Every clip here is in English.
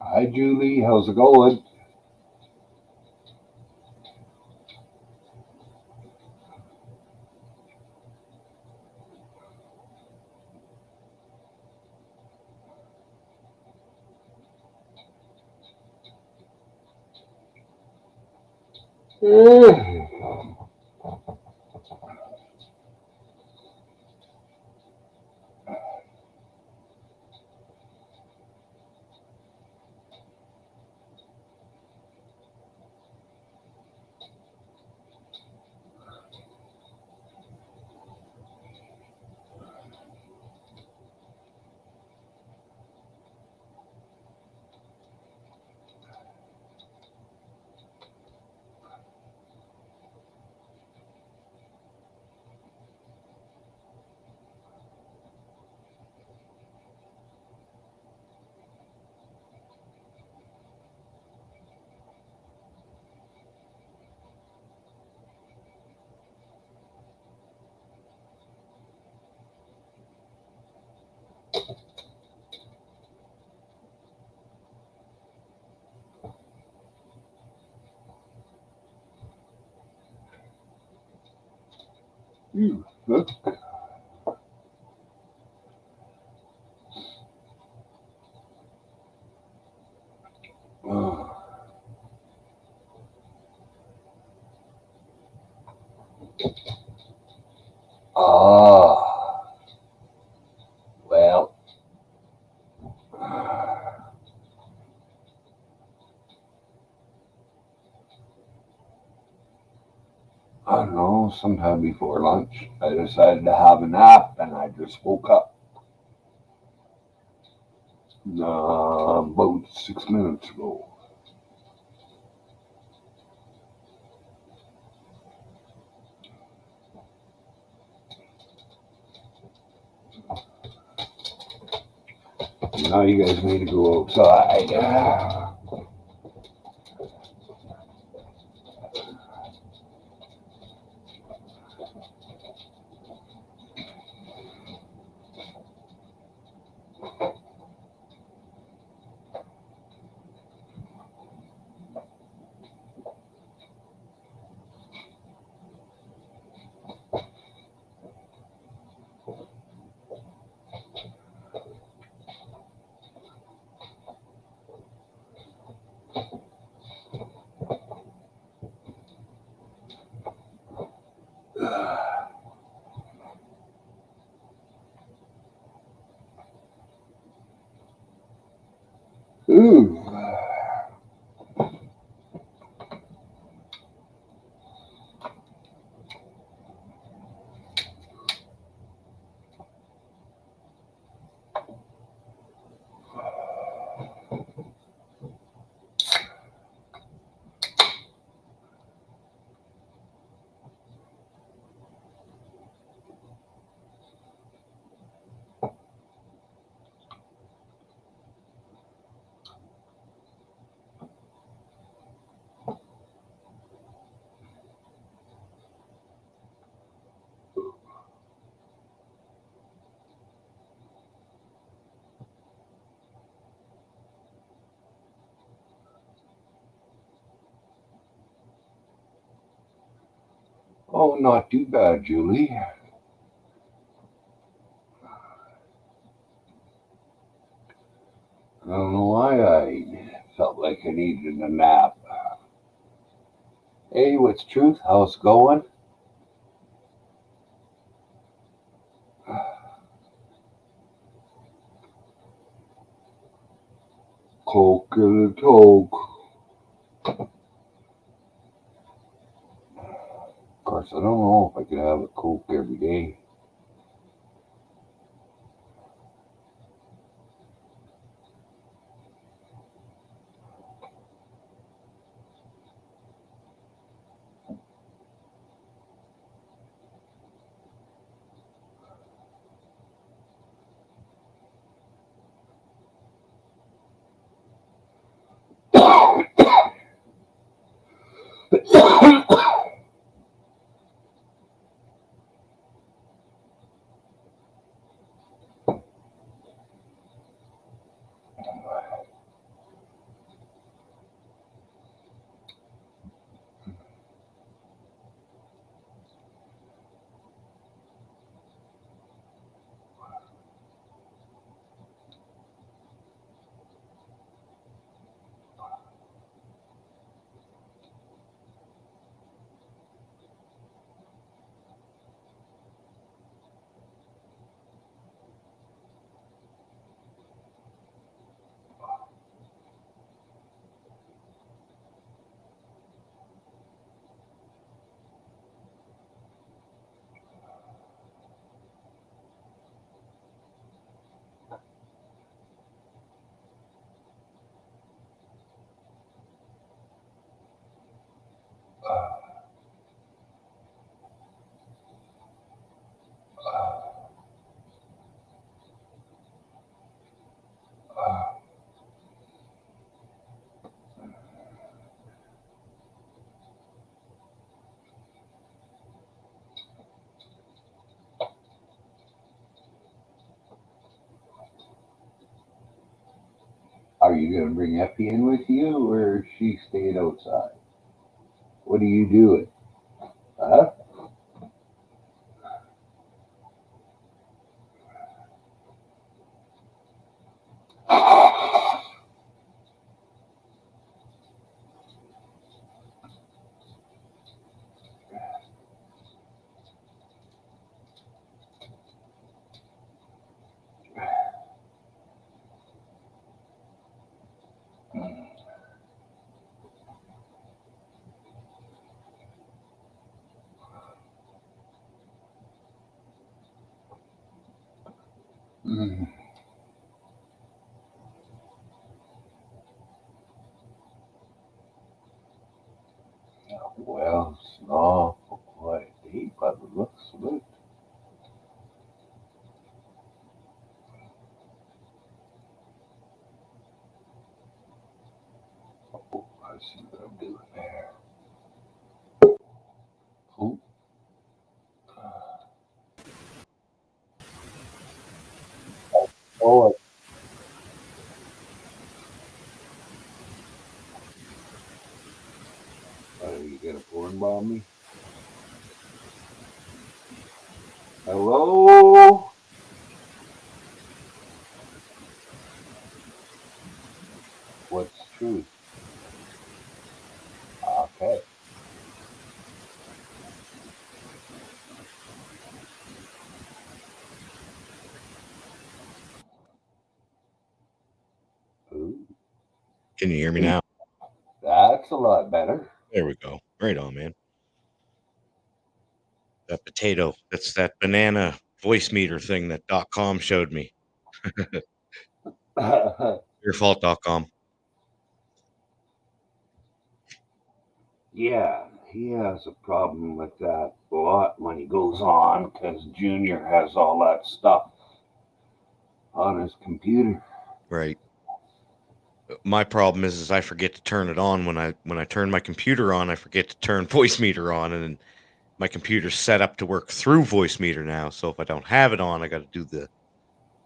Hi, Julie. How's it going? Look. Ah, well, I don't know, sometime before lunch, I decided to have a nap and I just woke up about 6 minutes ago. Now you guys need to go outside. Ooh. Oh, not too bad, Julie. I don't know why I felt like I needed a nap. Hey, what's truth? How's it going? Coke and a toke. Of course, I don't know if I could have a Coke every day. Are you going to bring Effie in with you, or is she staying outside? What are you doing? Huh? Mm, well, it's an awful quiet day by the looks of it. Oh, I see what I'm doing there. Oh, oh, are you going to porn bomb me? Hello? What's the truth? Okay. Ooh, Can you hear me now? that's a lot better. There we go. Right on, man. That potato. That's that banana voice meter thing that .com showed me. Your fault, .com. Yeah, he has a problem with that a lot when he goes on because Junior has all that stuff on his computer. Right. My problem is I forget to turn it on when I turn my computer on. I forget to turn voice meter on, and my computer's set up to work through voice meter now. So if I don't have it on, I got to do the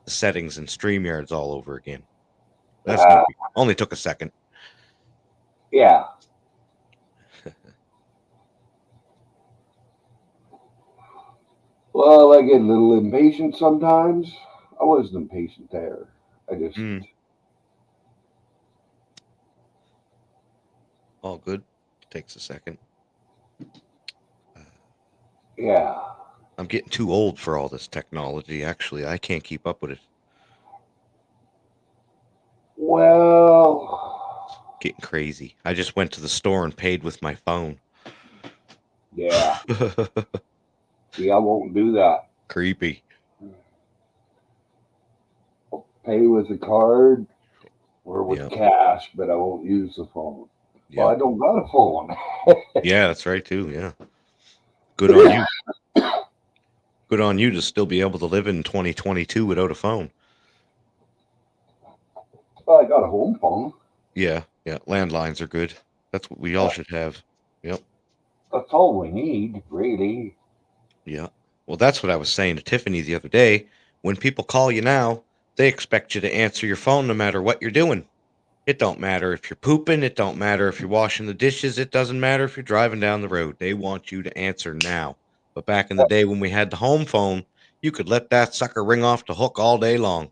settings and StreamYards all over again. That's no Uh, big. Only took a second. yeah, well, I get a little impatient sometimes. I wasn't impatient there. I just, Mm, all good. Takes a second. Uh, yeah, I'm getting too old for all this technology. Actually, I can't keep up with it. well, Getting crazy. I just went to the store and paid with my phone. yeah. See, I won't do that. Creepy. I'll pay with a card or with Yep. cash, but I won't use the phone. Well, I Yep. don't got a phone. Yeah, that's right too. Yeah. Good on you. Good on you to still be able to live in 2022 without a phone. Well, I got a home phone. Yeah. Yeah. Landlines are good. That's what we all should have. Yep. That's all we need, really. Yeah. Well, that's what I was saying to Tiffany the other day. When people call you now, they expect you to answer your phone no matter what you're doing. It don't matter if you're pooping. It don't matter if you're washing the dishes. It doesn't matter if you're driving down the road. They want you to answer now. But back in the day when we had the home phone, you could let that sucker ring off the hook all day long.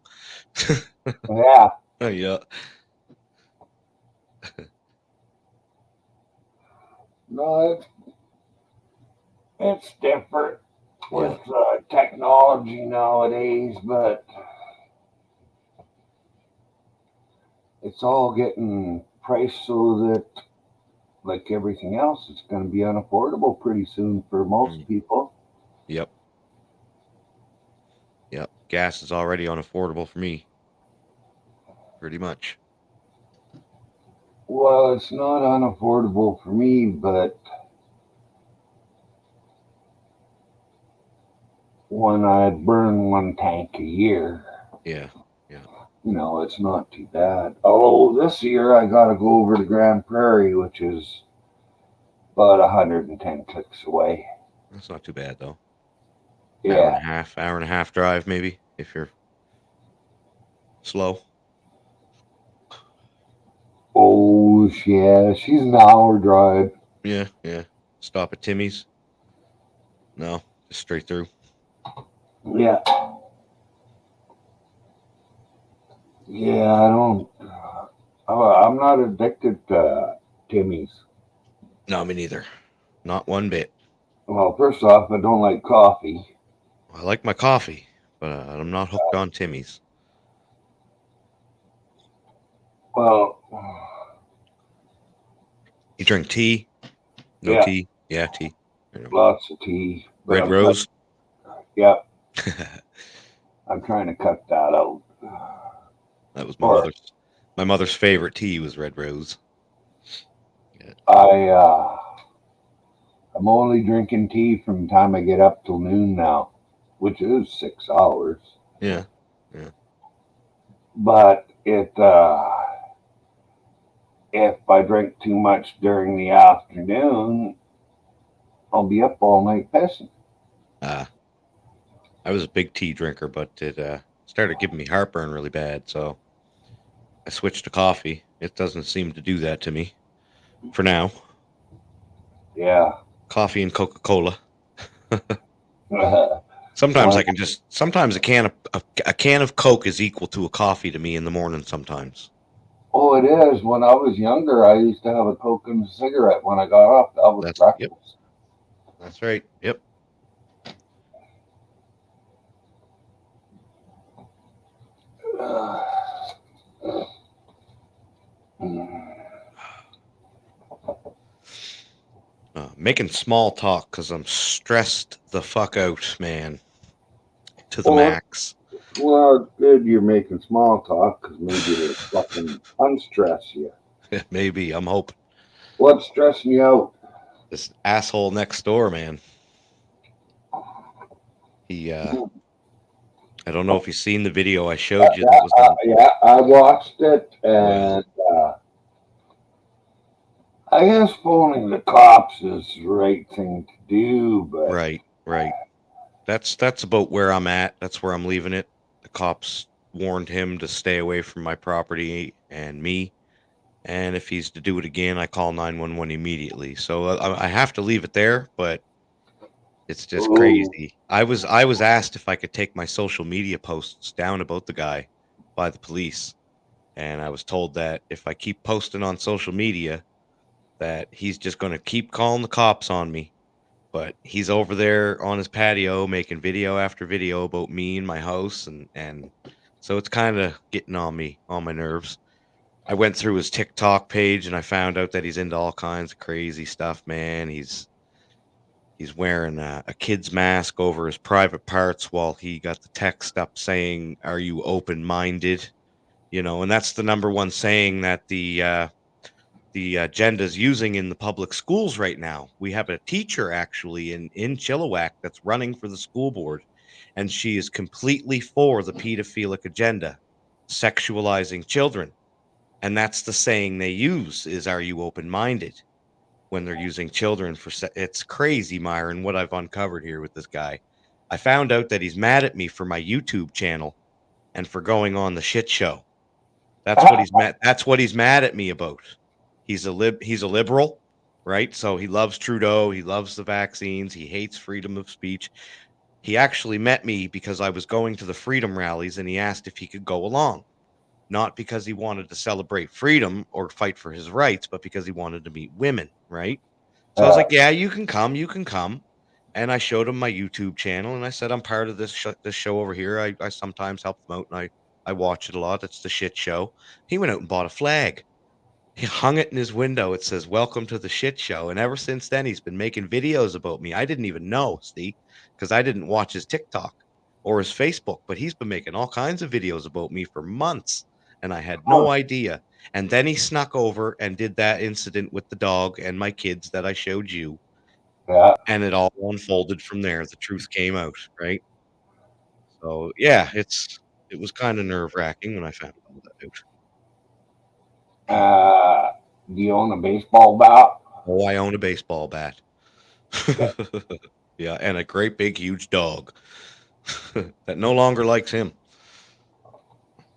Yeah, Yeah. no, it's different Yeah. with technology nowadays, but it's all getting priced so that, like everything else, it's going to be unaffordable pretty soon for most Mm. people. Yep. Yep. Gas is already unaffordable for me, pretty much. Well, it's not unaffordable for me, but when I burn one tank a year, Yeah. Yeah. it's not too bad. Although this year I got to go over to Grand Prairie, which is about 110 clicks away. That's not too bad though. Yeah. Hour and a half drive maybe if you're slow. Oh, yeah. She's an hour drive. Yeah. Yeah. Stop at Timmy's. No, just straight through. Yeah. Yeah, I don't. I'm not addicted to Timmy's. No, me neither. Not one bit. Well, first off, I don't like coffee. I like my coffee, but I'm not hooked on Timmy's. Well, You drink tea? No yeah, tea? Yeah, tea. You know. lots of tea, but Red Rose. yeah, That I'm trying to cut that out. was Or my mother's favorite tea was Red Rose. Yeah. I, I'm only drinking tea from the time I get up till noon now, which is 6 hours. Yeah. Yeah. But if I drink too much during the afternoon, I'll be up all night pissing. Uh, I was a big tea drinker, but it started giving me heartburn really bad, so I switched to coffee. It doesn't seem to do that to me for now. Yeah. Coffee and Coca-Cola. Well, Sometimes I can just. Sometimes a can of Coke is equal to a coffee to me in the morning. Sometimes. oh, it is. When I was younger, I used to have a Coke and a cigarette when I got up. That was Yep. breakfast. That's right. Yep. Making small talk because I'm stressed the fuck out, man, to the Well, max. well, it's good you're making small talk because maybe it'll fucking unstress you. Maybe I'm hoping What's stressing you out? this asshole next door, man. He, I don't know if you've seen the video I showed you. That was the Yeah, I watched it, well, and I guess phoning the cops is the right thing to do, but right, right. That's about where I'm at. That's where I'm leaving it. The cops warned him to stay away from my property and me. And if he's to do it again, I call 911 immediately. So I have to leave it there, but it's just oh, crazy. I was asked if I could take my social media posts down about the guy by the police, and I was told that if I keep posting on social media, that he's just going to keep calling the cops on me. But he's over there on his patio making video after video about me and my house, and so it's kind of getting on me, on my nerves. I went through his TikTok page and I found out that he's into all kinds of crazy stuff, man. He's wearing a kid's mask over his private parts while he got the text up saying, "Are you open-minded?" And that's the number one saying that the agenda's using in the public schools right now. We have a teacher actually in Chilliwack that's running for the school board, and she is completely for the pedophilic agenda, sexualizing children. And that's the saying they use is, "Are you open-minded?" when they're using children for it's crazy, Myron, what I've uncovered here with this guy. I found out that he's mad at me for my YouTube channel and for going on the shit show. That's what he's mad at me about. He's a liberal, right? So he loves Trudeau, he loves the vaccines, he hates freedom of speech. He actually met me because I was going to the freedom rallies and he asked if he could go along, not because he wanted to celebrate freedom or fight for his rights, but because he wanted to meet women, right? So I was uh, like, "Yeah, you can come, you can come." And I showed him my YouTube channel, and I said, "I'm part of this show over here. I sometimes help them out, and I watch it a lot. It's the shit show." He went out and bought a flag. He hung it in his window. It says, "Welcome to the shit show." And ever since then, he's been making videos about me. I didn't even know, see, because I didn't watch his TikTok or his Facebook, but he's been making all kinds of videos about me for months, and I had no huh, idea. And then he snuck over and did that incident with the dog and my kids that I showed you, yeah. and it all unfolded from there. The truth came out, right? So yeah, it was kind of nerve wracking when I found all that out. Do you own a baseball bat? Oh, I own a baseball bat. Yeah. Yeah, and a great big huge dog that no longer likes him.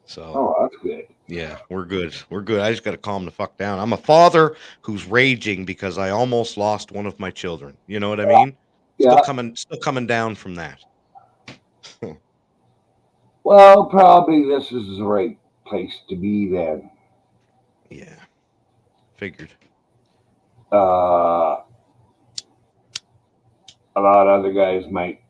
So Oh, that's good. yeah, we're good. We're good. I just got to calm the fuck down. I'm a father who's raging because I almost lost one of my children. You know what I mean? Yeah. Still coming down from that. Well, probably this is the right place to be then. Yeah, figured. Uh, a lot of other guys might,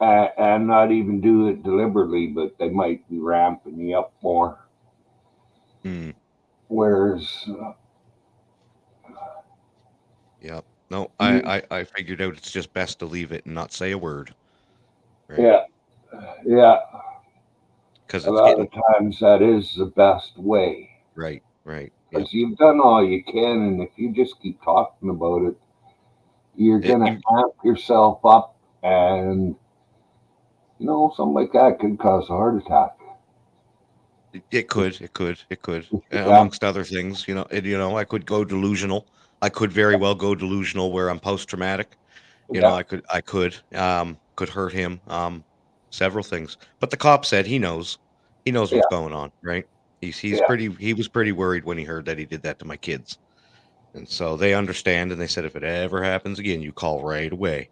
and not even do it deliberately, but they might be ramping you up more. Hmm. Whereas, Yep. No, you, I figured out it's just best to leave it and not say a word, right? yeah, yeah, Because a it's lot getting of times that is the best way. right, right. Yep. Because you've done all you can, and if you just keep talking about it, you're It, gonna it, amp yourself up, and something like that could cause a heart attack. it could, Yeah, amongst other things. I could go delusional. I could very well go delusional where I'm post traumatic. yeah, Could hurt him. Several things. But the cop said he knows yeah, what's going on, right? yeah, He was pretty worried when he heard that he did that to my kids. And so they understand and they said if it ever happens again, you call right away.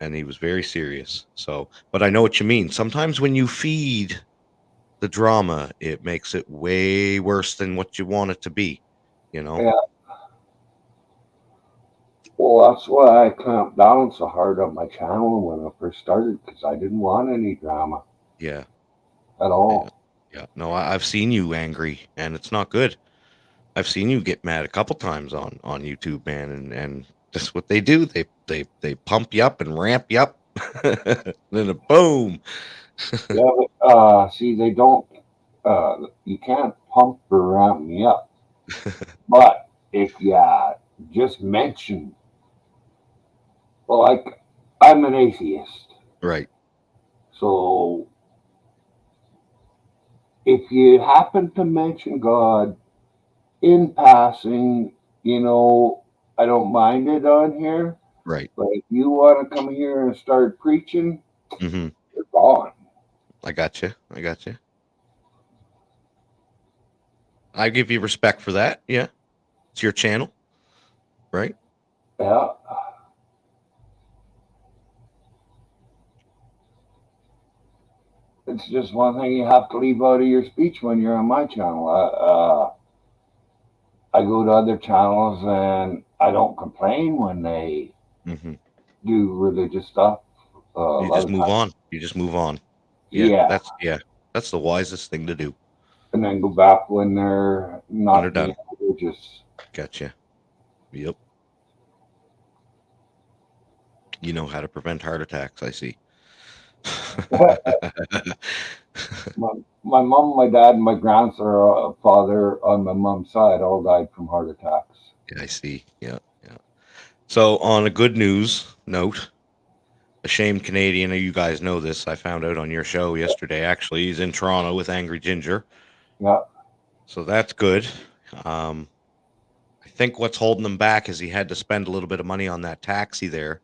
And he was very serious. So, but I know what you mean. Sometimes when you feed the drama, it makes it way worse than what you want it to be, you know? yeah. Well, that's why I clamped down so hard on my channel when I first started because I didn't want any drama Yeah. at Yeah. all. Yeah. No, I've seen you angry and it's not good. I've seen you get mad a couple times on YouTube, man, and that's what they do. They pump you up and ramp you up. Then a boom. Yeah, but see, they don't. You can't pump or ramp me up. But if you just mention, well, like I'm an atheist, Right. so if you happen to mention God in passing, I don't mind it on here. Right. But if you want to come here and start preaching, Hmm. you're gone. I got you. I got you. I give you respect for that. Yeah. It's your channel, right? Yeah, it's just one thing you have to leave out of your speech when you're on my channel. I go to other channels and I don't complain when they Hmm. do religious stuff. A You lot just of move times, on. You just move on. yeah, Yeah. That's the wisest thing to do and then go back when they're when they're not being done. religious. Gotcha. Yep. You know how to prevent heart attacks, I see. My mom, my dad, and my grandfather on my mom's side all died from heart attacks. Yeah, I see. Yeah, yeah. So, on a good news note, Ashamed Canadian, you guys know this. I found out on your show yesterday. Actually, he's in Toronto with Angry Ginger. Yeah, So that's good. Um, I think what's holding him back is he had to spend a little bit of money on that taxi there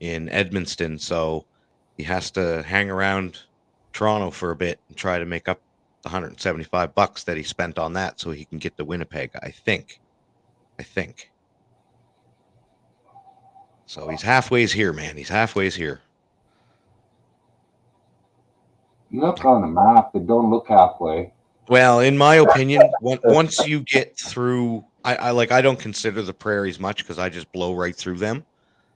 in Edmonton. So he has to hang around Toronto for a bit and try to make up the $175 that he spent on that so he can get to Winnipeg, I think. I think. So he's halfway's here, man. He's halfway's here. look on a map. It don't look halfway. Well, in my opinion, once you get through, I don't consider the prairies much because I just blow right through them.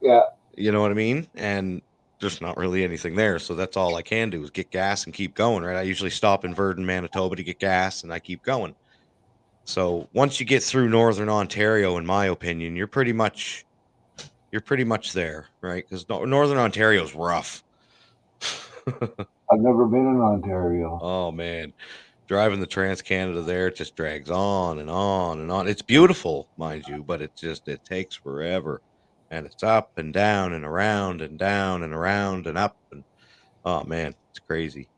Yeah, You know what I mean? And there's not really anything there, so that's all I can do is get gas and keep going. Right? I usually stop in Virden, Manitoba to get gas, and I keep going. So once you get through northern Ontario, in my opinion, you're pretty much there, right? Because northern Ontario's rough. I've never been in Ontario. Oh man, driving the Trans Canada there it just drags on and on and on. It's beautiful, mind you, but it takes forever, and it's up and down and around and down and around and up and oh man, it's crazy.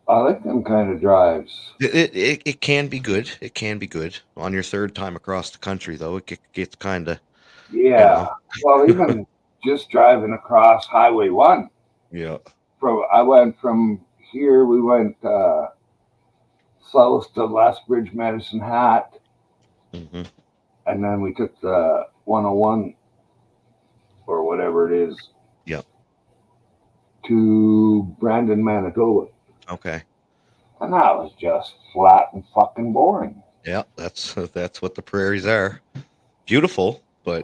I like them kind of drives. It can be good. It can be good. On your third time across the country, though, gets kind of, you Yeah. know. Well, even just driving across Highway 1. Yeah. I went from here, we went south to Lethbridge, Medicine Hat, Hmm. and then we took the 101 or whatever it is Yeah. to Brandon, Manitoba. Okay. And that was just flat and fucking boring. Yeah. That's what the prairies are. Beautiful, but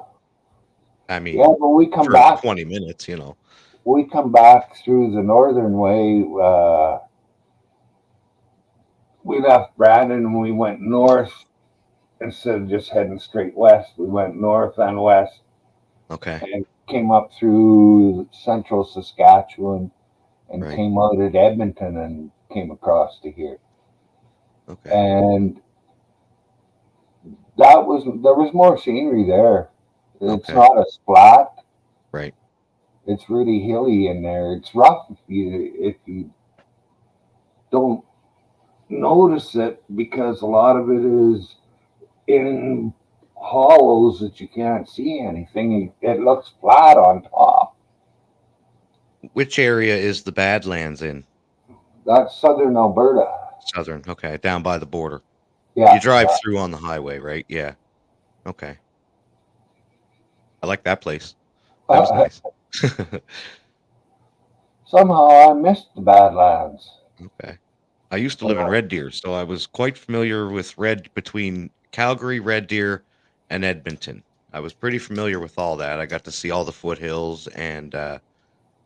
I Yeah, mean, but for 20 minutes, you know. we come back through the northern way. We left Brandon and we went north instead of just heading straight west. We went north and west Okay. and came up through central Saskatchewan and Right. came out at Edmonton and came across to here. Okay. And there was more scenery there. It's Okay. not as flat. Right. It's really hilly in there. It's rough if you don't notice it because a lot of it is in hollows that you can't see anything. It looks flat on top. Which area is the Badlands in? That's southern Alberta. Southern. Okay. Down by the border. You Yeah, drive yeah. through on the highway, right? Yeah. Okay. I like that place. That was nice. Somehow I missed the Badlands. Okay. I used to live in Red Deer, so I was quite familiar with between Calgary, Red Deer, and Edmonton. I was pretty familiar with all that. I got to see all the foothills and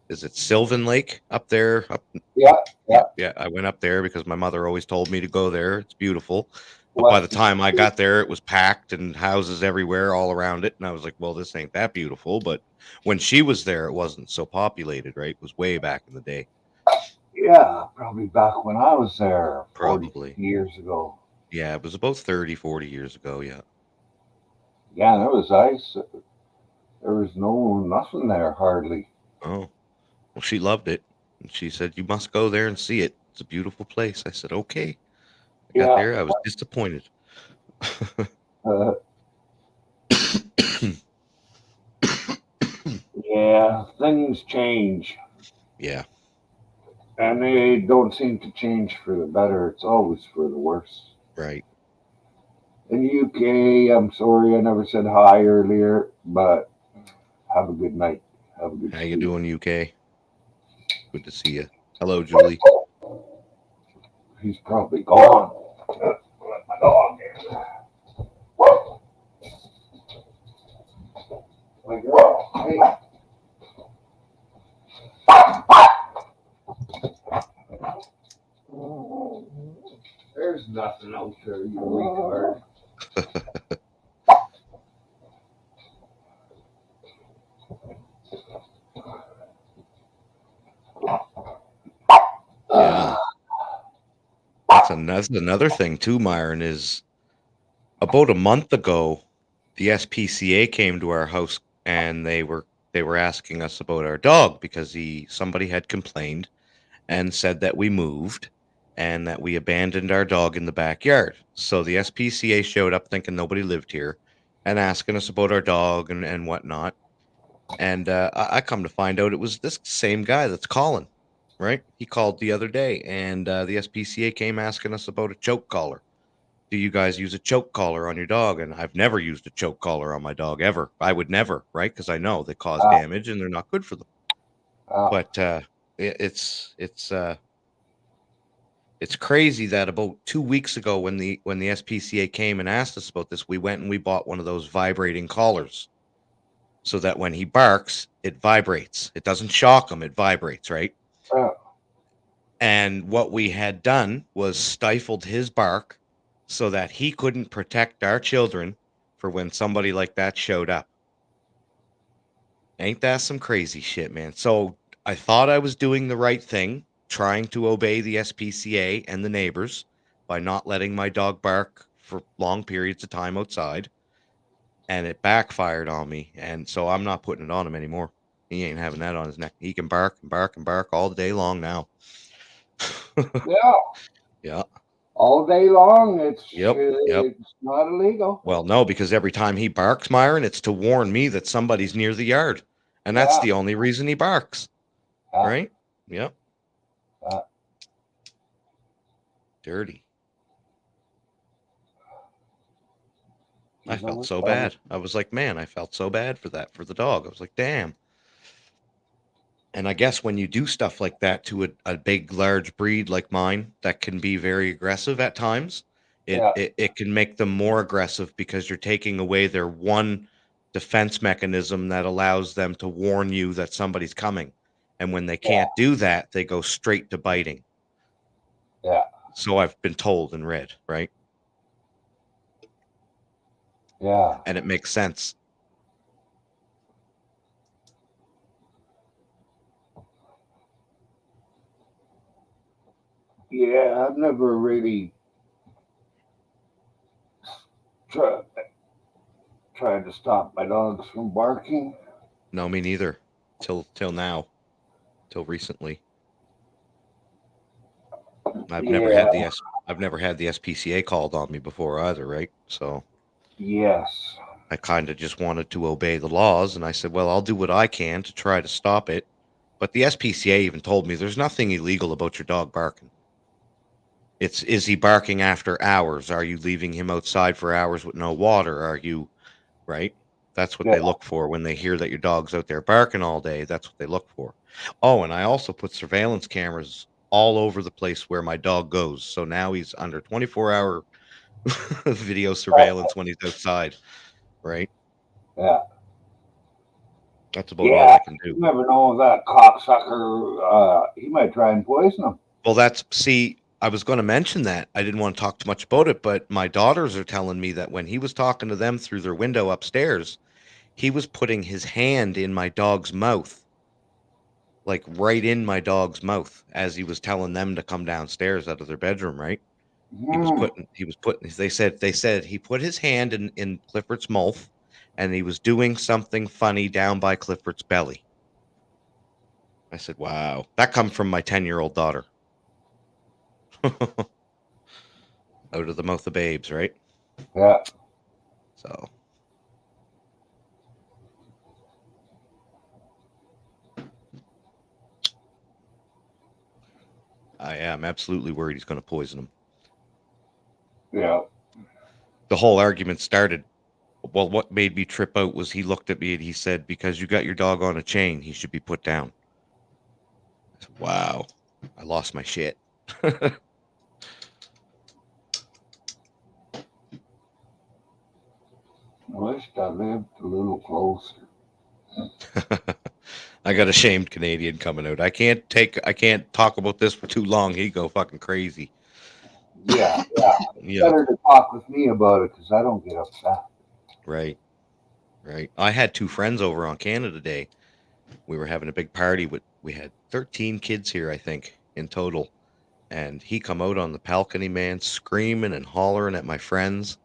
is it Sylvan Lake up there? Yeah, Yeah, yeah. yeah. I went up there because my mother always told me to go there. It's beautiful. But by the West. time I got there, it was packed and houses everywhere all around it. And I was like, well, this ain't that beautiful. But when she was there, it wasn't so populated, right? It was way back in the day, Yeah, probably back when I was there 40 probably. years ago. Yeah, it was about 30, 40 years ago. Yeah. Yeah, there was ice. There was nothing there hardly. Oh, well, she loved it. And she said, you must go there and see it. It's a beautiful place. I said, okay. I got Yeah, there. I was disappointed. uh, yeah, things change. Yeah, And they don't seem to change for the better. It's always for the worse. right. In the UK, I'm sorry I never said hi earlier, but have a good night. Have a good How you sleep. doing, UK? Good to see you. Hello, Julie. He's probably gone. Let my dog in. My girl. Hey. There's nothing out there, you retard. Yeah. That's another thing too, Myron, is about a month ago, the SPCA came to our house and they were asking us about our dog because he somebody had complained and said that we moved and that we abandoned our dog in the backyard. So the SPCA showed up thinking nobody lived here and asking us about our dog and whatnot. And I come to find out it was this same guy that's calling, right? He called the other day and the SPCA came asking us about a choke collar. Do you guys use a choke collar on your dog? And I've never used a choke collar on my dog ever. I would never, right? Because I know they cause Uh, damage and they're not good for them. uh, But it's crazy that about 2 weeks ago, when the SPCA came and asked us about this, we went and we bought one of those vibrating collars, so that when he barks, it vibrates. It doesn't shock him; it vibrates, right? uh, And what we had done was stifled his bark, so that he couldn't protect our children for when somebody like that showed up. Ain't that some crazy shit, man? So I thought I was doing the right thing, trying to obey the SPCA and the neighbors by not letting my dog bark for long periods of time outside, and it backfired on me. And so I'm not putting it on him anymore. He ain't having that on his neck. He can bark and bark and bark all day long now. Yeah, Yeah. all day long. Yep. Yep. It's not illegal. Well, no, because every time he barks, Myron, it's to warn me that somebody's near the yard. And that's Yeah, the only reason he barks. yeah, Right? Yep. yeah. Dirty. I You felt know so what? bad. I was like, man, I felt so bad for that, for the dog. I was like, damn. And I guess when you do stuff like that to a big, large breed like mine, that can be very aggressive at times. It, Yeah, it it can make them more aggressive because you're taking away their one defense mechanism that allows them to warn you that somebody's coming. And when they yeah, can't do that, they go straight to biting. yeah, So I've been told and read, right? yeah, And it makes sense. yeah. I've never really tried tried to stop my dogs from barking. No, me neither. Till now, till recently. I've never Yeah, had the I've never had the SPCA called on me before either, right? So yes, I kind of just wanted to obey the laws, and I said, well, I'll do what I can to try to stop it. But the SPCA even told me there's nothing illegal about your dog barking. It's, is he barking after hours? Are you leaving him outside for hours with no water? Are you, right? That's what yeah, they look for when they hear that your dog's out there barking all day. That's what they look for. Oh, and I also put surveillance cameras all over the place where my dog goes. So now he's under 24-hour video surveillance when he's outside, right? yeah, That's about all yeah. I can do. You never know that cocksucker. He might try and poison him. Well, that's, see, I was going to mention that. I didn't want to talk too much about it, but my daughters are telling me that when he was talking to them through their window upstairs, he was putting his hand in my dog's mouth, like right in my dog's mouth as he was telling them to come downstairs out of their bedroom, right? Hmm. He was putting, they said he put his hand in Clifford's mouth and he was doing something funny down by Clifford's belly. I said, wow, that come from my 10-year-old daughter. Out of the mouth of babes, right? Yeah, So I am absolutely worried he's going to poison him. yeah, The whole argument started. Well, what made me trip out was he looked at me and he said, because you got your dog on a chain, he should be put down. I said, wow, I lost my shit. I wished I lived a little closer. I got a shamed Canadian coming out. I can't talk about this for too long. He'd go fucking crazy. Yeah, yeah. Yeah, Better to talk with me about it because I don't get upset. right, right. I had two friends over on Canada Day. We were having a big party with, we had 13 kids here, I think, in total. And he come out on the balcony, man, screaming and hollering at my friends.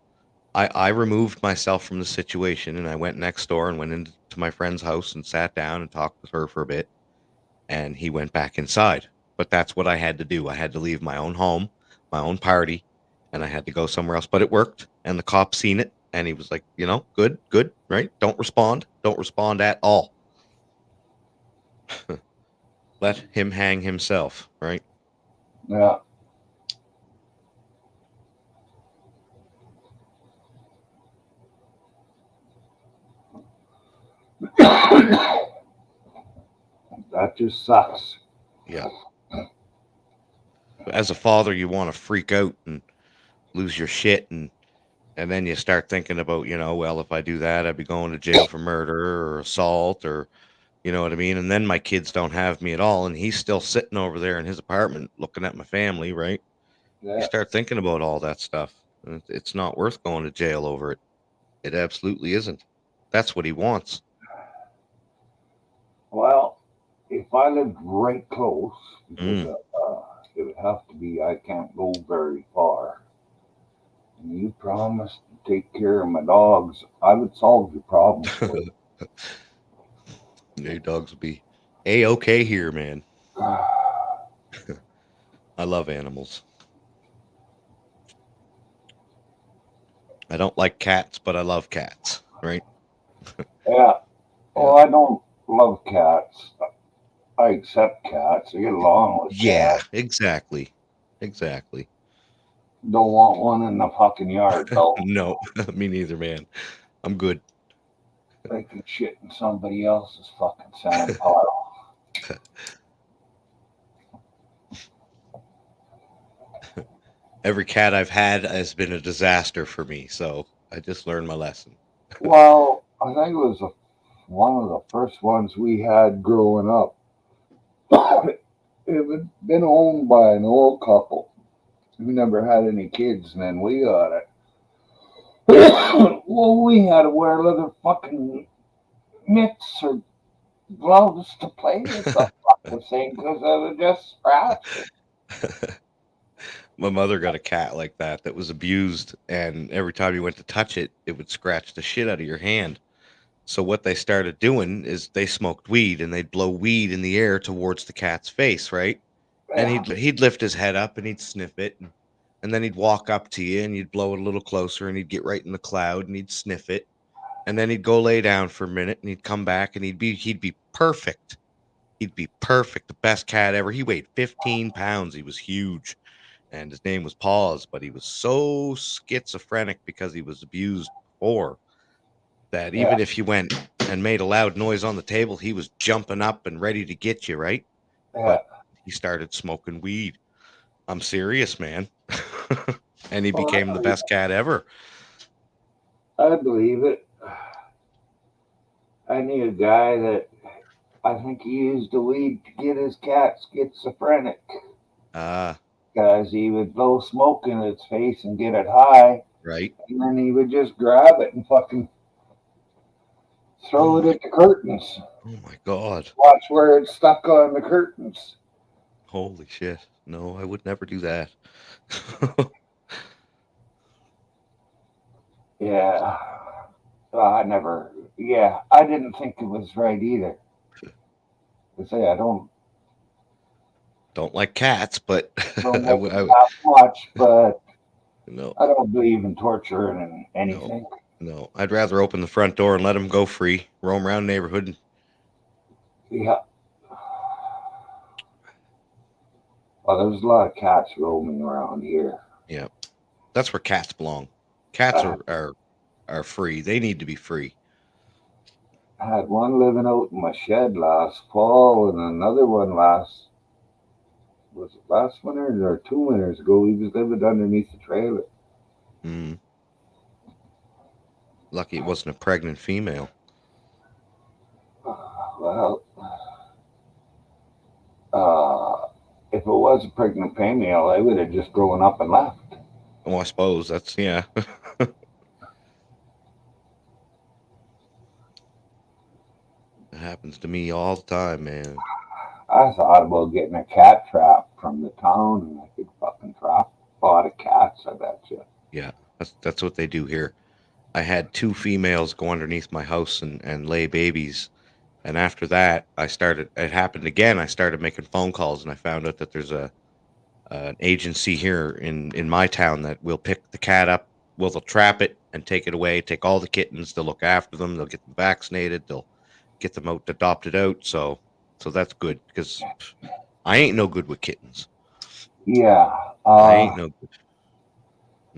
I removed myself from the situation and I went next door and went into my friend's house and sat down and talked with her for a bit. And he went back inside. But that's what I had to do. I had to leave my own home, my own party, and I had to go somewhere else. But it worked. And the cop seen it and he was like, good, good, right? Don't respond. Don't respond at all. Let him hang himself, right? Yeah. That just sucks. Yeah. As a father, you want to freak out and lose your shit, and then you start thinking about, well, if I do that, I'd be going to jail for murder or assault, or you know what I mean? And then my kids don't have me at all, and he's still sitting over there in his apartment looking at my family, right? You Yeah. start thinking about all that stuff. And it's not worth going to jail over it. It absolutely isn't. That's what he wants. Well, if I lived right close, because Mm. it would have to be, I can't go very far. And you promised to take care of my dogs, I would solve your problem for Your dogs will be a okay here, man. you. I love animals. I don't like cats, but I love cats. Right? Yeah. Yeah. Well, I don't love cats. I accept cats. I get along with Yeah. cats. Exactly. Exactly. Don't want one in the fucking yard though. No, me neither, man. I'm good. They can shit in somebody else's fucking sand pile. Every cat I've had has been a disaster for me, so I just learned my lesson. Well, I think it was one of the first ones we had growing up. It had been owned by an old couple who never had any kids, and then we got it. Well, we had to wear leather fucking mitts or gloves to play with the fucking thing because it would just scratch it. My mother got a cat like that was abused, and every time you went to touch it, it would scratch the shit out of your hand. So what they started doing is they smoked weed and they'd blow weed in the air towards the cat's face, right? And Yeah, he'd lift his head up and he'd sniff it, and then he'd walk up to you and you'd blow it a little closer and he'd get right in the cloud and he'd sniff it, and then he'd go lay down for a minute and he'd come back and he'd be perfect. He'd be perfect, the best cat ever. He weighed 15 pounds. He was huge, and his name was Paws, but he was so schizophrenic because he was abused before that yeah, even if you went and made a loud noise on the table, he was jumping up and ready to get you, right? yeah. But he started smoking weed. I'm serious, man. And he Well, became the best cat ever. I believe it. I knew a guy that I think he used the weed to get his cat schizophrenic Ah, because he would blow smoke in its face and get it high, right. and then he would just grab it and fucking Oh throw it my, at the curtains. oh my God. Watch where it's stuck on the curtains. Holy shit. No, I would never do that. Yeah. I never. Yeah, I didn't think it was right either. To say I Don't like cats, but don't I like would, it that much, but no, I don't believe in torture and no, anything. no. I'd rather open the front door and let him go free, roam around the neighborhood. Yeah. Well, there's a lot of cats roaming around here. Yeah, that's where cats belong. Cats I are free. They need to be free. had one living out in my shed last fall, and another one was it last winter or 2 winters ago? He was living underneath the trailer. Mm, lucky it wasn't a pregnant female. Well, if it was a pregnant female, they would have just grown up and left. Oh, I suppose that's yeah. It happens to me all the time, man. I thought about getting a cat trap from the town, and I could fucking trap a lot of cats. I bet you. Yeah, that's what they do here. I had two females go underneath my house and lay babies. And after that, it happened again. I started making phone calls and I found out that there's an agency here in my town that will pick the cat up. Well, they'll trap it and take it away, take all the kittens. They'll look after them. They'll get them vaccinated. They'll get them out, adopted out. So that's good because I ain't no good with kittens. Yeah. I ain't no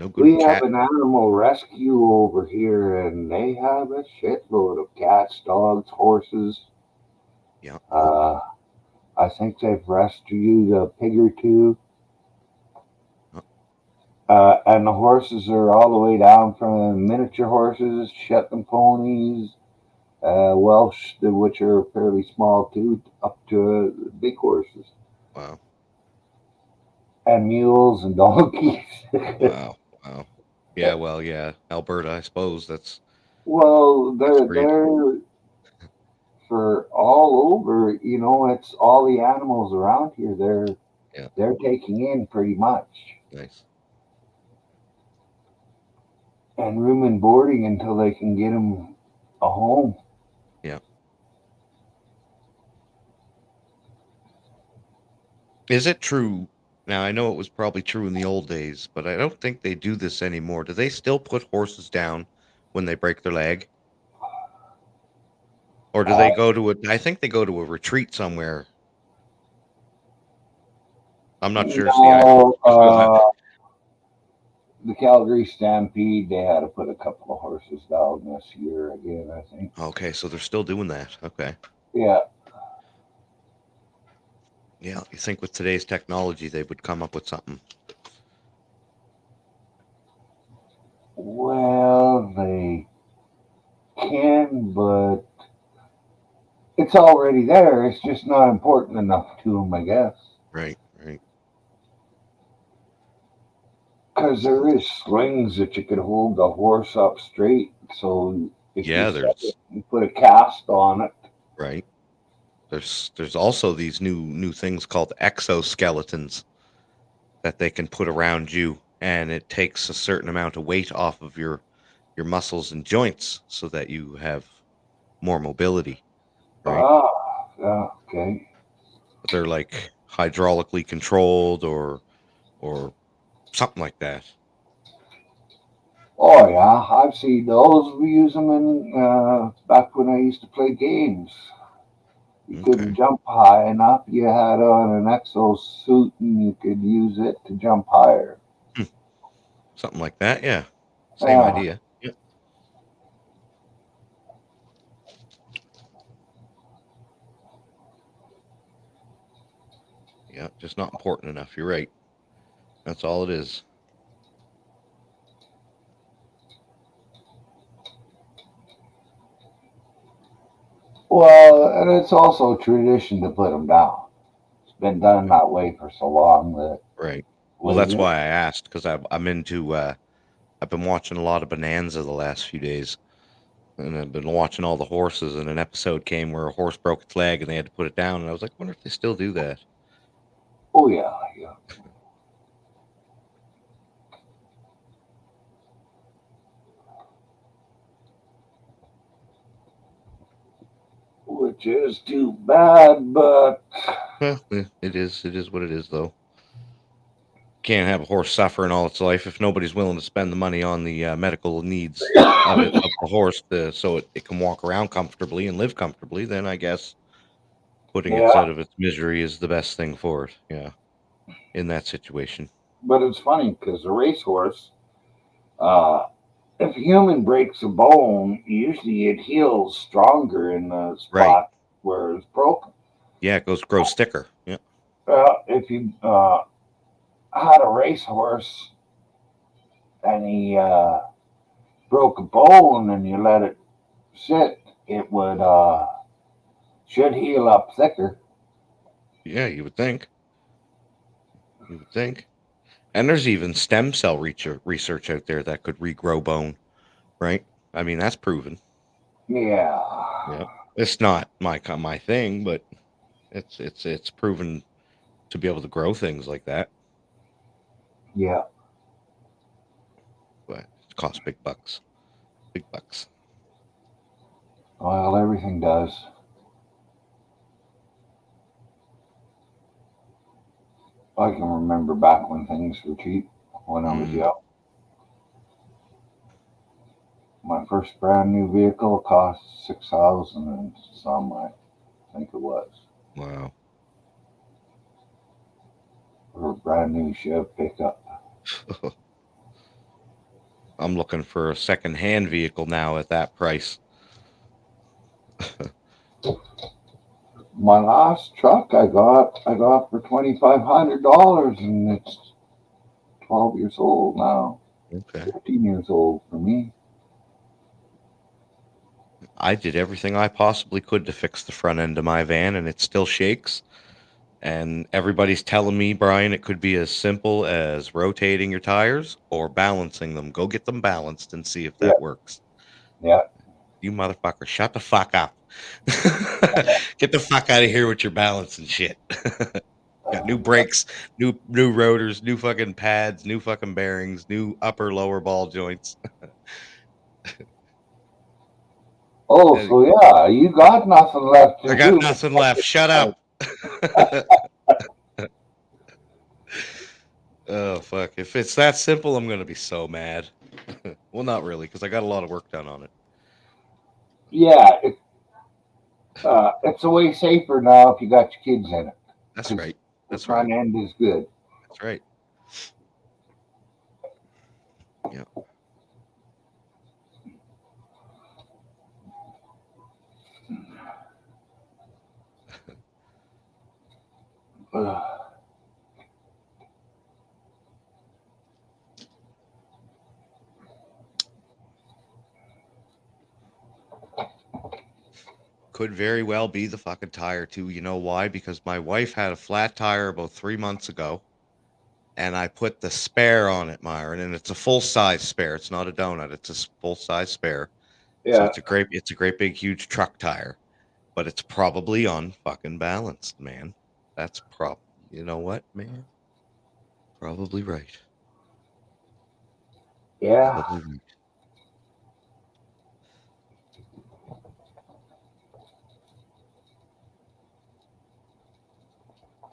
good We with have cat. an animal rescue over here, and they have a shitload of cats, dogs, horses. Yeah. Uh, I think they've rescued a pig or two. Uh, And the horses are all the way down from miniature horses, Shetland ponies, Welsh, which are fairly small too, up to big horses, wow. and mules and donkeys. Wow. Wow. Yeah. Well. Yeah. Alberta. I suppose Well, that's they're where you. they're for all over. You know, it's all the animals around here. Yeah. They're taking in pretty much, Nice. and room and boarding until they can get them a home. Yeah. Is it true? Now, I know it was probably true in the old days, but I don't think they do this anymore. Do they still put horses down when they break their leg? Or do Uh, they go to a I think they go to a retreat somewhere. I'm not sure. See, I no, just don't have. the Calgary Stampede, they had to put a couple of horses down this year again, I think. Okay, so they're still doing that. Okay. Yeah. Yeah, you think with today's technology they would come up with something. Well, they can, but it's already there. It's just not important enough to them, I guess. Right, right. Because So there is slings that you could hold the horse up straight. So if you yeah, set it, there's you put a cast on it. right. There's also these new things called exoskeletons that they can put around you, and it takes a certain amount of weight off of your muscles and joints so that you have more mobility, right? Ah, yeah, okay. They're like hydraulically controlled or something like that. Oh yeah, I've seen those. We use them in back when I used to play games. You couldn't Okay. jump high enough. You had on an exo suit, and you could use it to jump higher. Hmm. Something like that, yeah. Same Yeah. idea. Yep. Yeah, just not important enough. You're right. That's all it is. Well, and it's also tradition to put them down. It's been done Okay. that way for so long that Right. Well, with that's it. why I asked because I'm into. I've been watching a lot of Bonanza the last few days, and I've been watching all the horses. And an episode came where a horse broke its leg, and they had to put it down. And I was like, I wonder if they still do that. Oh yeah, yeah. Which is too bad, but Well, it is. It is what it is, though. Can't have a horse suffering all its life if nobody's willing to spend the money on the medical needs of the horse so it can walk around comfortably and live comfortably. Then I guess putting it yeah. out of its misery is the best thing for it. Yeah, in that situation. But it's funny because the racehorse, uh, if a human breaks a bone, usually it heals stronger in the Right. spot where it's broken. Yeah, it grows thicker. Yeah. If you had a racehorse and he broke a bone and you let it sit, it would should heal up thicker. Yeah, you would think. You would think. And there's even stem cell research out there that could regrow bone, right? I mean, that's proven. Yeah, Yeah. It's not my thing, but it's proven to be able to grow things like that, yeah. but it costs big bucks. Big bucks. Well, everything does. I can remember back when things were cheap when I was Mm, young. My first brand new vehicle cost 6,000 and some, I think it was, wow. for a brand new Chev pickup. I'm looking for a second-hand vehicle now at that price. My last truck I got for $2,500, and it's 12 years old now. Okay. 15 years old for me. I did everything I possibly could to fix the front end of my van, and it still shakes. And everybody's telling me, Brian, it could be as simple as rotating your tires or balancing them. Go get them balanced and see if Yeah, that works. yeah. You motherfucker, shut the fuck up. Get the fuck out of here with your balance and shit. Got new brakes, new rotors, new fucking pads, new fucking bearings, new upper lower ball joints. Oh, And so yeah, you got nothing left I to got do. nothing left. Shut up. Oh fuck! If it's that simple, I'm gonna be so mad. Well, not really, because I got a lot of work done on it. Yeah, it's a way safer now if you got your kids in it That's because right. the That's right. front end is good. That's right. Yeah. Could very well be the fucking tire too. You know why? Because my wife had a flat tire about 3 months ago, and I put the spare on it, Myron, and it's a full size spare. It's not a donut. It's a full size spare. So Yeah, it's a great big huge truck tire, but it's probably unfucking balanced, man. That's you know what, man? Probably right. yeah, Probably right.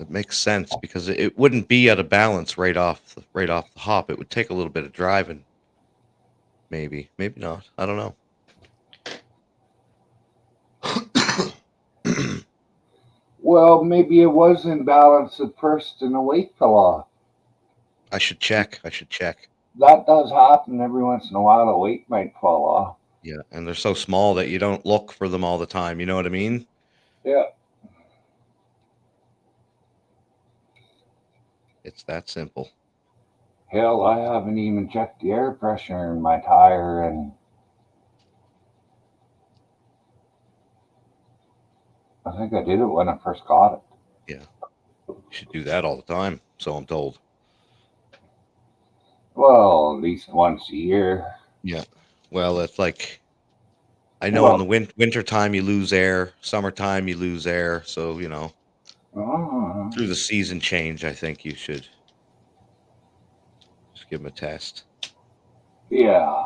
It makes sense because it wouldn't be out of balance right off the hop. It would take a little bit of driving, maybe, maybe not. I don't know. well, maybe it was in balance at first and the weight fell off. I should check. I should check. That does happen every once in a while. The weight might fall off. Yeah, and they're so small that you don't look for them all the time. You know what I mean? Yeah. It's that simple. Hell, I haven't even checked the air pressure in my tire, and I think I did it when I first got it. Yeah, you should do that all the time. So I'm told. Well, at least once a year. Yeah. Well, it's like I know in Well, the winter time you lose air, summertime you lose air. So uh, through the season change, I think you should just give them a test. yeah.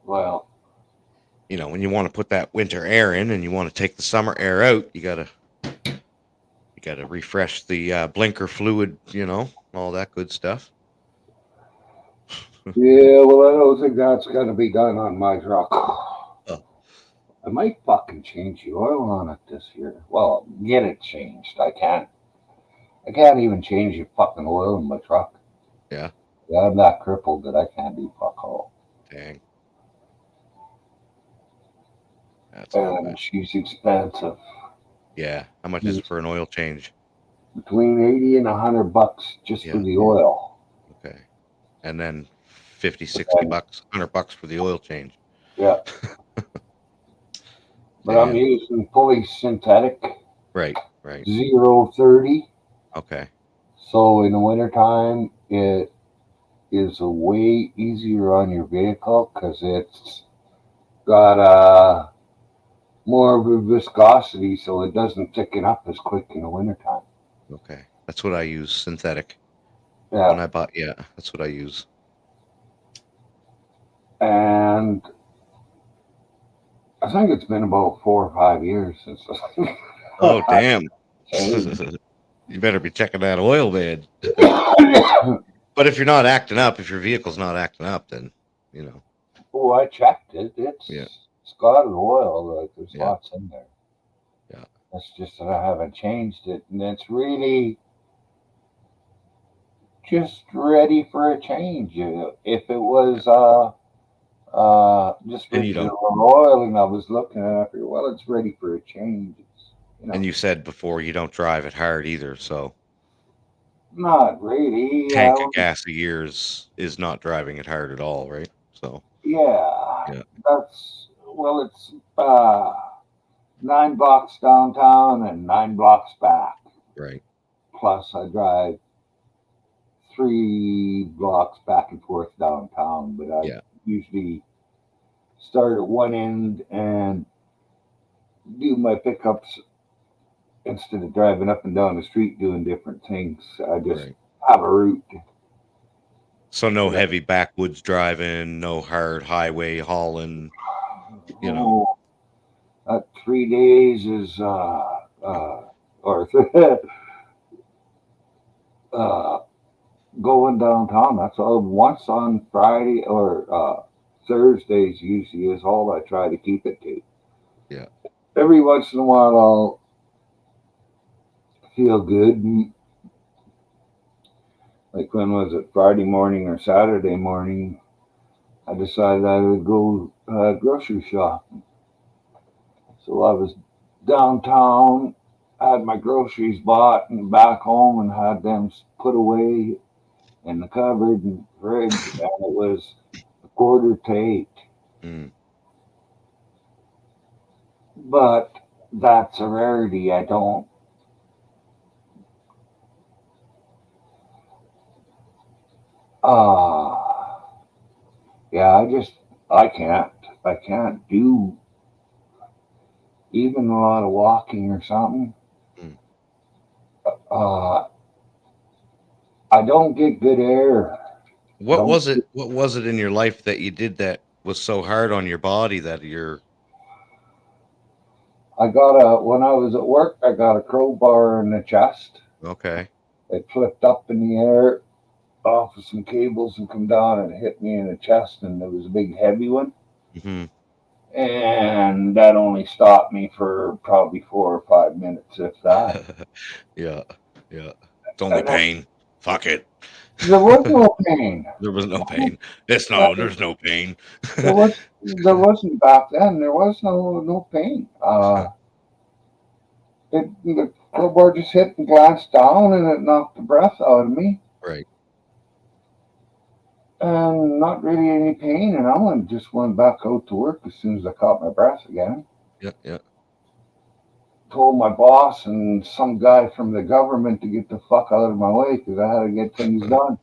Well, When you want to put that winter air in and you want to take the summer air out, you gotta refresh the blinker fluid. All that good stuff. yeah. Well, I don't think that's gonna be done on my truck. Oh, I might fucking change the oil on it this year. Well, get it changed. I can't. I can't even change the fucking oil in my truck. yeah. Yeah, I'm that crippled that I can't do fuck all. Dang, that's not And bad. she's expensive. Yeah. How much is it It's for an oil change? between 80 and $100 just for Yeah. the oil. Okay. And then 50, But 60 then, bucks, $100 for the oil change. yeah. But I'm Damn. using fully synthetic Right. Right. 030. Okay. So in the wintertime, it is a way easier on your vehicle because it's got more of a viscosity, so it doesn't thicken up as quick in the wintertime. Okay. That's what I use. Synthetic. Yeah. When I bought, yeah, that's what I use. And I think it's been about 4 or 5 years since Oh, damn. changed. You better be checking that oil, man. But if you're not acting up, if your vehicle's not acting up, then you know, Oh, I checked it. yeah, It's got an oil. Like there's yeah, lots in there. yeah. It's just that I haven't changed it, and it's really just ready for a change. If it was just And you don't. regular oil, and I was looking at it, well, it's ready for a change. It's, And you said before you don't drive it hard either, so not really. tank of gas a year is not driving it hard at all, right? So Yeah, yeah, that's well, it's 9 blocks downtown and 9 blocks back. right, Plus, I drive 3 blocks back and forth downtown, but I yeah, usually start at one end and do my pickups instead of driving up and down the street doing different things. I just right. have a route. So no That I, heavy backwoods driving, no hard highway hauling, you know. oh, that 3 days is or uh, going downtown. That's all. Once on Friday or Thursdays usually is all I try to keep it to. Yeah. Every once in a while, I'll feel good. Like when was it? Friday morning or Saturday morning? I decided I would go grocery shopping. So I was downtown, had my groceries bought, and back home and had them put away in the cupboard and fridge, and it was a quarter to 8. Mm. But that's a rarity. I don't. Uh, yeah, I can't. I can't do even a lot of walking or something. Mm. Uh, I don't get good air. What Don't. was it? What was it in your life that you did that was so hard on your body that you're I got when I was at work, I got a crowbar in the chest. okay? It flipped up in the air off of some cables and come down and hit me in the chest, and it was a big heavy one. Hmm. And that only stopped me for probably 4 or 5 minutes, if that. Yeah, yeah. It's only And then pain. Fuck it. there was no pain. There was no pain. It's No, no. There's no pain. there wasn't back then. There was no pain. The crowbar just hit and glanced down, and it knocked the breath out of me. Right. And not really any pain, and I just went back out to work as soon as I caught my breath again. Yeah, yeah. Told my boss and some guy from the government to get the fuck out of my way because I had to get things done.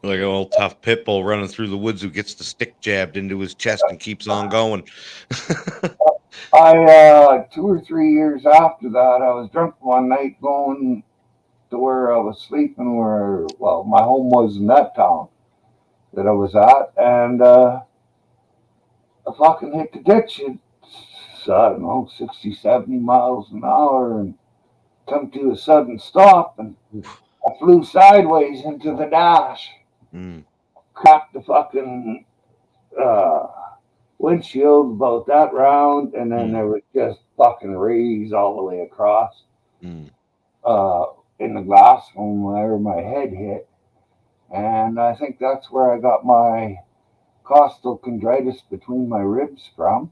Like an old tough pit bull running through the woods who gets the stick jabbed into his chest and keeps on going. 2 or 3 years after that, I was drunk one night going to where I was sleeping, well, my home was in that town that I was at, and I fucking hit the ditch at, I don't know, 60, 70 miles an hour and come to a sudden stop, and Oof. I flew sideways into the dash, Mm, cracked the fucking uh, windshield about that round, and then mm, there was just fucking rays all the way across mm. uh, in the glass from where my head hit. And I think that's where I got my costal chondritis between my ribs from.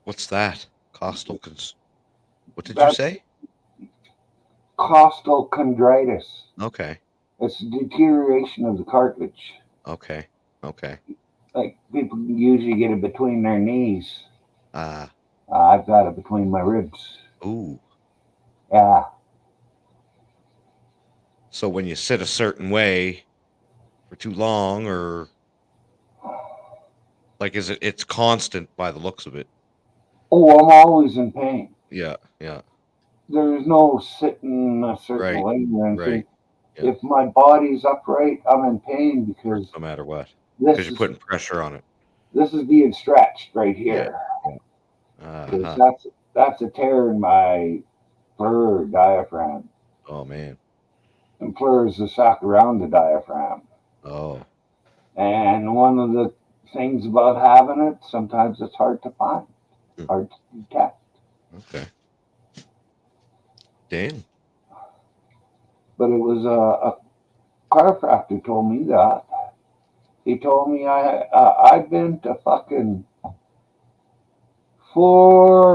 What's that? Costal cons. What did you That's say? costal chondritis. Okay. It's deterioration of the cartilage. Okay. Okay. Like people usually get it between their knees. Ah. I've got it between my ribs. Ooh. Yeah. So when you sit a certain way for too long, or like, is it's constant by the looks of it? Oh, I'm always in pain. Yeah. Yeah. There's no sitting a certain Right. way or anything. Right. Yeah. If my body's upright, I'm in pain because No matter what, because this you're is putting pressure on it. this is being stretched right Yeah. here. Yeah. Uh Because huh. that's a tear in my pleural diaphragm. Oh man. And pleural is the sac around the diaphragm. Oh. And one of the things about having it, sometimes it's hard to find, Hmm. hard to detect. Okay. Damn. But it was a chiropractor told me that. He told me I'd been to fucking 4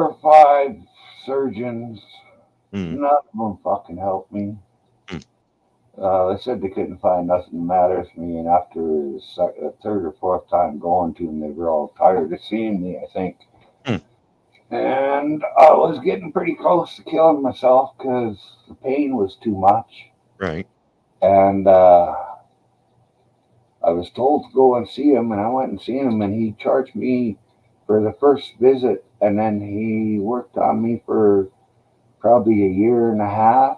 or 5 surgeons. Mm. None of them fucking helped me. Mm. They said they couldn't find nothing the matter with me, and after the third or fourth time going to them, they were all tired of seeing me, I think. Mm. And I was getting pretty close to killing myself because the pain was too much. Right. And I was told to go and see him, and I went and seen him, and he charged me for the first visit, and then he worked on me for probably a year and a half,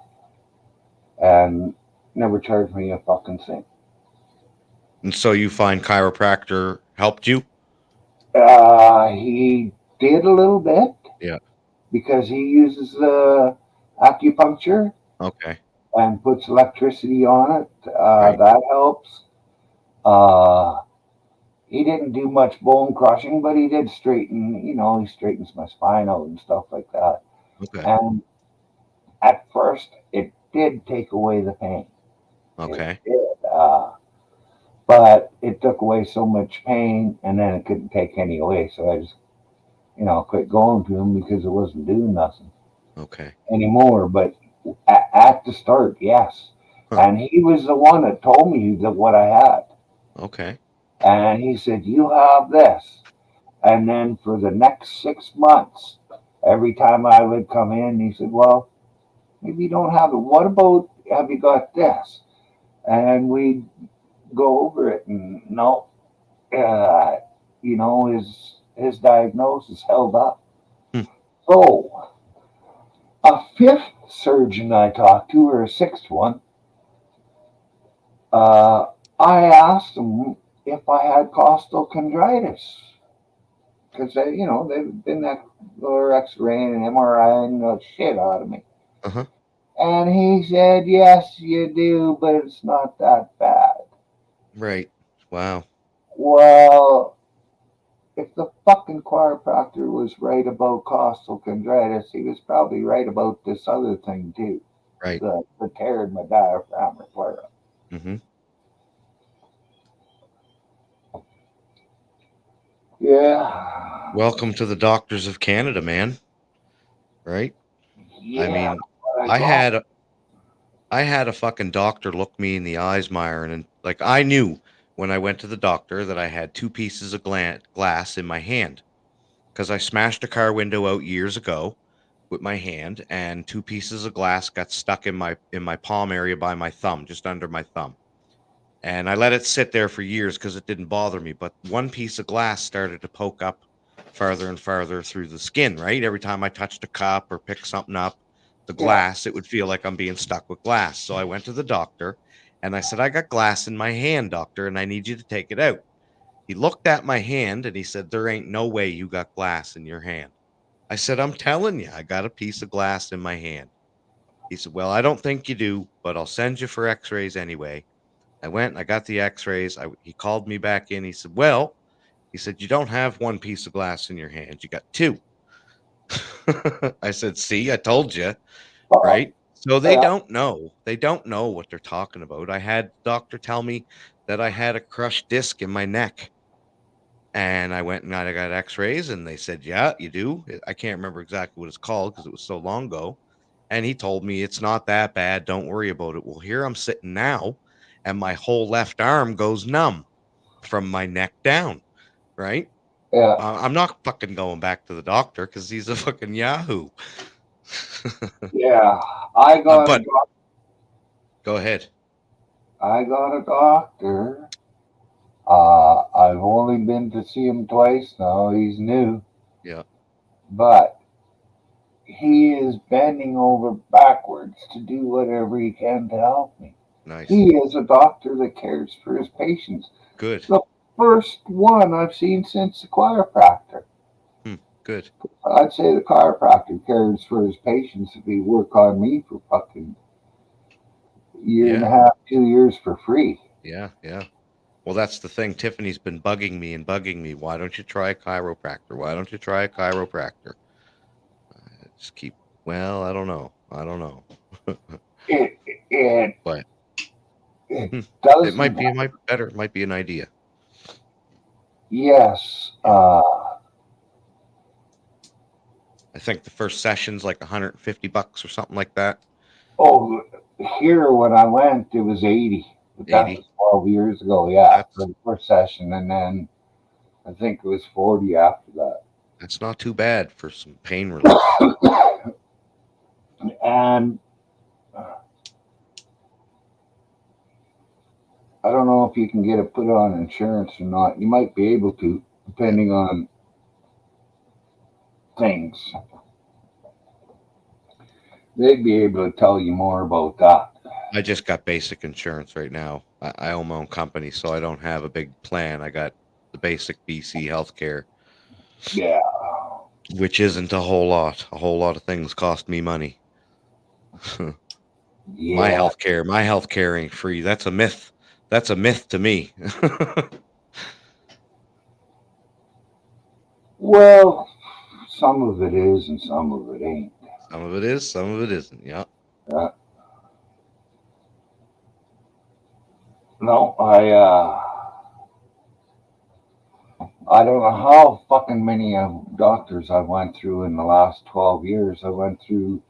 and never charged me a fucking cent. And so you find chiropractor helped you? He did a little bit Yeah. because he uses acupuncture, Okay. and puts electricity on it. Right. That helps. Uh, he didn't do much bone crushing, but he did straighten. He straightens my spine out and stuff like that. Okay. And at first, it did take away the pain. It Okay. did. But it took away so much pain, and then it couldn't take any away. So I just, quit going to him because it wasn't doing nothing Okay. anymore. But at the start, yes. Huh. And he was the one that told me that what I had. Okay. And he said, "You have this." And then for the next 6 months, every time I would come in, he said, "Well, maybe you don't have it. What about, have you got this?" And we'd go over it, and no, uh, his diagnosis held up. Hmm. So a fifth surgeon I talked to, or a sixth one, uh, I asked him if I had costochondritis because they've been that or X-ray and MRI and the shit out of me. Uh-huh. And he said, "Yes, you do, but it's not that bad." Right. Wow. Well, if the fucking chiropractor was right about costochondritis, he was probably right about this other thing too. Right. The tear in my diaphragm or flare. Mm-hmm. Yeah. Welcome to the doctors of Canada, man. Right? I Yeah. mean, But I I got had I had a fucking doctor look me in the eyes, Myron, and like I knew when I went to the doctor that I had two pieces of glass in my hand because I smashed a car window out years ago with my hand, and two pieces of glass got stuck in my palm area by my thumb, just under my thumb. And I let it sit there for years because it didn't bother me. But one piece of glass started to poke up farther and farther through the skin, right? Every time I touched a cup or picked something up, the yeah, glass, it would feel like I'm being stuck with glass. So I went to the doctor and I said, "I got glass in my hand, doctor, and I need you to take it out." He looked at my hand and he said, "There ain't no way you got glass in your hand." I said, "I'm telling you, I got a piece of glass in my hand." He said, "Well, I don't think you do, but I'll send you for x-rays anyway." I went, I got the x-rays. He called me back in. He said, "Well," he said, "you don't have one piece of glass in your hand. You got two." I said, "See, I told you." uh, Right? So they yeah, don't know. They don't know what they're talking about. I had the doctor tell me that I had a crushed disc in my neck. And I went and I got x-rays and they said, "Yeah, you do." I can't remember exactly what it's called because it was so long ago. And he told me it's not that bad. Don't worry about it. Well, here I'm sitting now and my whole left arm goes numb from my neck down, right? yeah, I'm not fucking going back to the doctor because he's a fucking Yahoo. yeah. I got a But doc- go ahead. I got a doctor. I've only been to see him twice now. He's new, Yeah, but he is bending over backwards to do whatever he can to help me. nice. He is a doctor that cares for his patients. Good. The first one I've seen since the chiropractor. Hmm, good. I'd say the chiropractor cares for his patients if he work on me for fucking year and a Yeah, half, 2 years for free. yeah, yeah. Well, that's the thing. Tiffany's been bugging me and bugging me. Why don't you try a chiropractor? Why don't you try a chiropractor? I just keep, well, I don't know. I don't know. It it But it hmm, doesn't. it might be better. It might be an idea. Yes. Yeah. I think the first session's like $150 or something like that. Oh, here when I went, it was 80. But that 80. was 12 years ago. Yeah, for That's the first session, and then I think it was 40 after that. that's not too bad for some pain relief. And I don't know if you can get it put on insurance or not. You might be able to, Yeah. depending on things. They'd be able to tell you more about that. I just got basic insurance right now. I own my own company, so I don't have a big plan. I got the basic BC healthcare, Yeah. which isn't a whole lot. A whole lot of things cost me money. Yeah. My healthcare ain't free. That's a myth. That's a myth to me. Well, some of it is and some of it ain't. Some of it is, some of it isn't. Yeah. Uh, no, I don't know how fucking many doctors I went through in the last 12 years. I went through,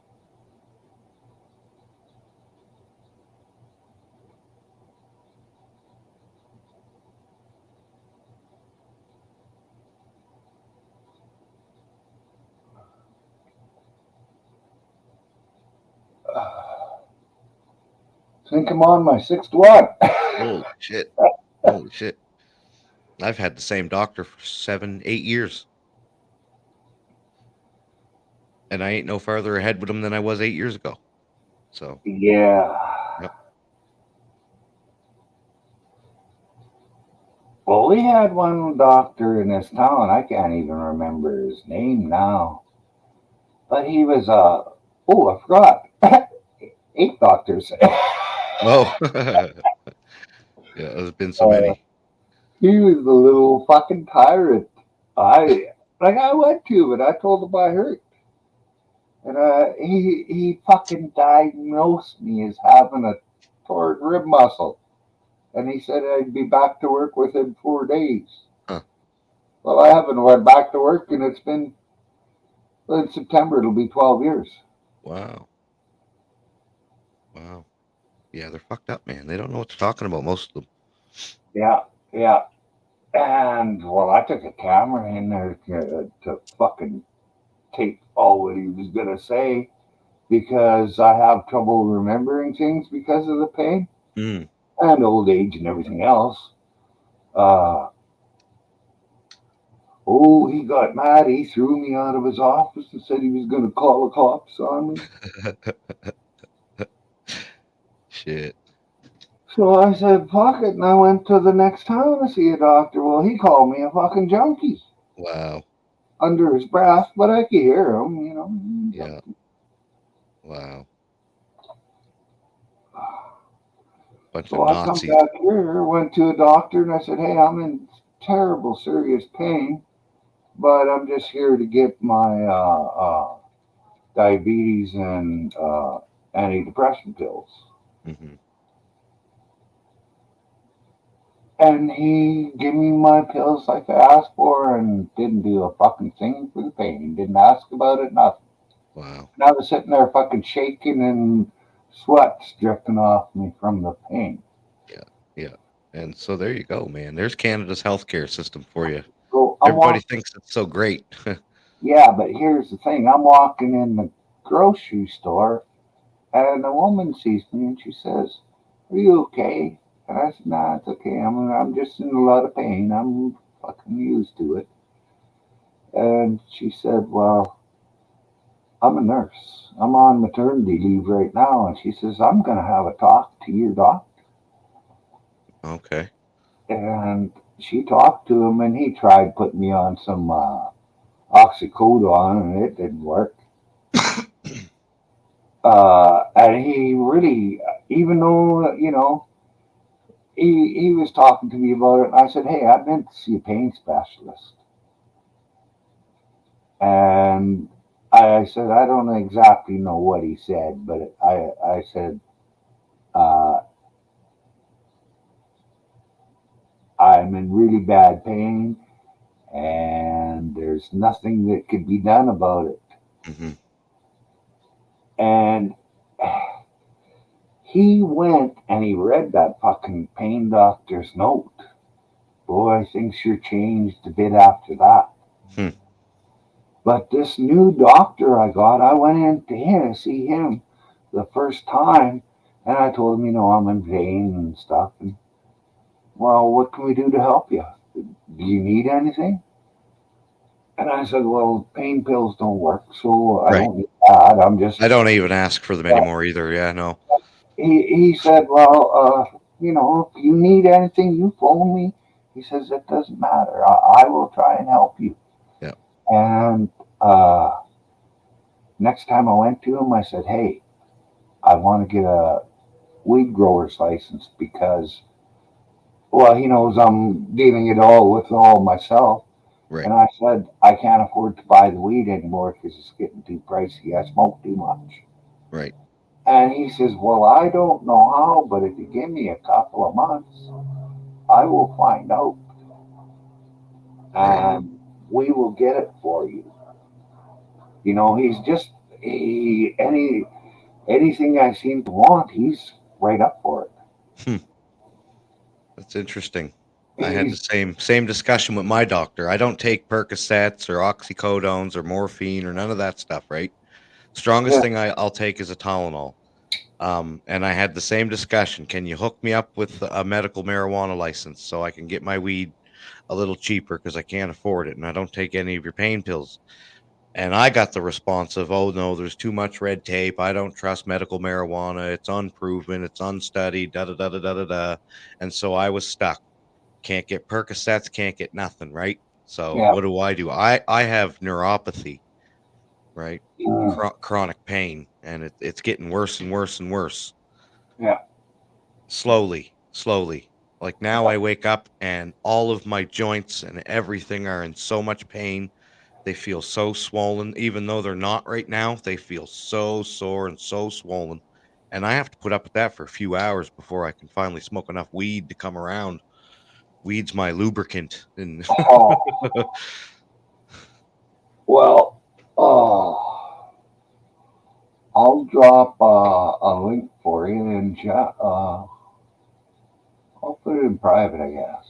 I think I'm on my sixth one. Holy shit. Holy shit. I've had the same doctor for 7, 8 years, and I ain't no farther ahead with him than I was 8 years ago. So, Yeah. yep. Well, we had one doctor in this town. I can't even remember his name now. But he was, oh, I forgot. 8 doctors. Oh, yeah. There's been so uh, many. he was a little fucking tyrant. I went to, but I told him I hurt. And he fucking diagnosed me as having a torn rib muscle. And he said I'd be back to work within 4 days. Huh. Well, I haven't went back to work, and it's been, well, in September, it'll be 12 years. Wow. Wow. Yeah, they're fucked up, man. They don't know what they're talking about, most of them. Yeah, yeah. And, well, I took a camera in there to fucking tape all what he was going to say because I have trouble remembering things because of the pain Mm. and old age and everything else. Uh, oh, he got mad. He threw me out of his office and said he was going to call the cops on me. Shit. So I said, fuck it. And I went to the next town to see a doctor. Well, he called me a fucking junkie Wow. under his breath, but I could hear him, Yeah. Wow. Bunch of So I come Nazis. back here, went to a doctor, and I said, hey, I'm in terrible, serious pain, but I'm just here to get my diabetes and antidepressant pills. Hmm. And he gave me my pills like I asked for and didn't do a fucking thing for the pain. Didn't ask about it, nothing. Wow. And I was sitting there fucking shaking and sweats dripping off me from the pain. Yeah. Yeah. And so there you go, man. There's Canada's healthcare system for you. So I'm Everybody walking, thinks it's so great. yeah, but here's the thing. I'm walking in the grocery store and a woman sees me and she says, are you okay? And I said, nah, it's okay. I'm just in a lot of pain. I'm fucking used to it. And she said, well, I'm a nurse. I'm on maternity leave right now. And she says, I'm going to have a talk to your doctor. Okay. And she talked to him and he tried putting me on some oxycodone and it didn't work. And he really, even though, he was talking to me about it, and I said, hey, I've been to see a pain specialist. And I said, I don't exactly know what he said, but I said, uh, I'm in really bad pain and there's nothing that could be done about it. Hmm. And he went and he read that fucking pain doctor's note. Boy, things sure changed a bit after that. Hmm. But this new doctor I got, I went in to him, see him the first time, and I told him, I'm in pain and stuff. And, well, what can we do to help you? Do you need anything? And I said, well, pain pills don't work, so I Right. don't need that. I'm just, I don't even ask for them anymore either. Yeah, no. he said, well, if you need anything, you phone me. He says, it doesn't matter. I will try and help you. Yeah. And next time I went to him, I said, hey, I want to get a weed grower's license because, well, he knows I'm dealing it all with all myself. Right. And I said, I can't afford to buy the weed anymore because it's getting too pricey. I smoke too much. Right. And he says, well, I don't know how, but if you give me a couple of months, I will find out Right. and we will get it for you. You know, he's just, anything I seem to want, he's right up for it. Hmm. That's interesting. I had the He's, same discussion with my doctor. I don't take Percocets or oxycodones or morphine or none of that stuff, right? Strongest yeah, thing I'll take is a Tylenol. And I had the same discussion. Can you hook me up with a medical marijuana license so I can get my weed a little cheaper because I can't afford it and I don't take any of your pain pills? And I got the response of, oh no, there's too much red tape. I don't trust medical marijuana. It's unproven. It's unstudied. Da da da da da da da. And so I was stuck. Can't get Percocets. Can't get nothing. Right. So yeah, what do? I have neuropathy. Right. mm, Chronic pain, and it's getting worse and worse and worse. yeah, Slowly, slowly. Like now I wake up and all of my joints and everything are in so much pain. They feel so swollen, even though they're not right now. They feel so sore and so swollen. And I have to put up with that for a few hours before I can finally smoke enough weed to come around. Weed's my lubricant. And oh, well, oh, I'll drop a link for you in chat. I'll put it in private, I guess,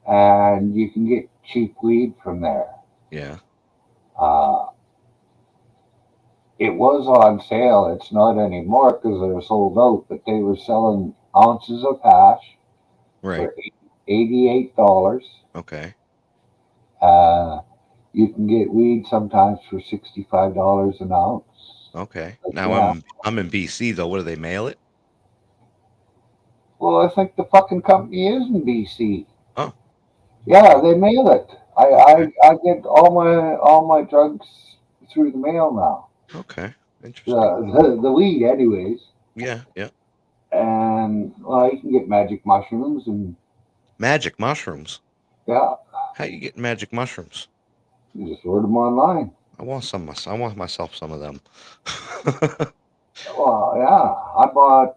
and you can get cheap weed from there. yeah, Uh, it was on sale. It's not anymore because they're sold out. But they were selling ounces of hash right. for $88. Okay. Uh, you can get weed sometimes for $65 an ounce. Okay. But Now yeah, I'm in BC though. What do they mail it? well, I think the fucking company is in BC. Oh, Yeah, okay. they mail it. Okay. I get all my drugs through the mail now. Okay. Interesting. The weed, anyways. Yeah, yeah. And well, you can get magic mushrooms and Magic mushrooms. yeah, How you getting magic mushrooms? you just order them online. I want some. I want myself some of them. Well, yeah, I bought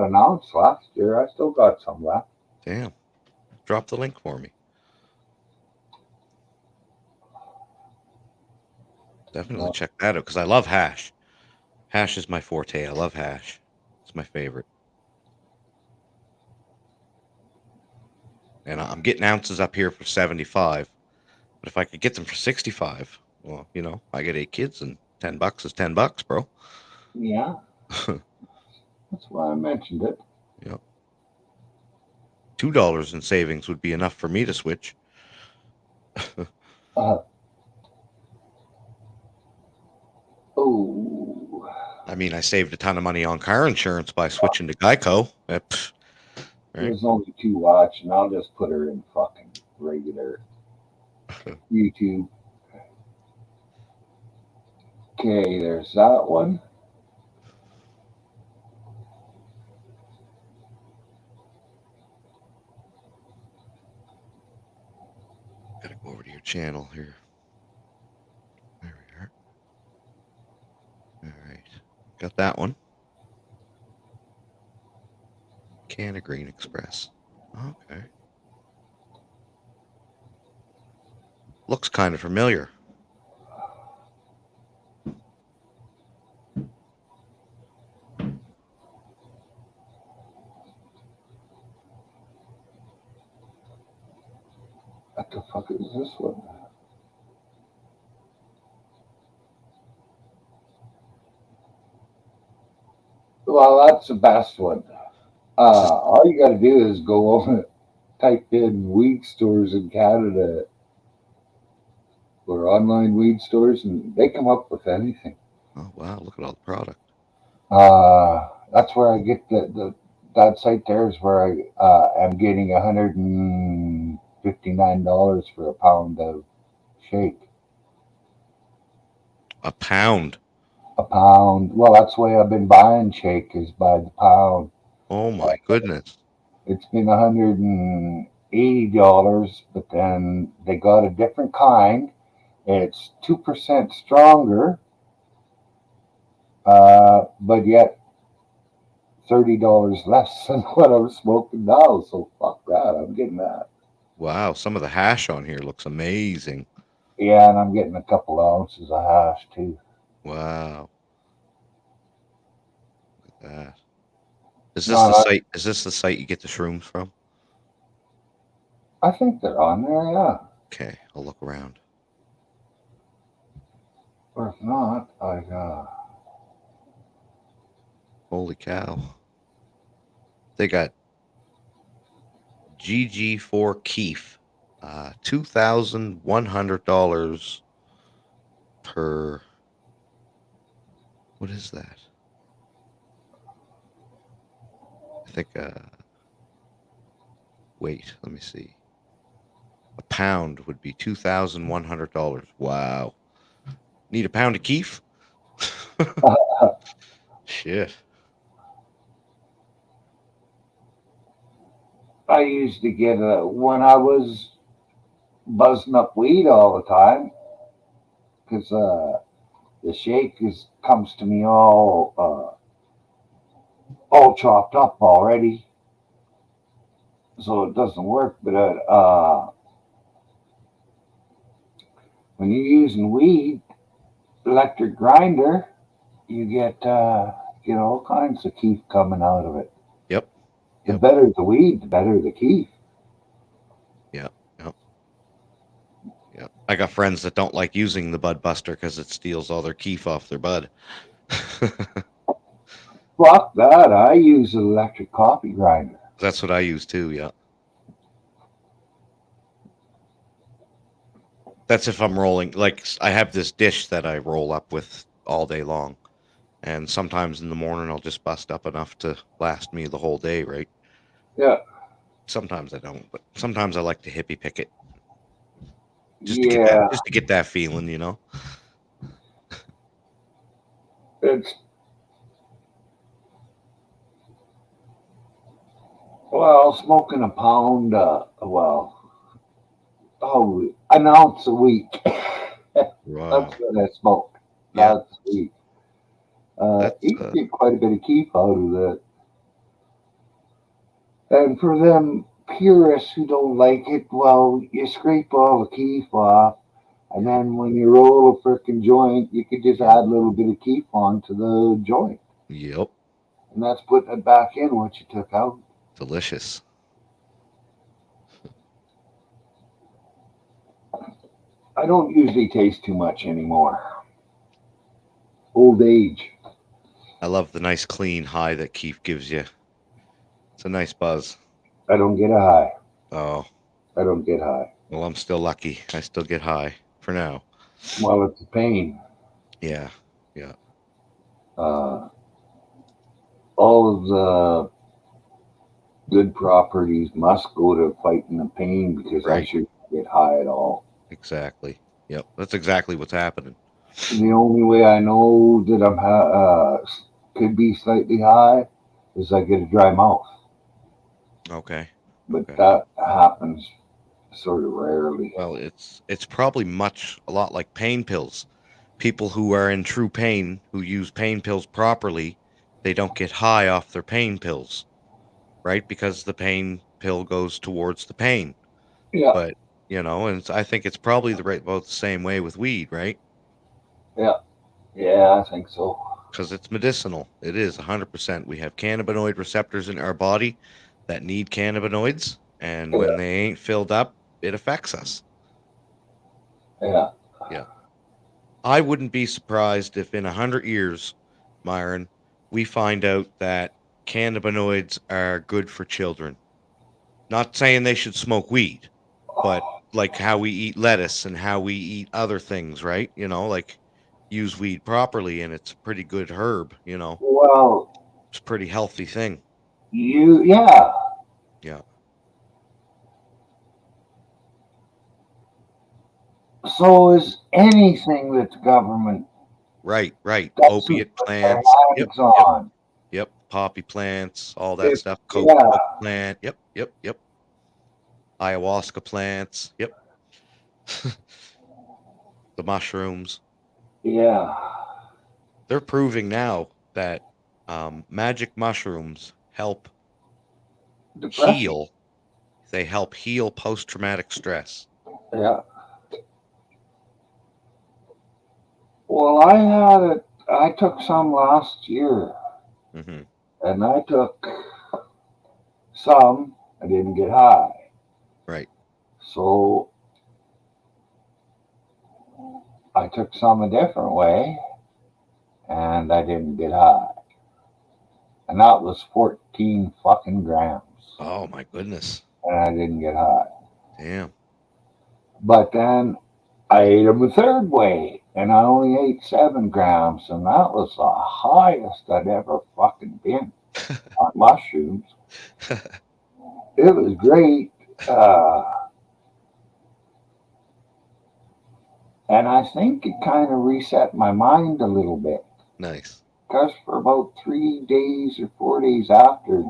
an ounce last year. I still got some left. Damn. Drop the link for me. Definitely Uh, check that out because I love hash. Hash is my forte. I love hash. It's my favorite. And I'm getting ounces up here for 75. But if I could get them for 65, well, I get 8 kids and $10 is $10, bro. yeah, that's why I mentioned it. Yeah. $2 in savings would be enough for me to switch. Uh, oh, I mean, I saved a ton of money on car insurance by switching to Geico. Right? there's only two watching. I'll just put her in fucking regular YouTube. Okay, there's that one. Gotta go over to your channel here. There we are. All right. Got that one. Can of Green Express. Okay. Looks kind of familiar. What the fuck is this one? Well, that's the best one. This is All you got to do is go over, type in weed stores in Canada or online weed stores, and they come up with anything. oh wow, look at all the product. That's where I get the that site there is where I am getting $159 for a pound of shake. A pound. A pound. Well, that's the way I've been buying shake is by the pound. Oh my goodness. It's been $180, but then they got a different kind. It's 2% stronger, but yet $30 less than what I'm smoking now. So fuck that. I'm getting that. Wow, some of the hash on here looks amazing. Yeah, and I'm getting a couple ounces of hash too. Wow. Look at that. Is this No, the no, site is this the site you get the shrooms from? I think they're on there. Yeah, Okay, I'll look around. or if not, Holy cow. They got GG4 Keef. $2,100 per, what is that? I think wait, let me see. A pound would be $2,100. Wow. Need a pound of Keef? Shit. I used to get when I was buzzing up weed all the time because the shake is comes to me all chopped up already, so it doesn't work. But when you're using weed, electric grinder, you get all kinds of keef coming out of it. Yep. The Yep. better the weed, the better the keef. Yep. Yep. Yep. I got friends that don't like using the Bud Buster because it steals all their keef off their bud. Fuck that! I use an electric coffee grinder. That's what I use too. Yeah. That's if I'm rolling. Like I have this dish that I roll up with all day long, and sometimes in the morning I'll just bust up enough to last me the whole day. Right. Yeah, Sometimes I don't, but sometimes I like to hippie pick it yeah. just to get that feeling. It's well, smoking a pound. An ounce a week. That's Wow. what I smoke. Yeah. That's sweet. That's You can get quite a bit of keef out of that. And for them purists who don't like it, well, you scrape all the keef off, and yeah. then when you roll a frickin' joint, you could just Yeah. add a little bit of keef onto the joint, Yep. and that's putting it back in what you took out. Delicious. I don't usually taste too much anymore. Old age. I love the nice clean high that Keef gives you. It's a nice buzz. I don't get a high. Oh, I don't get high. well, I'm still lucky. I still get high for now. Well, it's a pain. Yeah. Yeah. Uh, all of the good properties must go to fighting the pain because I Right. should get high at all. Exactly. Yep. That's exactly what's happening. The only way I know that could be slightly high is I get a dry mouth, Okay. but Okay. that happens sort of rarely. Well, it's probably a lot like pain pills. People who are in true pain, who use pain pills properly, they don't get high off their pain pills, right? Because the pain pill goes towards the pain. Yeah, But, and I think it's probably about the same way with weed, right? yeah, yeah. I think so. Because it's medicinal. It is 100%. We have cannabinoid receptors in our body that need cannabinoids, and Yeah, when they ain't filled up, it affects us. yeah, Yeah. I wouldn't be surprised if in 100 years, Myron, we find out that cannabinoids are good for children. Not saying they should smoke weed, but like how we eat lettuce and how we eat other things, right? Like use weed properly and it's a pretty good herb. Well, It's a pretty healthy thing. yeah. Yeah. So is anything that the government Right. That's who Opiate put their plants. Yep, hands yep, on. yep. Poppy plants, all that If, stuff. yeah, Coke plant. Yep. Ayahuasca plants. Yep. The mushrooms. yeah. They're proving now that magic mushrooms help Depression. heal. They help heal post-traumatic stress. Yeah. Well, I had it. I took some last year, Hmm. and I took some. I didn't get high, Right. so I took some a different way, and I didn't get high, and that was 14 fucking grams, Oh my goodness. and I didn't get high. Damn. But then I ate them a third way, and I only ate 7 grams, and that was the highest I'd ever fucking been on mushrooms. It was great. Uh, And I think it kind of reset my mind a little bit. Nice. Because for about 3 days or 4 days after,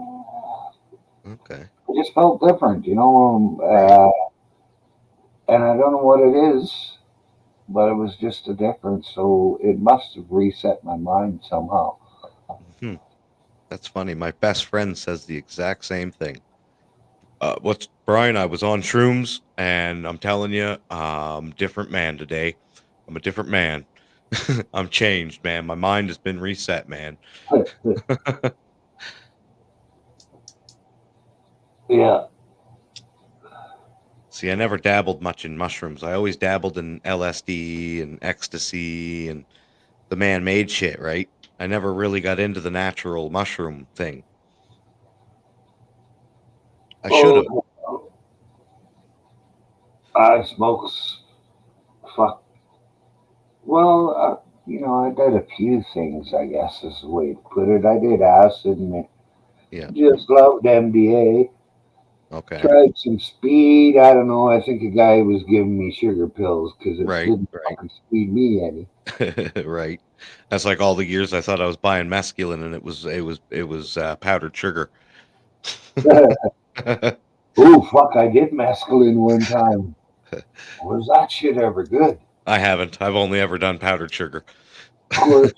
Okay. I just felt different, Right. and I don't know what it is, but it was just a difference. So it must have reset my mind somehow. Hmm. That's funny. My best friend says the exact same thing. What's Brian? I was on shrooms, and I'm telling you, different man today. I'm a different man. I'm changed, man. My mind has been reset, man. Yeah. See, I never dabbled much in mushrooms. I always dabbled in LSD and ecstasy and the man-made shit, right? I never really got into the natural mushroom thing. I should have. Oh, I smoke. Fuck. Well, I did a few things, I guess is the way to put it. I did acid and Yeah. just loved MDA. Okay. Tried some speed. I don't know. I think a guy was giving me sugar pills because it Right. didn't Right. fucking speed me any. Right. That's like all the years I thought I was buying mescaline, and it was powdered sugar. Oh, fuck. I did mescaline one time. Was that shit ever good? I haven't. I've only ever done powdered sugar. Of course,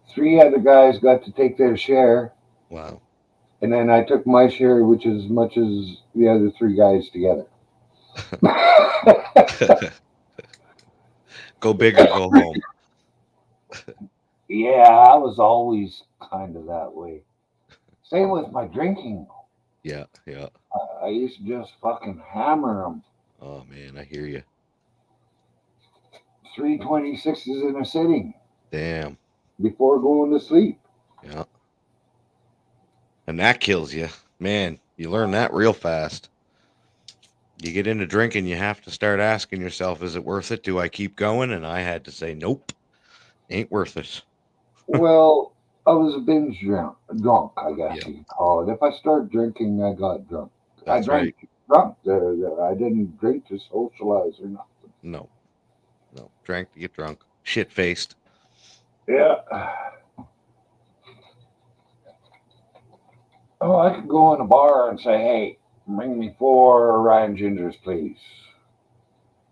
3 other guys got to take their share, Wow. and then I took my share, which is as much as the other 3 guys together. Go big or go home. Yeah, I was always kind of that way. Same with my drinking. Yeah. Yeah. I used to just fucking hammer them. Oh man, I hear you. 326s in a sitting Damn. before going to sleep. Yeah. And that kills you. Man, you learn that real fast. You get into drinking, you have to start asking yourself, is it worth it? Do I keep going? And I had to say, nope, ain't worth it. Well, I was a drunk, I guess Yeah, you could call it. If I started drinking, I got drunk. I that's drank right. drunk. I didn't drink to socialize or nothing. No, no. Drank to get drunk. Shit faced. Yeah. Oh, I could go in a bar and say, "Hey, bring me 4 Ryan Gingers, please."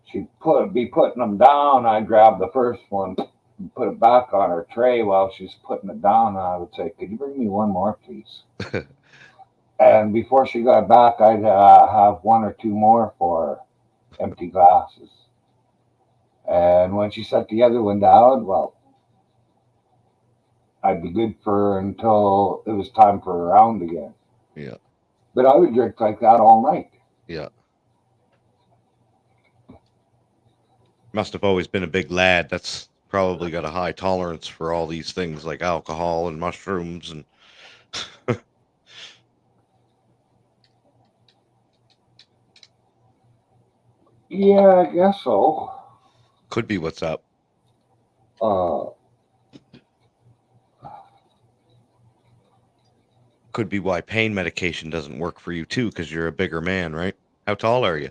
She'd be putting them down. I'd grab the first one, and put it back on her tray while she's putting it down. I would say, "Could you bring me one more, please?" And before she got back, I'd have 1 or 2 more for her, empty glasses. And when she set the other one down, well, I'd be good for her until it was time for a round again. Yeah, But I would drink like that all night. yeah. Must have always been a big lad. That's probably got a high tolerance for all these things like alcohol and mushrooms and Yeah, I guess so. could be what's up. Uh, Could be why pain medication doesn't work for you too, because you're a bigger man, right? How tall are you?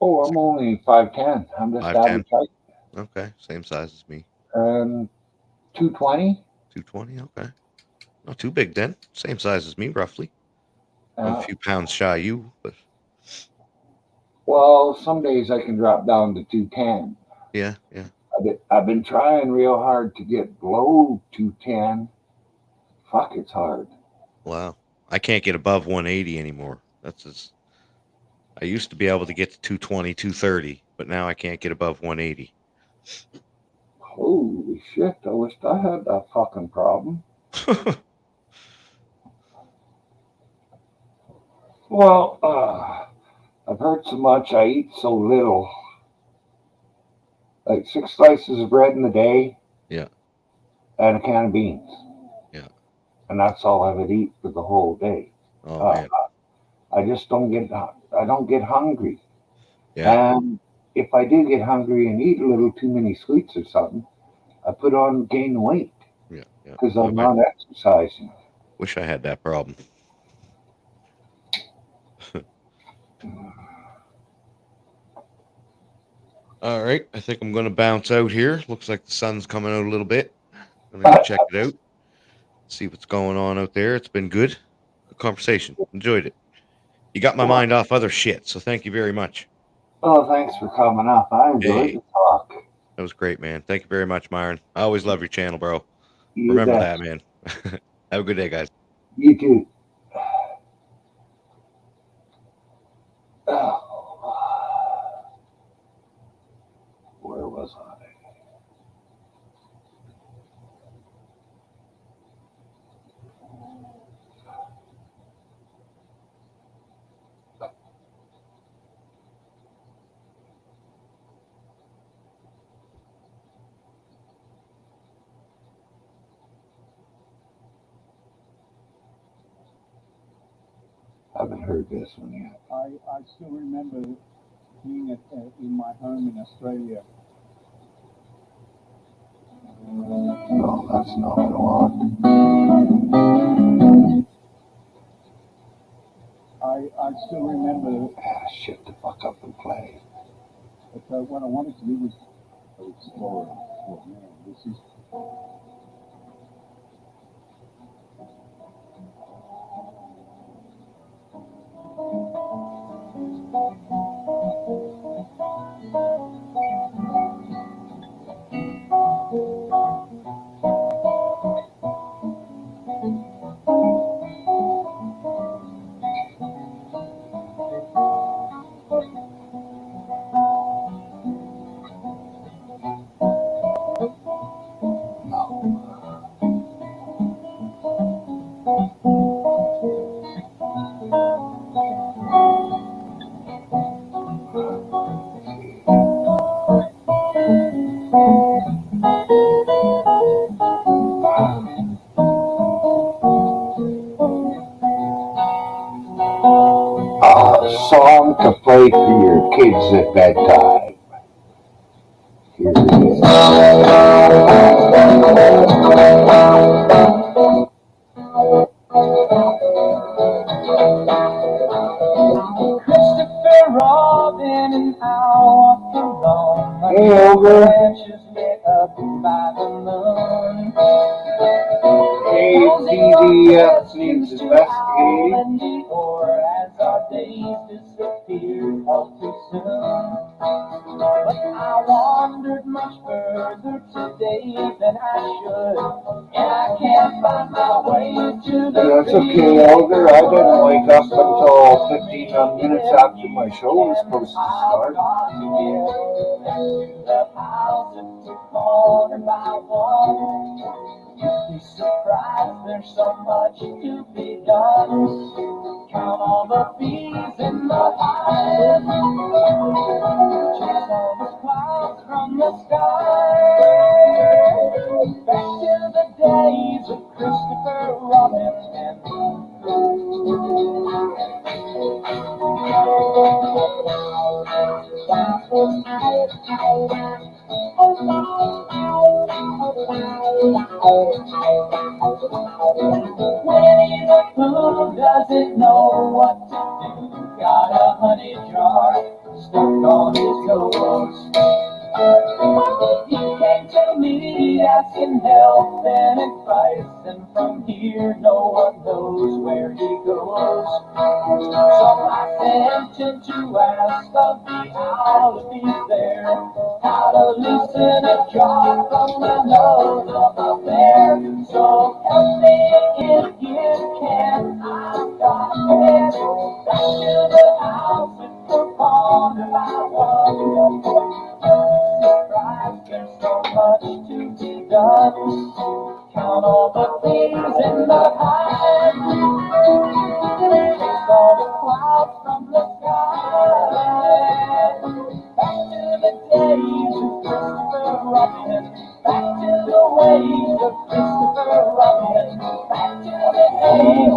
oh, I'm only 5'10". I'm just 5'10"? average height. Okay, same size as me. and 220. 220. Okay, not too big then. Same size as me, roughly. I'm a Uh, few pounds shy of you, but well, some days I can drop down to 210. yeah, yeah. I've been trying real hard to get below 210. Fuck, it's hard. Wow, I can't get above 180 anymore. That's as I used to be able to get to 220, 230, but now I can't get above 180. Holy shit, I wish I had that fucking problem. Well, I've heard so much, I eat so little. Like 6 slices of bread in a day Yeah, and a can of beans. yeah. And that's all I would eat for the whole day. Oh Uh, man, I just don't get hungry. yeah, And if I do get hungry and eat a little too many sweets or something, I put on gain weight yeah, yeah. because Oh I'm man, not exercising. wish I had that problem. All right, I think I'm gonna bounce out here. Looks like the sun's coming out a little bit. I'm gonna go check it out, see what's going on out there. It's been good. Good conversation. Enjoyed it. You got my Well, mind off other shit, so thank you very much. oh, thanks for coming up. I enjoyed Hey, the talk. that was great, man. Thank you very much, Myron. I always love your channel, bro. You Remember bet. that, man. Have a good day, guys. You too. Oh, where was I? I haven't heard this one yet. I still remember being in my home in Australia. No, that's not what I want. I still remember, Ah, shit the fuck up and play. but what I wanted to do was explore. Oh man, this is. No. A song to play for your kids at bedtime. Here it Christopher Robin and I walked along is. Hey, over. branches lit up by the moon. KCDS needs investigating. Or as our days disappeared all too soon. But I wandered much further today than I should, and I can't find my way to the That's okay, Elder. I didn't wake up until 15 minutes after my show was supposed to start. The houses corner by one. You'd be surprised, there's so much to be done. Count all the bees in the hive. Chase all the clouds from the sky. Back to the days of Christopher Robin and Winnie the Pooh doesn't know what to do. Got a honey jar stuck on his nose. asking help and advice, and from here no one knows where he goes. So I tend to ask of the owl if he's there, how to loosen a jaw from the nose of a bear. So help me if you can. I've got to get back to the house if we're cornered by one. Surprise, there's so much to be done. Count all the thieves in the hive. Chase all the clouds from the sky. Back to the days of Christopher Robin. Back to the ways of Christopher Robin. Back to the days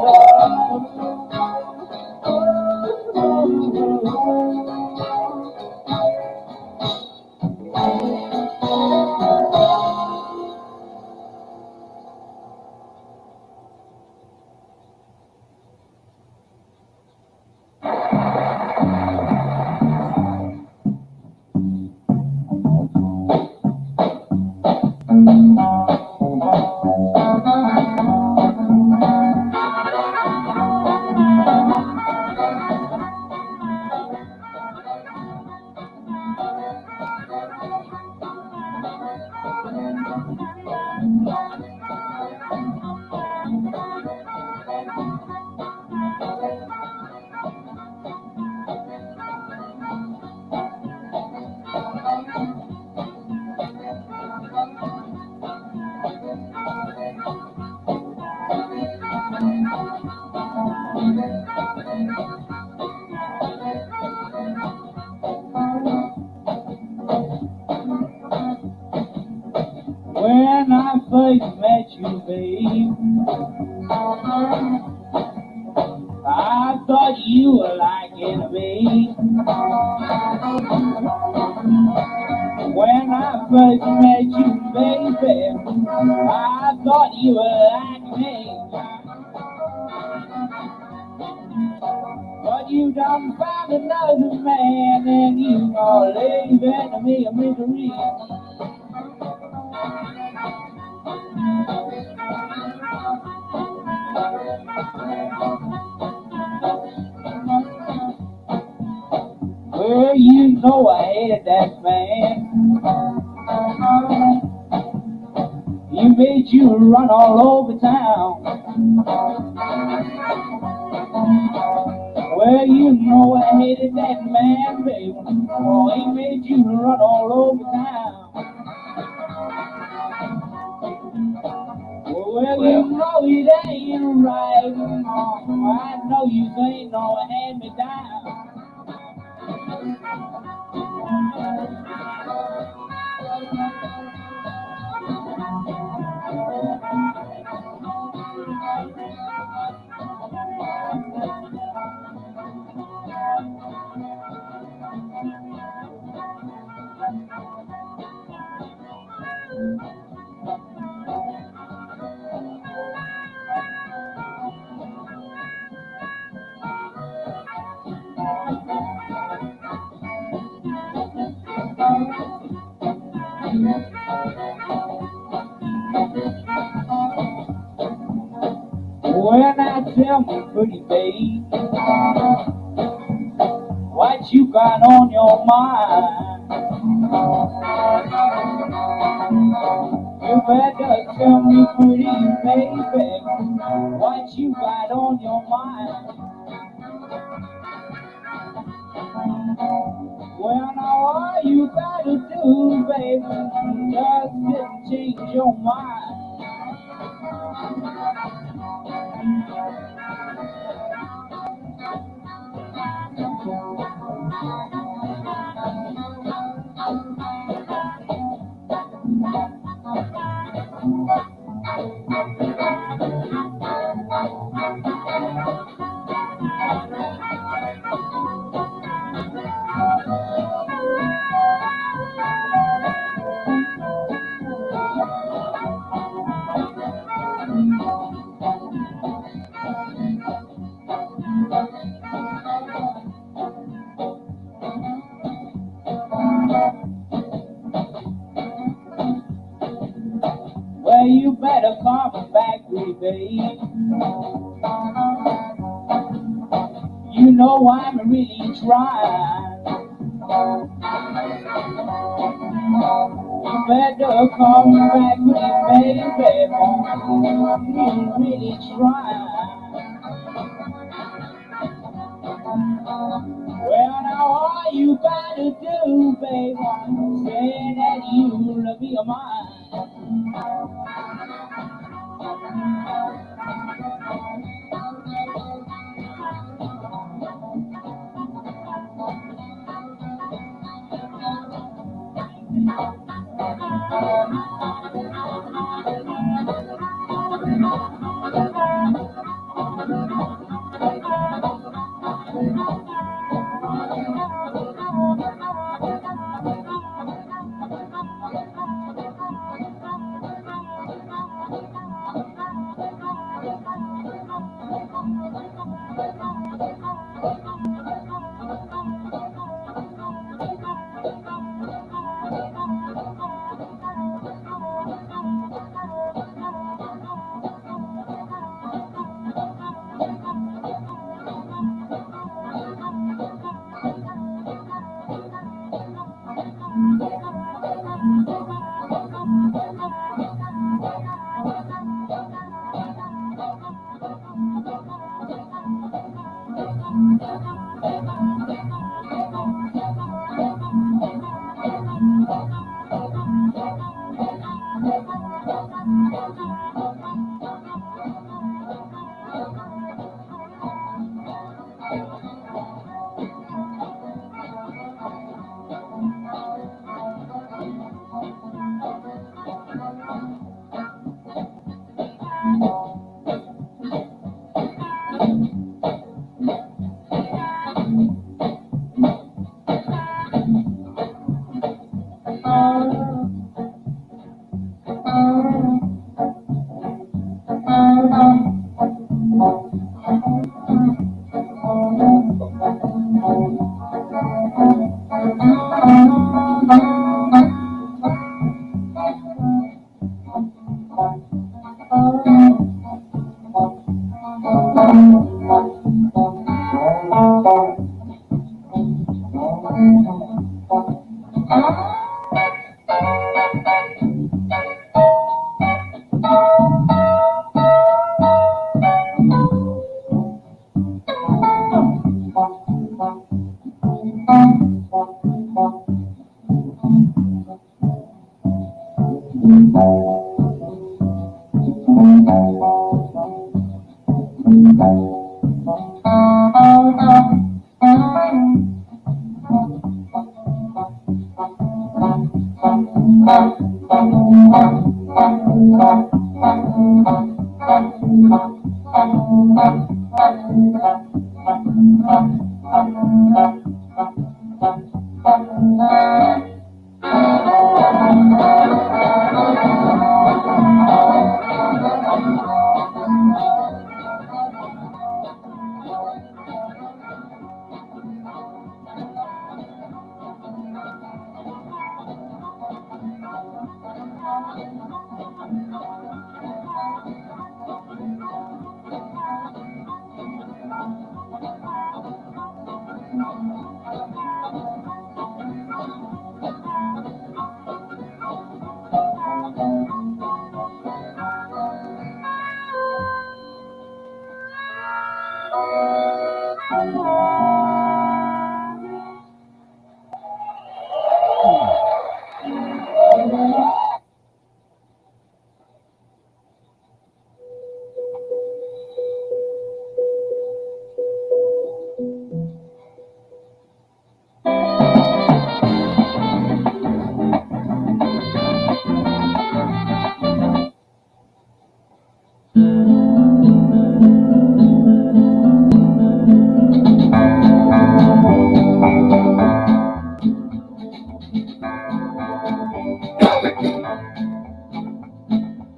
when I first met you, babe, I thought you were like me. When I first met you, baby, I thought you were like me. But you done found another man, and you are leaving me a misery. Well, you know I hated that man. He made you run all over town. Well, you know I hated that man, baby. Oh, he made you run all over town. Well, you know it ain't right. I know you ain't no hand me down. When I tell me, pretty babe, what you got on your mind, you better tell me, pretty baby, what you got on your mind. Well, now all you gotta do, baby, just sit and change your mind. Well, you better come back, baby. You know I'm really trying. You better come back, baby. You really trying. Well, now all you gotta do, baby, say that you'll be mine.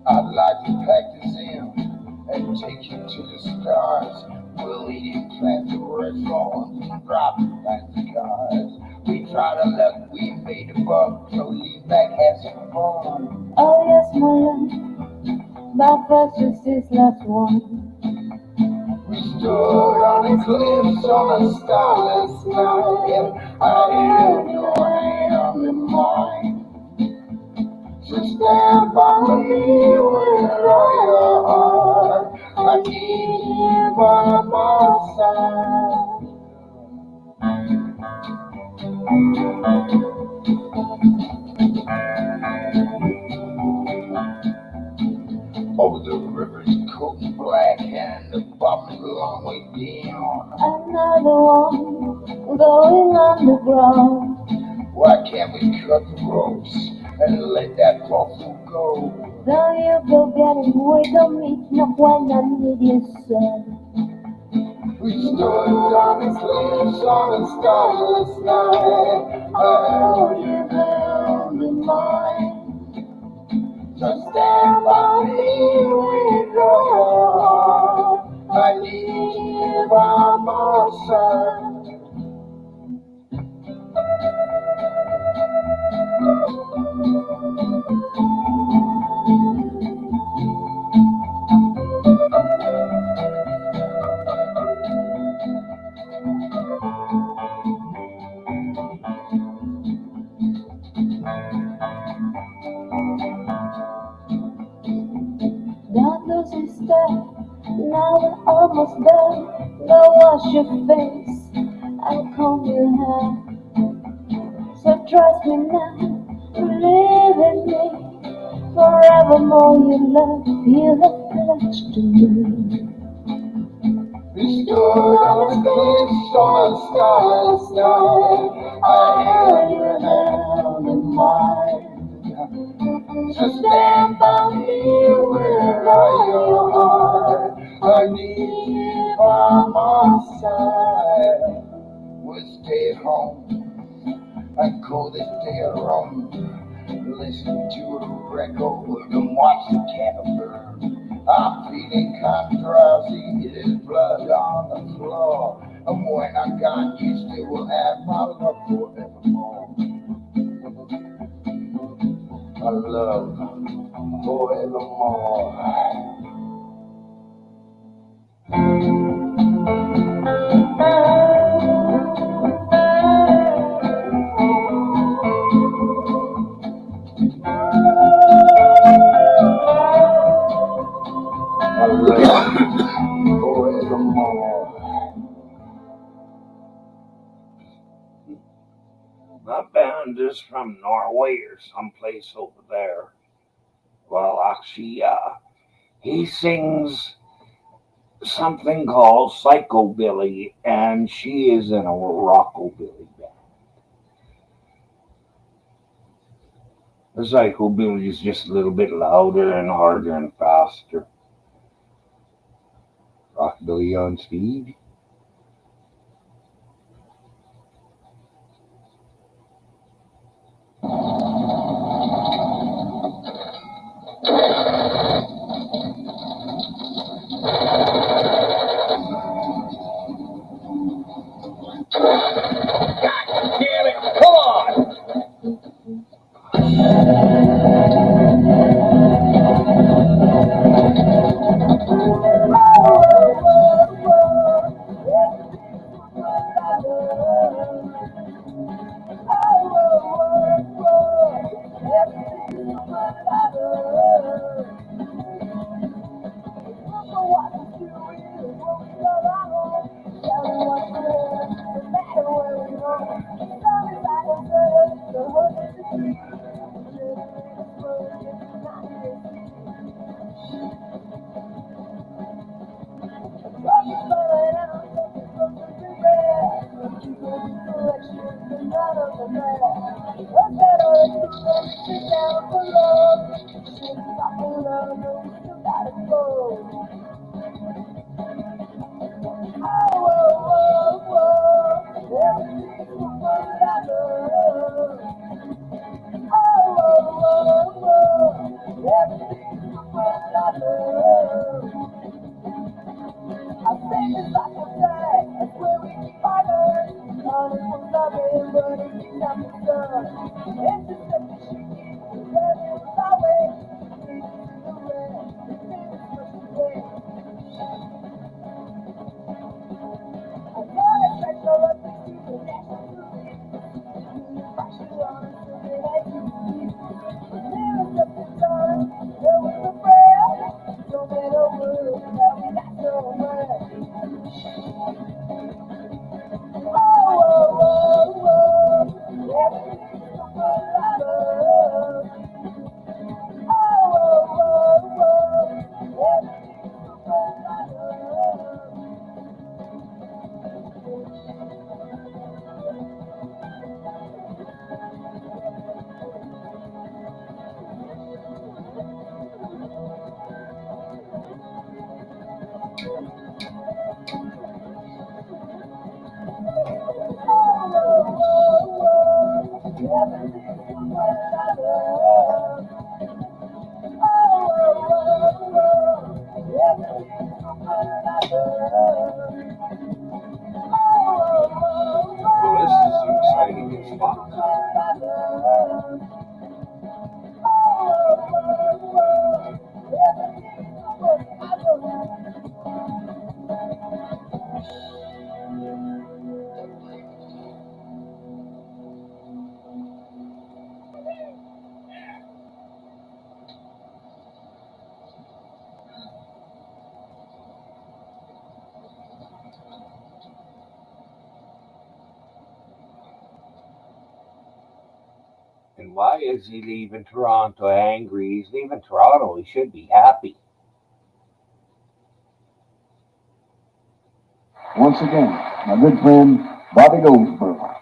I'd like to pack this in and take you to the stars. We'll eat in fancy restaurants and drive in fancy cars. We tried our luck, we made a buck, so lean back, have some fun. Oh yes, my love, but first just this last one. We stood on the cliffs on a starless night. I held your hand in mine. So stand by me with all your heart. I need you by my side. Over the river's cold black and the bottom's a long way down. Another one going underground. Why can't we cut the ropes and let that waffle go? Though you go get it, wait on me, not when I need you, son. We stood on the cliffs on a starless night. I held you down in mine. So stand by me with all your heart. I need you by my side. Down goes your step, now we're almost there. Go wash your face and comb your hair. So trust me now, believe in me. Forevermore you love, you have pledged to me. We stood on the cliffs on a starless night. I held your hand in mine. So stand by me with all your heart. I need you by my side. We'll stay at home and call this day a run. Listen to the record and watch the candle burn. I'm feeling kind of drowsy, there's blood on the floor. And when I got you, still will have my love forevermore. My love forevermore. My love forevermore. That band is from Norway or someplace over there. Well, actually, he sings something called Psychobilly, and she is in a rockabilly band. The Psychobilly is just a little bit louder and harder and faster. Rockabilly on speed. Damn it, come on! And why is he leaving Toronto angry? He's leaving Toronto. He should be happy. Once again, my good friend Bobby Goldsboro.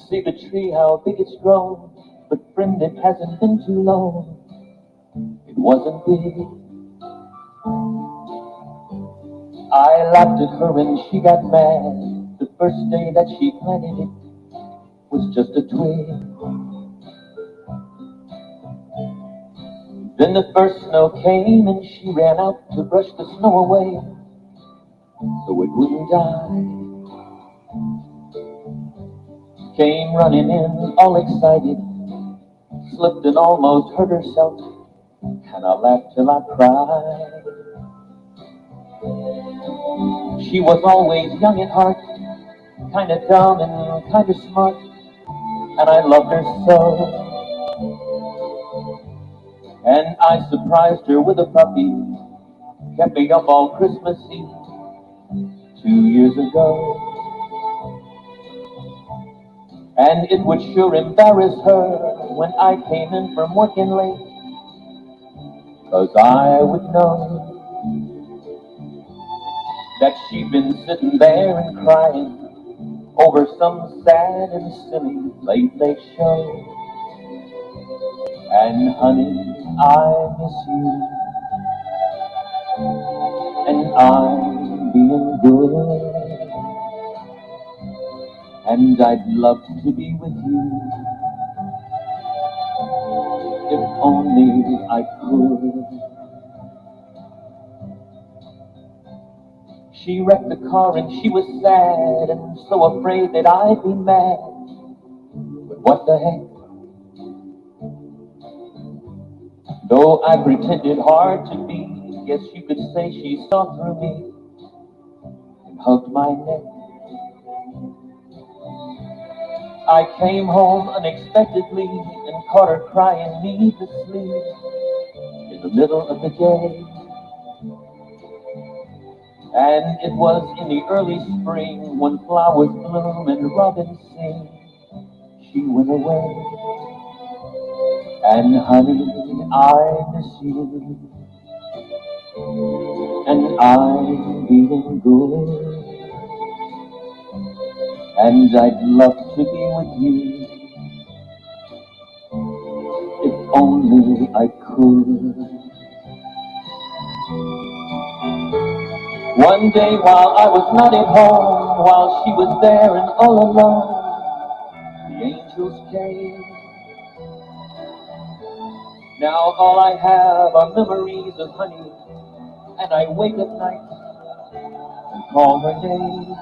See the tree, how big it's grown, but friend, it hasn't been too long. It wasn't big. I laughed at her and she got mad. The first day that she planted it was just a twig. Then the first snow came and she ran out to brush the snow away so it wouldn't die. Came running in all excited, slipped and almost hurt herself, and I laughed till I cried. She was always young at heart, kinda dumb and kinda smart, and I loved her so. And I surprised her with a puppy, kept me up all Christmas Eve 2 years ago. And it would sure embarrass her when I came in from working late, 'cause I would know that she'd been sitting there and crying over some sad and silly late show. And honey, I miss you, and I'm being good, and I'd love to be with you if only I could. She wrecked the car and she was sad and so afraid that I'd be mad. But what the heck? Though I pretended hard to be, guess you could say she saw through me and hugged my neck. I came home unexpectedly and caught her crying needlessly in the middle of the day. And it was in the early spring when flowers bloom and robins sing. She went away. And honey, I miss you, and I'm feeling good, and I'd love to be with you if only I could. One day while I was not at home, while she was there and all alone, the angels came. Now all I have are memories of honey, and I wake up nights and call her name.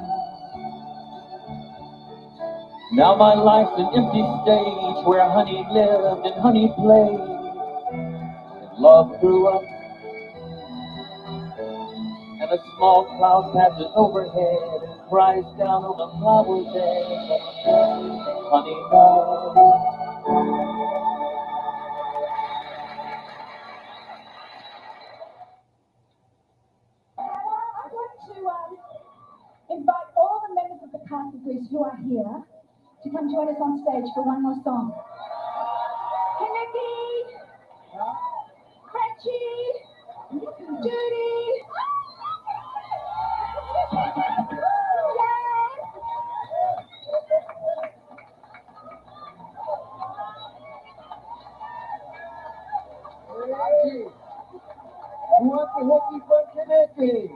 Now my life's an empty stage where honey lived and honey played, and love grew up, and a small cloud passes overhead and cries down on the flower bed, honey love. I'd like to invite all the members of the cast of Grease who are here to come join us on stage for one more song. Kaneki, Cratchy, Judy. Who wants the hooky from Connecticut?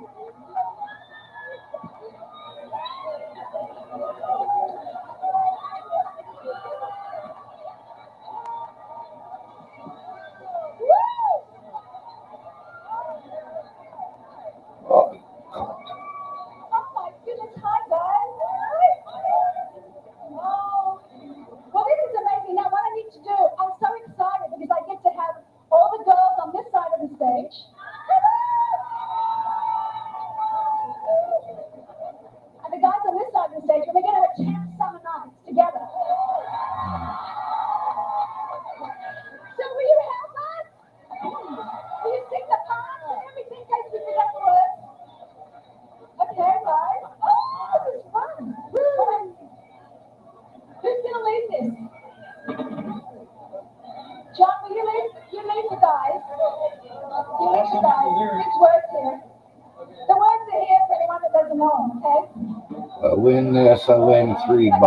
from now on, okay? I win this, I win $3.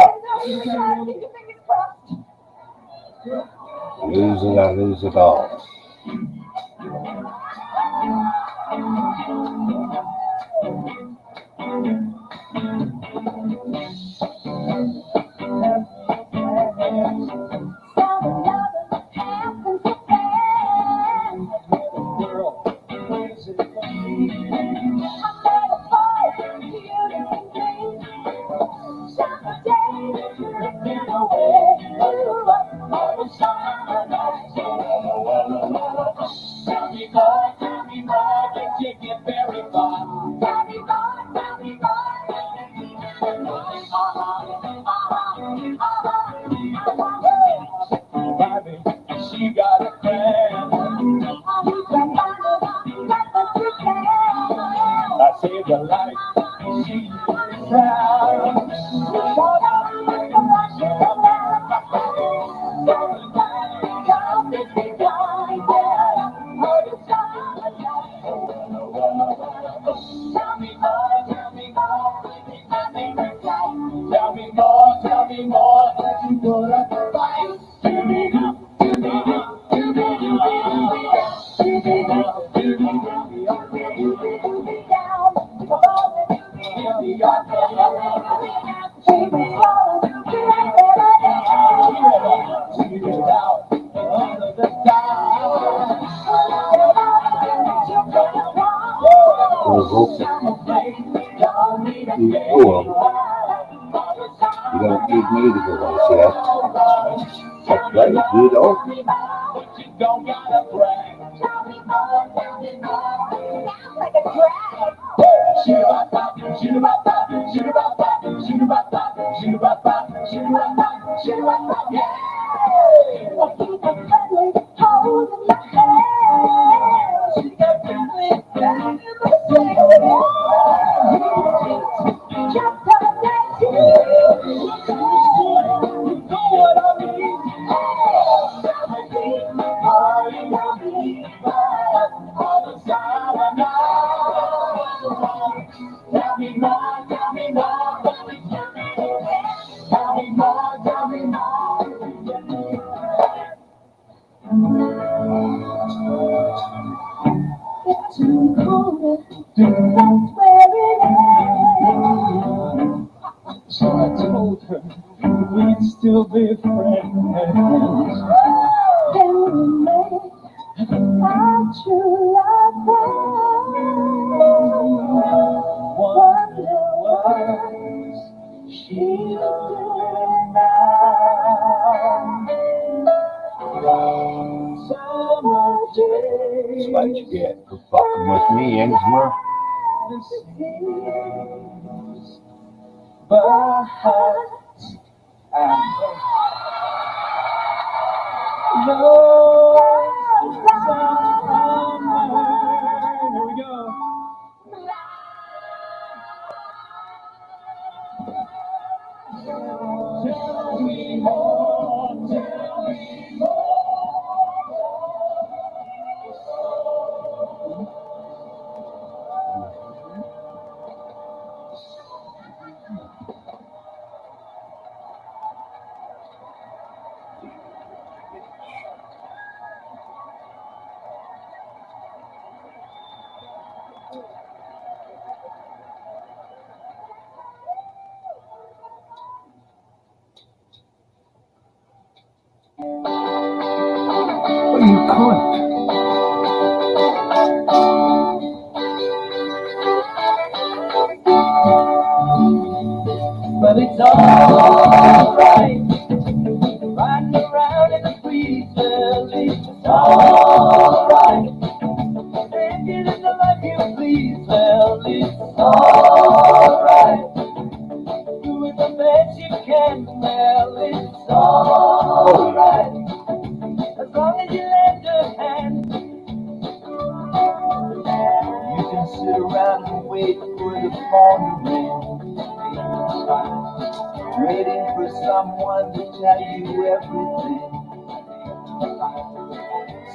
Keep your fingers crossed. Lose it, I lose it all. She got a plan. I saved her life. She proud. Tell me more. You put up a fight. Give me up. Give me up. Give me up. Give me up. Give me up. You don't need me to go like that. That's right, you don't. You don't gotta brag. Like a drag. Shoot about that, shoot about that, shoot about that, shoot about that, shoot about that, shoot about that, shoot about that, yeah! I keep a friendly hold in my hand. She got friendly, Back in the day. Just like that, you know what I mean? All the time and tell me more, tell me more, tell me more, tell me more. It's too cold. That's where it ends. So I told her we'd still be friends. Then we made our true love Wonder what she's doing now. Summer days. That's what you get for fucking with me, Innsmouth. But here we go. Tell me more, tell me more. Well, you cunt. But it's alright. Riding around in the breeze, well, it's alright. Taking it the life you please, well, it's alright. Doing the best you can, well, it's alright. As long as you lend a hand, you can sit around and wait for the phone to ring. Waiting for someone to tell you everything.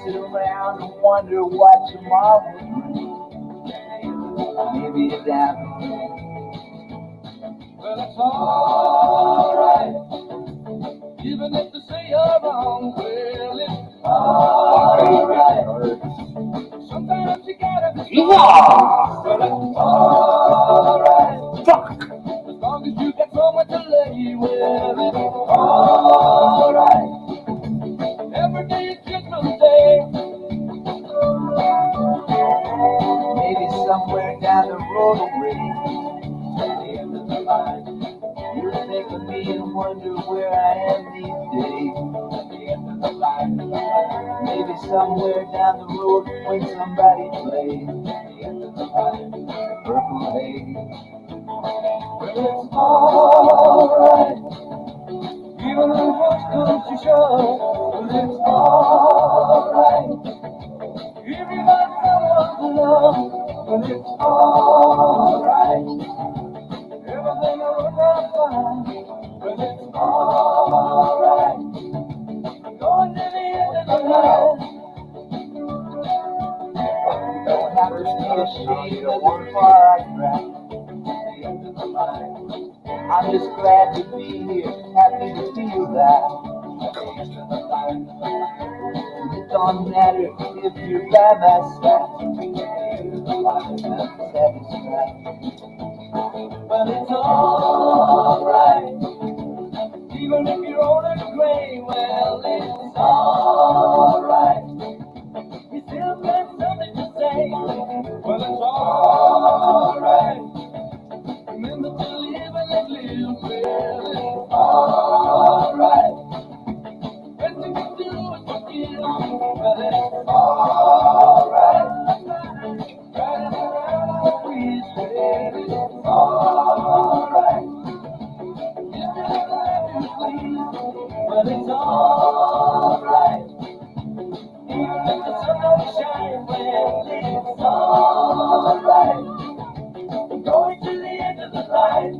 Sit around and wonder what tomorrow brings. Maybe it's happening. it's alright. Even if they say you're wrong, well, it's alright. Sometimes you gotta be strong, but it's alright. Fuck. As long as you got somewhere to lay, well, it's alright. Every day is Christmas Day. Maybe somewhere down the road away, at the end of the line, you'll think of me and wonder where I am these days. At the end of the line, maybe somewhere down the road when somebody plays. At the end of the line, purple haze. Well, it's alright. Even when push comes to shove, well, it's alright. If you got someone to love, well, it's alright. Everything will work out fine, well, it's alright. Going to the end of the line. Don't have to be ashamed of the far I crack. The end of the line. I'm just glad to be here, happy to feel that. At the end of the line. It don't matter if you're by my side. At the end of the line, I'm satisfied. But it's alright. Even if you're old and gray, well, it's alright. You still got something to say. Well, it's alright. Remember to live and let live. Well, it's alright. Best thing to do is forgive. Well, it's alright. Riding around on the breeze. Well, it's alright. Give me the life you please. Well, it's alright. Even if the sun don't shine, well, it's alright. Going to the end of the line.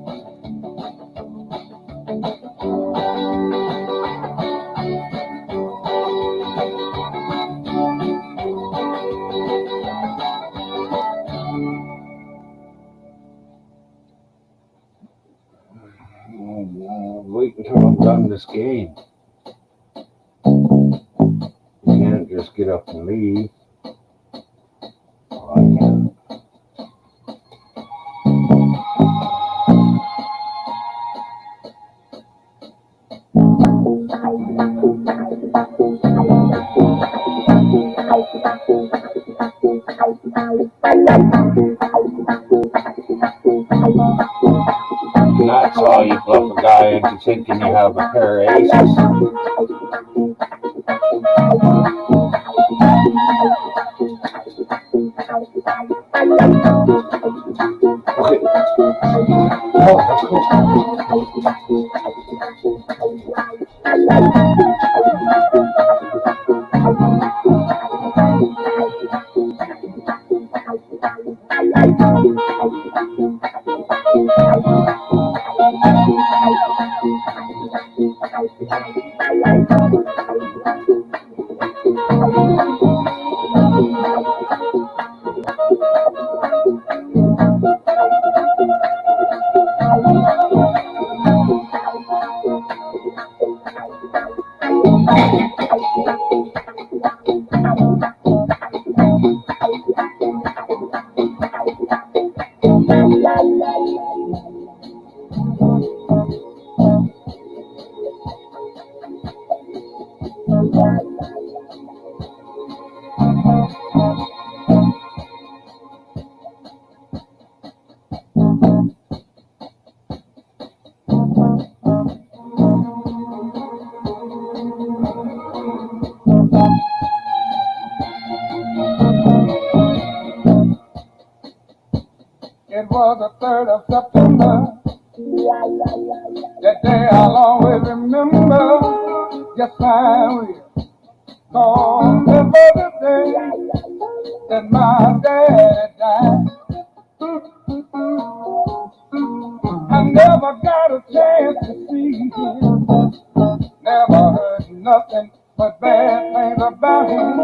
Wait until I'm done this game. You can't just get up and leave. Oh, I can't. That's how you bluff a guy into thinking you have a pair of aces. Okay. Oh, that's cool. It was the 3rd of September. That day I'll always remember. Yes, I will. 'Cause that was the day that my dad died. I never got a chance to see him. Never heard nothing but bad things about him.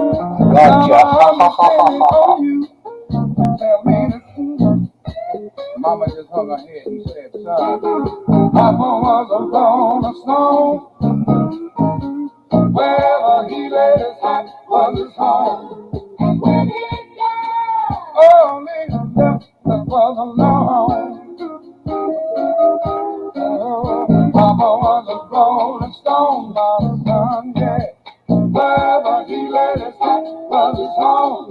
Gotcha. Now I'm depending on you. Tell me the truth. My Mama just hung her head and said, son, Papa was alone a stone. Wherever he laid his hat was his home. Only the left that was alone. Papa was a rolling stone, my son, yeah. Wherever he laid his hat was his home.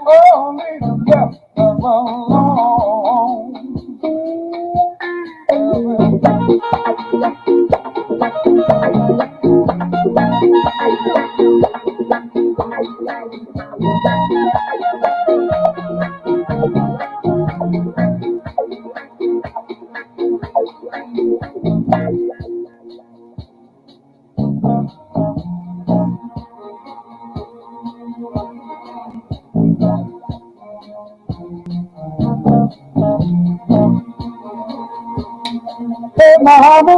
Only the left that was alone. Hey, Mama,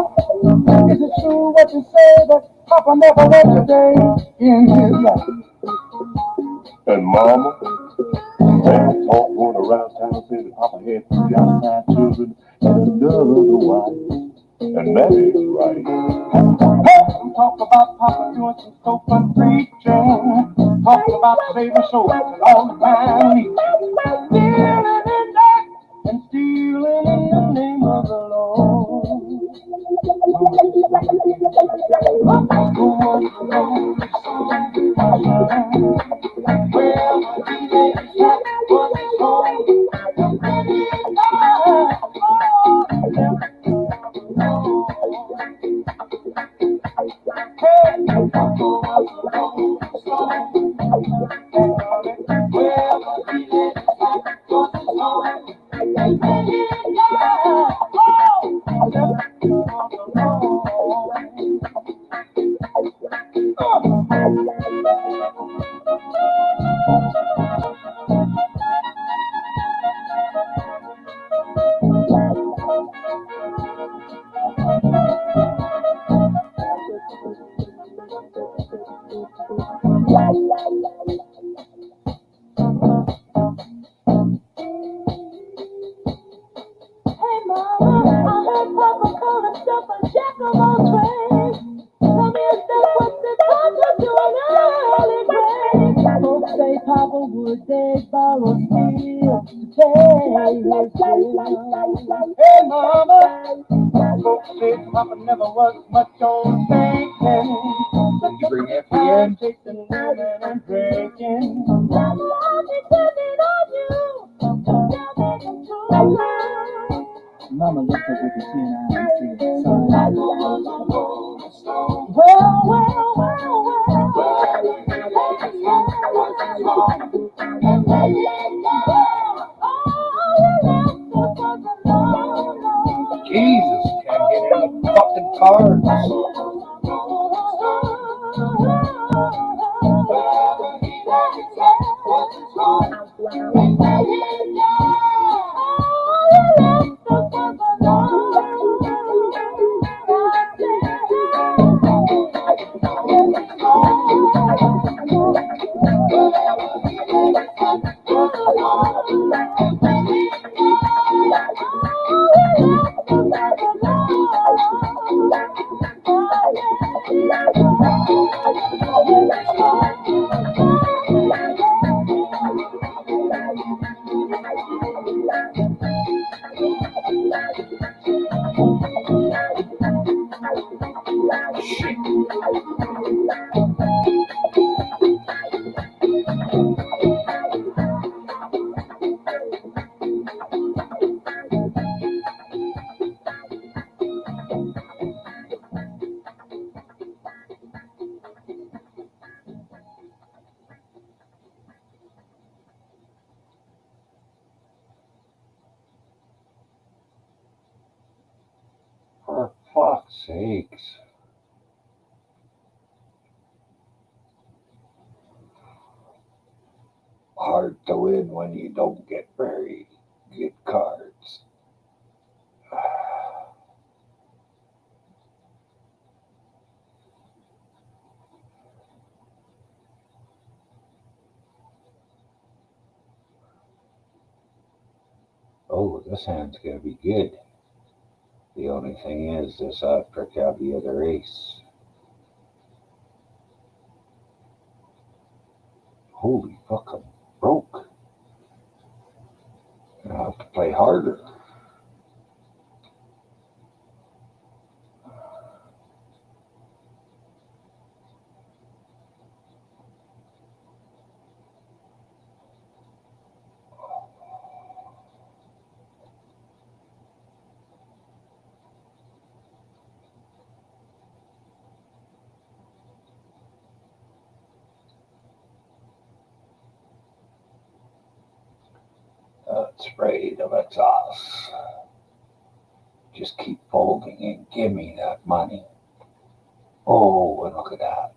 is it true what you say that Papa never worked a day in his life? And Mama, there's talk going around town saying that Papa had 3 outside children and another wife. And that ain't right. Hey, talk about Papa doing some soap and preaching. Talk about saving souls and all the time meeting. Stealing in that and stealing in the name of the Lord. Who was the lonely soul? Well, he laid his hat was his home. Hey mama, I heard Papa call himself a jack of all trades. Tell me is that what the Papa doing early grave? Folks say Papa would beg, borrow, steal to pay his bills. Hey, Mama, folks say Papa never was much on thinking. Did you bring that here? Chasing women and drinking. Mama, I'm depending on you. Tell me the truth. Mama looked up with the tear eye and said, son, Jesus can't get in the fucking cards. For fuck's sakes. Hard to win when you don't get very good cards. Oh, this hand's gonna be good. The only thing is, this trick out the other ace. Holy fuck, I'm broke. I have to play harder. Sprayed of exhaust. Just keep folding and give me that money. Oh, and look at that.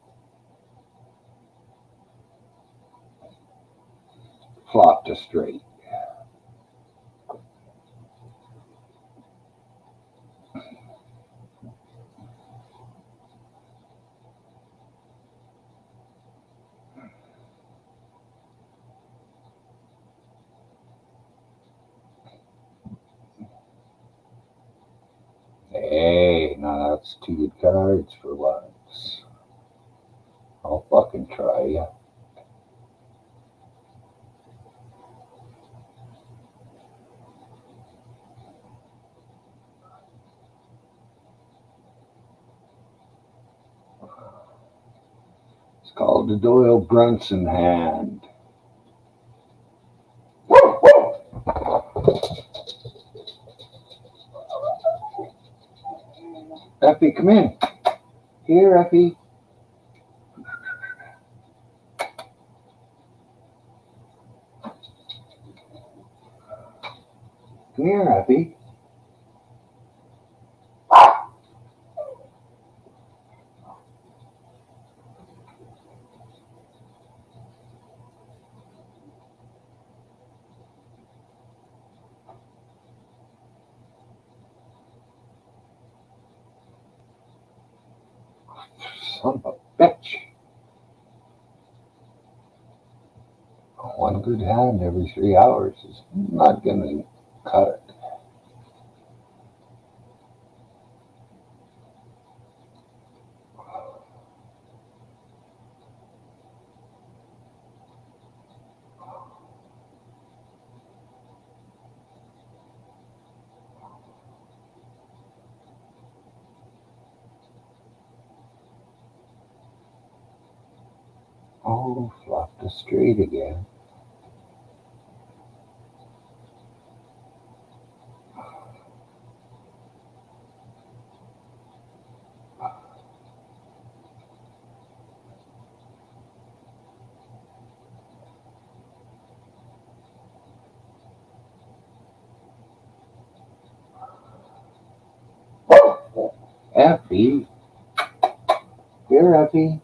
Flop to straight. Hey, now that's two good cards for once. I'll fucking try ya. It's called the Doyle Brunson hand. Effie, come in. Here, Effie. Come here, Effie. Son of a bitch. One good hand every 3 hours is not gonna cut it. Oh, flop the straight again. Effie. Here, Effie.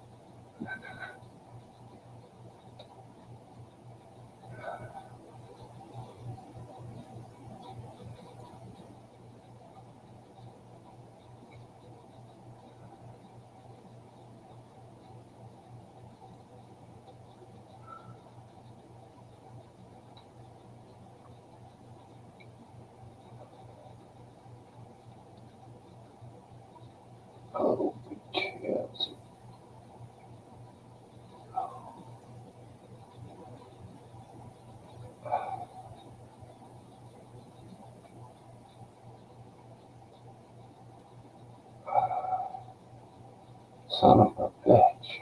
Oh, good chance. Son of a bitch.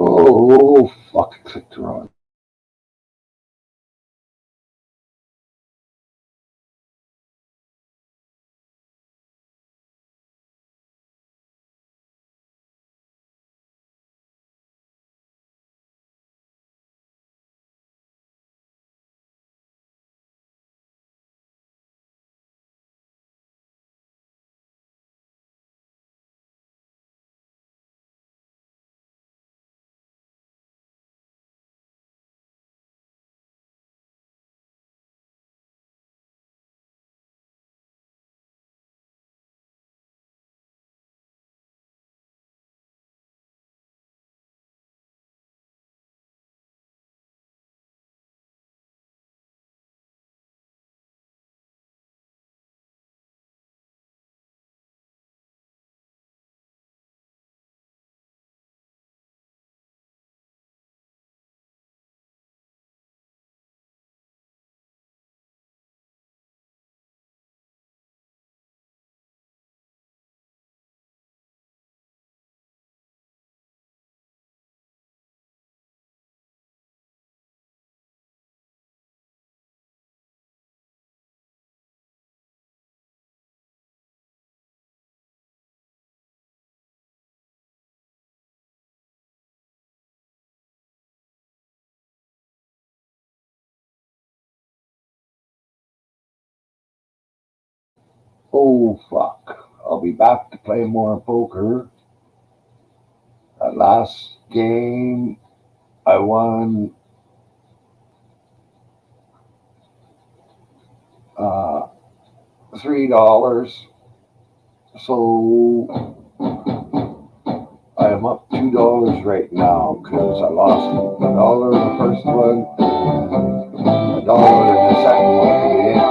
Oh, fuck, I clicked wrong. Oh fuck! I'll be back to play more poker. That last game I won uh, $3. So I am up $2 right now because I lost $1 in the first one and $1 in the second one to get in.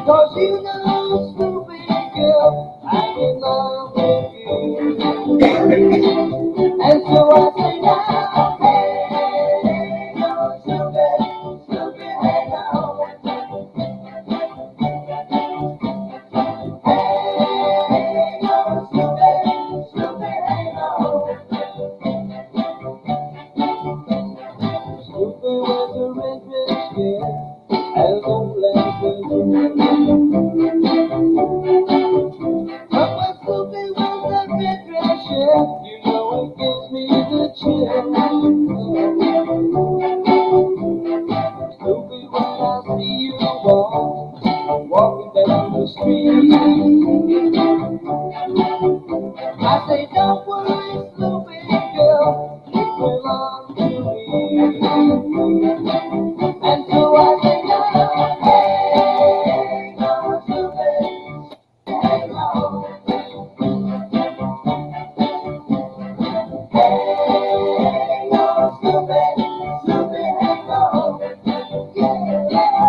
Cause you know, stupid girl, I'm in love with you. And so I say now, hey, no, stupid, stupid, hey, no. Hey, no, stupid, stupid, hey, no. Stupid was a red, red skin, as old as the but when Snoopy was a red, red shell, you know it gives me the chill. Snoopy, when I see you walking down the street, I say, don't worry, Snoopy girl, you belong to me. And so I say, no, hey, no, Snoopy, hey, no. Hey, no, Snoopy, Snoopy, hey, no. Yeah, yeah,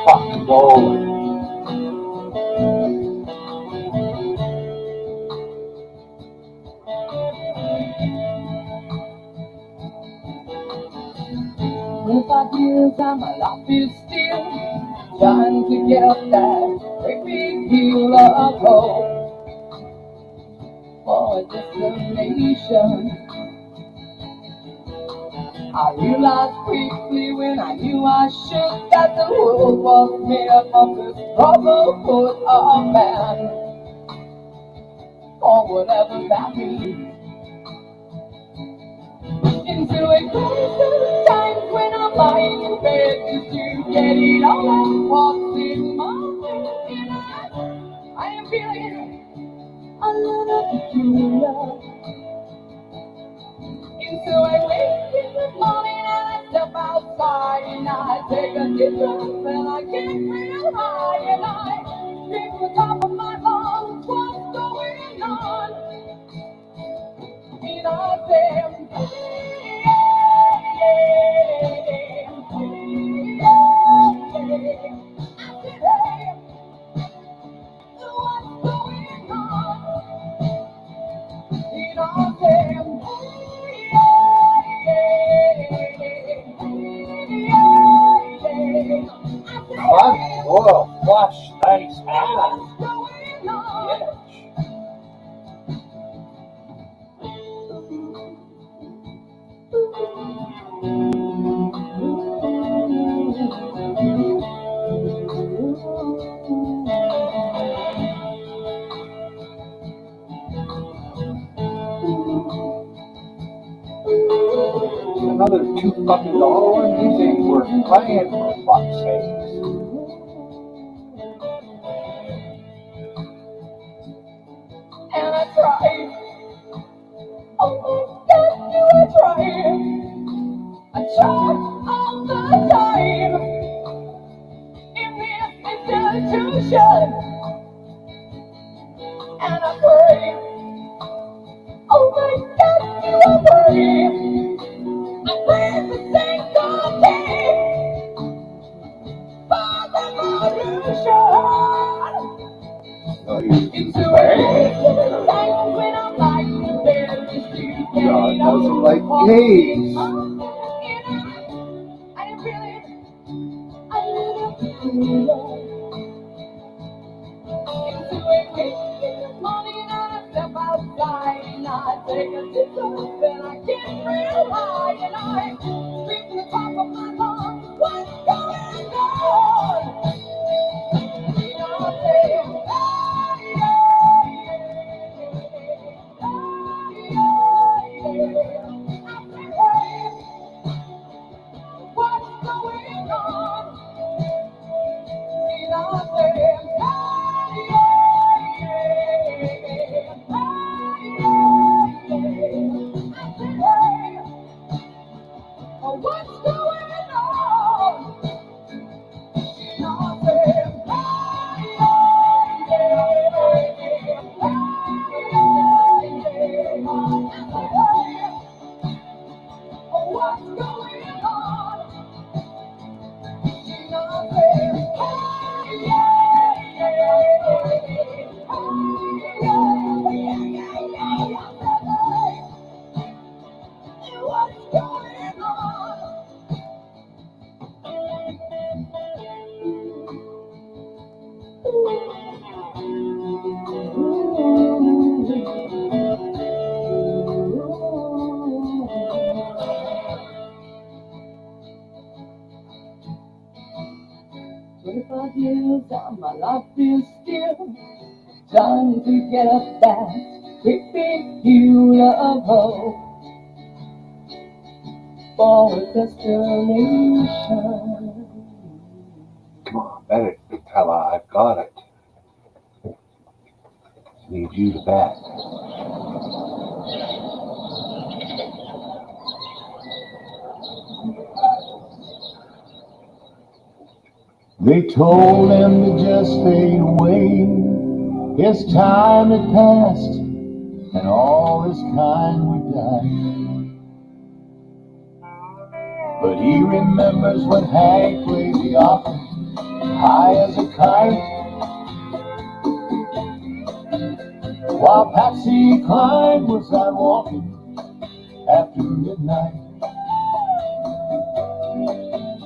Fuck going. If I feel time, my life is still trying to get up that great big hill of hope for a destination. I realized quickly when I knew I should that the world was made up of this brotherhood of man, or whatever that means. Into a crisis times when I'm lying in bed just to get it all out what's in my head. I am feeling a little peculiar. So I wake in the morning and I step outside and I take a deep breath and I get real high and I scream to the top of my lungs, what's going on? And I say, Whoa, flush nice ass. Another $2 and these ain't worth playing for fuck's sake. And I tried. Oh my God, do I try? I try all the time in this institution, and I pray. Oh my God, do I pray? I pray the single day for the revolution. Into a time when I'm lying in bed just to get God it doesn't all like gays. I am feeling a little peculiar. Into a week in the morning and I step outside and I take a deep breath and I get real high and I scream to the top of my lungs, what's going on? And I say, what's going on? And I say, what's going on? And I say, what's going on? And I what's going on? "25 years on, my life is still trying to get up that great big hill of hope for a destination." Come on, bet it, fella. I've got it. Need you to bet. They told him to just fade away. His time had passed, and all his kind would die. But he remembers when Hank played the opera, high as a kite, while Patsy Cline was out walking after midnight.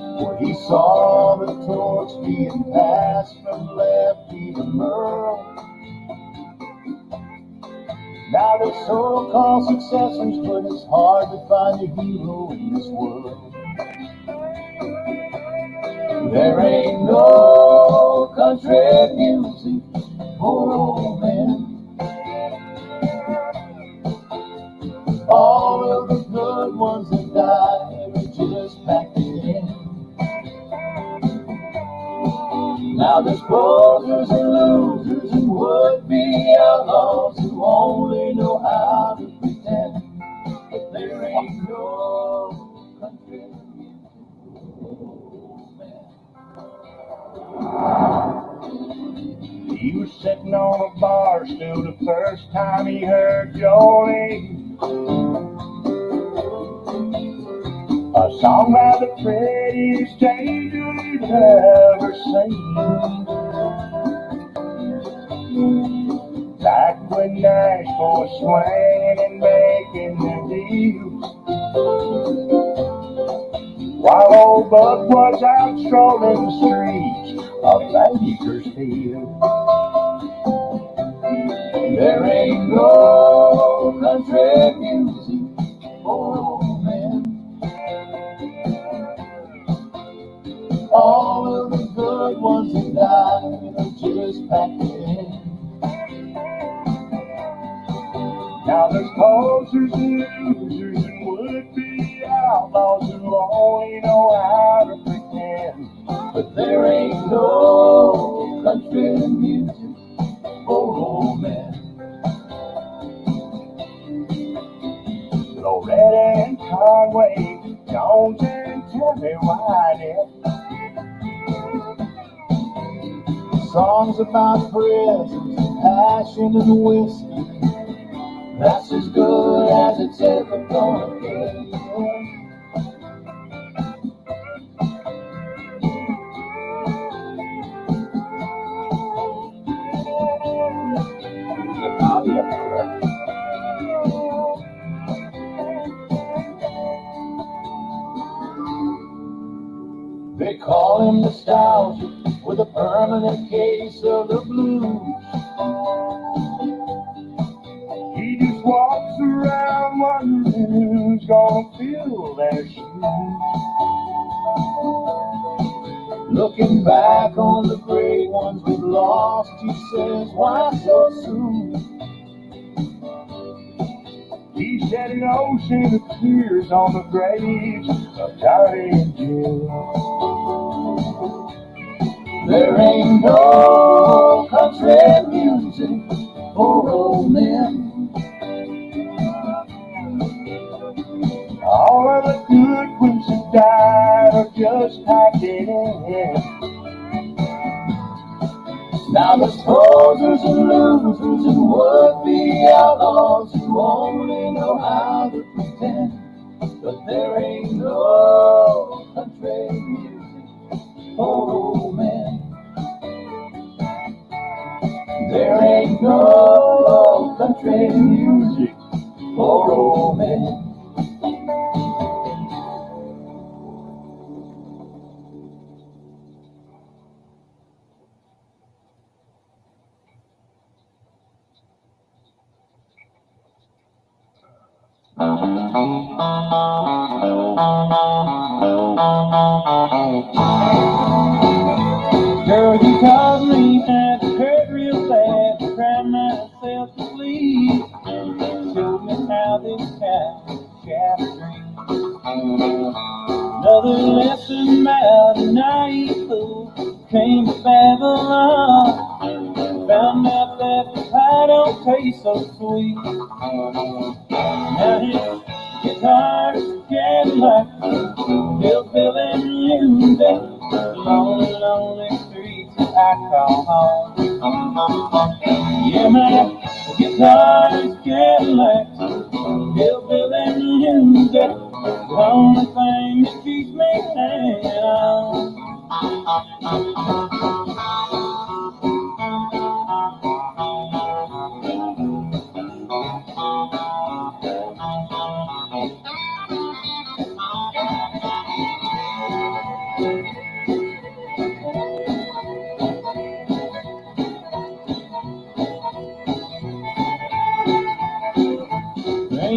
When he saw the torch being passed from Lefty to Merle, Now there's so-called successors, but it's hard to find a hero in this world. There ain't no country music for old men. All of the good ones that died are just packed in. Now there's posers and losers and would-be outlaws who only know how to pretend. But there ain't no country music for old men. He was sitting on a bar stool the first time he heard Jolene. A song by the prettiest angel he'd ever seen. Back when Nashville was swinging and making the deals, while old Buck was out strolling the streets of Bakersfield. There ain't no country music for old men. All of the good ones that died are just packed in. Now there's posers and losers and would-be outlaws who only know how to pretend. But there ain't no country music for old men. Loretta and Conway, Jones and Tammy Wynette. Songs about prisons, passion and whiskey. That's as good as it's ever gonna get. They call him nostalgic with a permanent case of the blues. He just walks around wondering who's gonna fill their shoes. Looking back on the great ones we've lost, he says, why so soon? He shed an ocean of tears on the graves of Johnny and Jim. There ain't no country music for old men. All of the good ones that died are just packing in. Now there's posers and losers and would-be outlaws who only know how to pretend. But there ain't no country music for old men. There ain't no country music for old men. Girl, you caused me had to hurt real bad to cry myself to sleep. Showed me how this shaft dreams. Another lesson about a naive fool came to Babylon. Found out that the pie don't taste so sweet. Now his guitar's getting like hillbilly music. Lonely, lonely streets that I call home. Yeah, my guitar's getting like hillbilly music. The only thing that keeps me hanging on.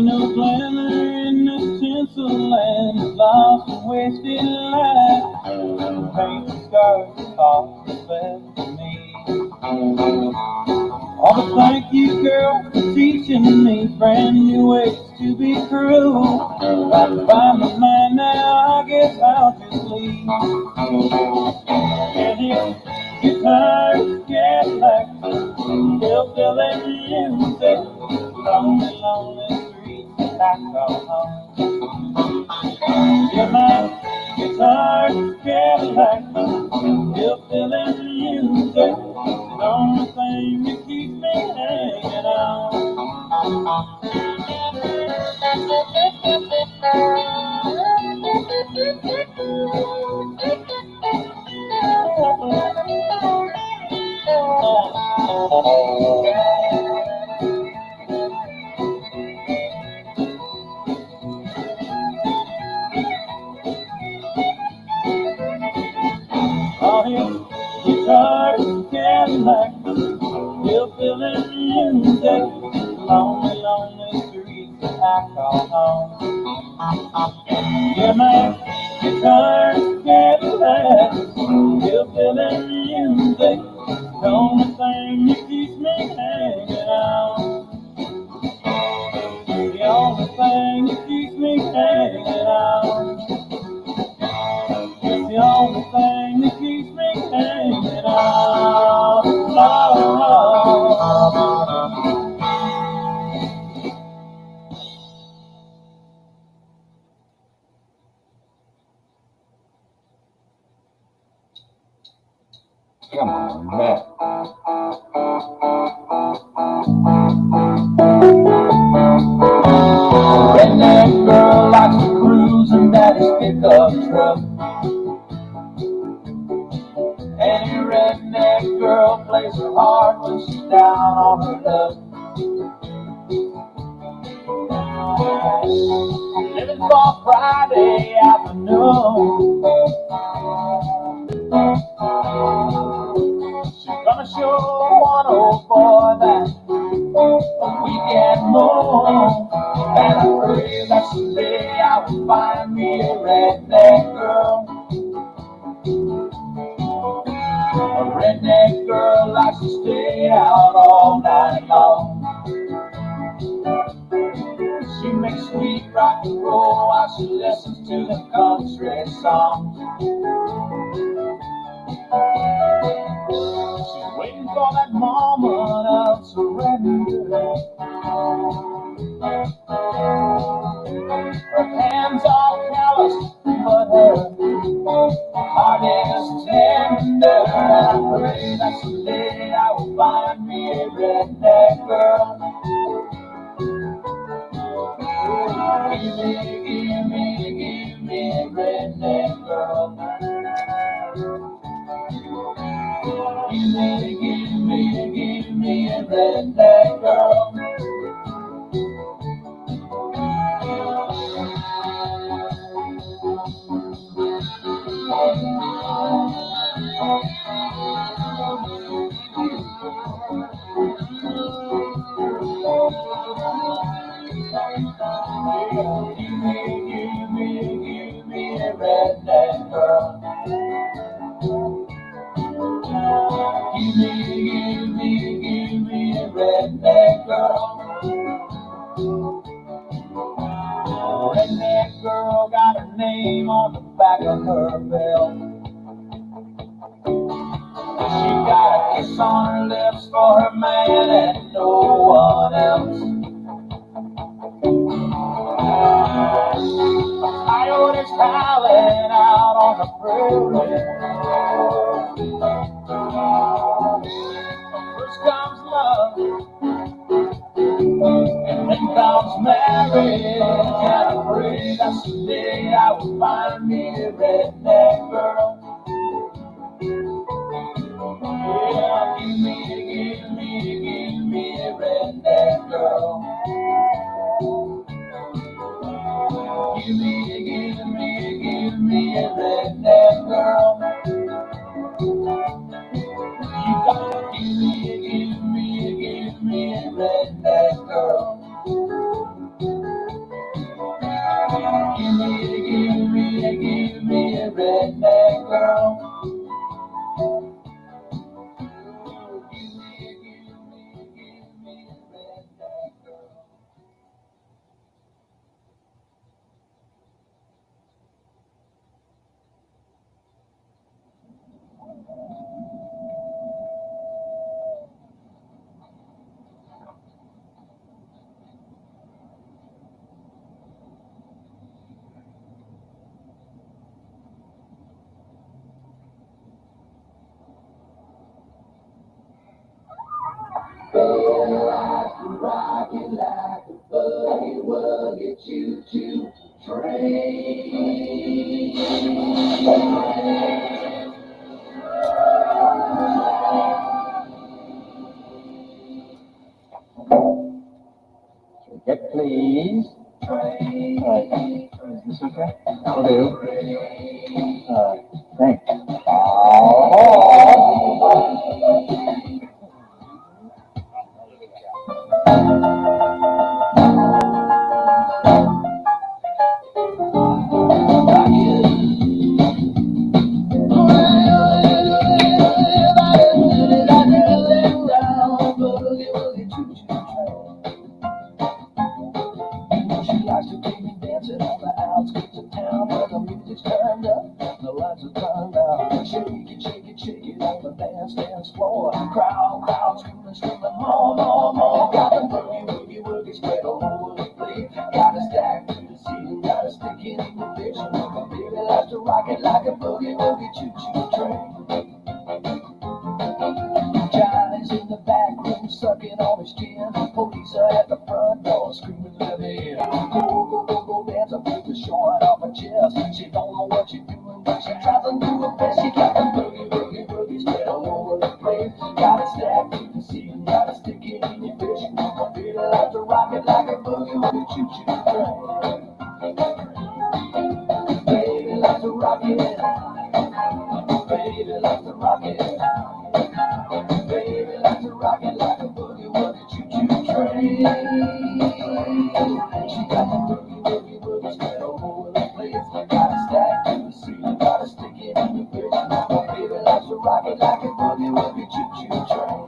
no glamour in this tinsel land, lost and wasted life. Paint the scars off the bed for me. Oh, but thank you, girl, for teaching me brand new ways to be cruel. I've found my mind now, I guess I'll just leave. And if you're tired of Cadillac, hillbilly music, lonely, lonely streets I call home. Yeah, my guitar is Cadillac, hillbilly music, the only thing that keeps me hanging on. Oh, his guitar is Cadillac, hillbilly music, lonely, lonely streets I call home. Yeah, my guitar is Cadillac, hillbilly music, the only thing that keeps me hanging on. The only thing that keeps me hanging on. It's the only thing that keeps me hanging on. Come on, man. Redneck girl likes to cruise in daddy's pickup truck. Any redneck girl plays her heart when she's down on her luck. Living for Friday afternoon. She's gonna show one old boy that a weekend moon. And I pray that someday I will find me a redneck girl. A redneck girl likes to stay out all night long. She makes sweet rock and roll while she listens to the country songs. She's waiting for that moment of surrender. Her hands are calloused, but her heart is tender. And I pray that someday I will find me a redneck girl. Give me a redneck girl. Give me a redneck girl. Give me a redneck girl. Give me a redneck girl. Redneck girl got her name on the back of her belt. She got a kiss on her lips for her man and no one else. Coyotes howling out on the prairie. First comes love, and then comes marriage. And I pray that someday I will find me a redneck girl. Yeah, give me a redneck girl. Give me a redneck girl. You gotta give me a redneck girl. rocking like a boogie woogie choo choo train. Ticket, please. Is this okay? That'll do. Thanks. She likes to take me dancing on the outskirts of town where the music's turned up, the lights are turned down. Shake it, shake it, shake it on the dance floor. Crowd, screaming, more. Got the boogie, spread all over the place. Got a stack to the ceiling, got a stick in the bitch. My baby likes to rock it like a boogie choo choo train. Johnny's in the back room sucking on his chin. Police are at the front door screaming, let me in. Go dance, I put the short off her chest. She don't know what she's doing, but she tries to do her best. She got the boogie spread all over the place. Got a stack to the ceiling, got a stick it in your fish. My baby likes to rock it like a boogie choo choo train. Baby likes to rock it. Baby likes to rock it. Baby likes to rock it like a boogie choo choo train. She got the boogie spread all over the place. Got a stack to the ceiling, got a stick it in the bitch. My baby likes to rock it like a boogie choo choo train.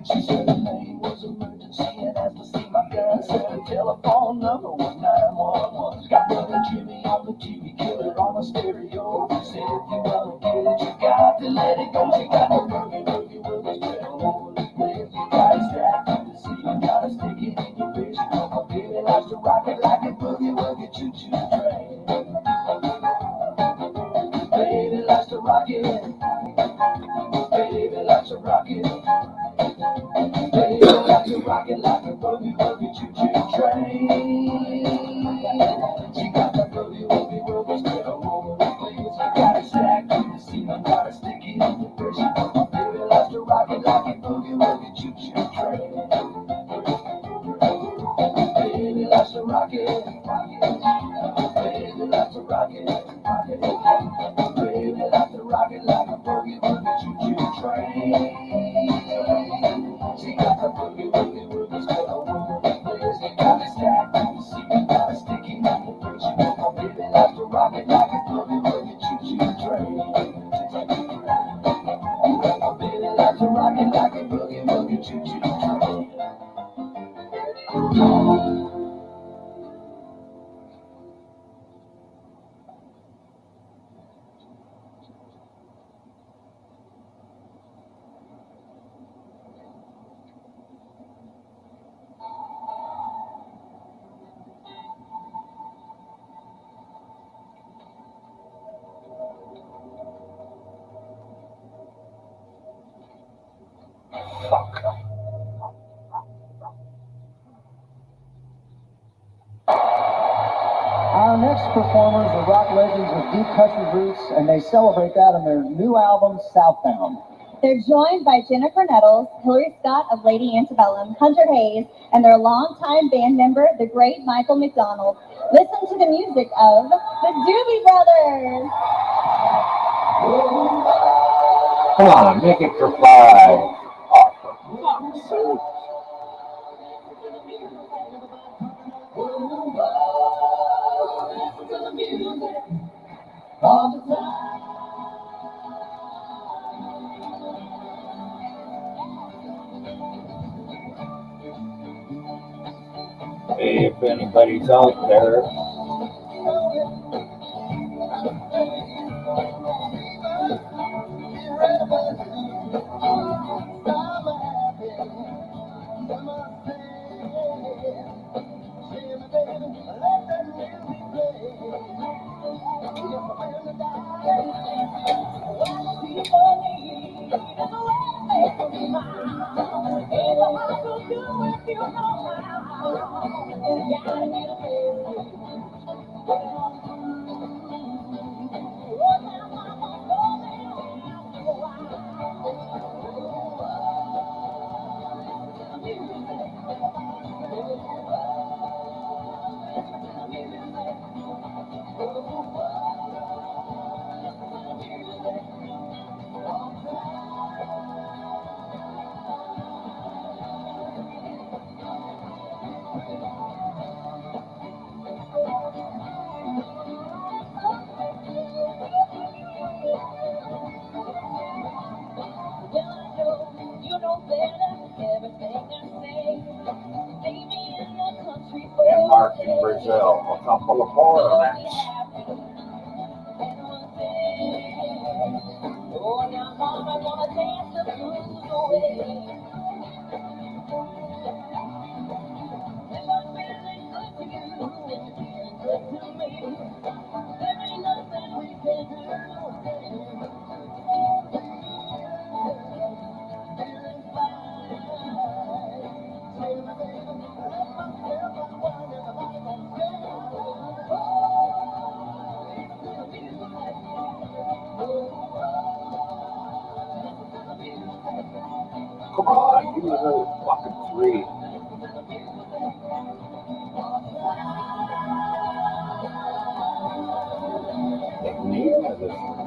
She said her name was emergency and asked to see my gun. Said her telephone number was 911. Got brother Jimmy on the TV, killer on the stereo. Said if you wanna get it, you got to let it go. She got the boogie spread all over the place. Got a stack to the ceiling, got a stick it in your face. My baby likes to rock it like a boogie choo choo train. Baby likes to rock it. Baby likes to rock it. Baby likes to rock it like a boogie choo choo train. She got the boogie spread all over the place. Got a stack to the ceiling, got a stick it in the fish. My baby likes to rock it like a boogie choo choo train. Baby likes to rock it. Baby likes to rock it. Baby likes to rock it like a boogie choo choo train. She got the boogie spread all over the place. Got a stack to the ceiling, got a stick it in the fish. My baby likes to rock it like a boogie choo choo train. My baby likes to rock it like a boogie choo choo train. Fuck. Our next performers are rock legends with deep country roots, and they celebrate that in their new album, Southbound. They're joined by Jennifer Nettles, Hillary Scott of Lady Antebellum, Hunter Hayes, and their longtime band member, the great Michael McDonald. Listen to the music of the Doobie Brothers. Come on, make it for 5. Oh, for fuck's sake. All the time. If anybody's out there, Denmark and Brazil, a couple of foreigners. Come on, give me another fucking three. They need this one.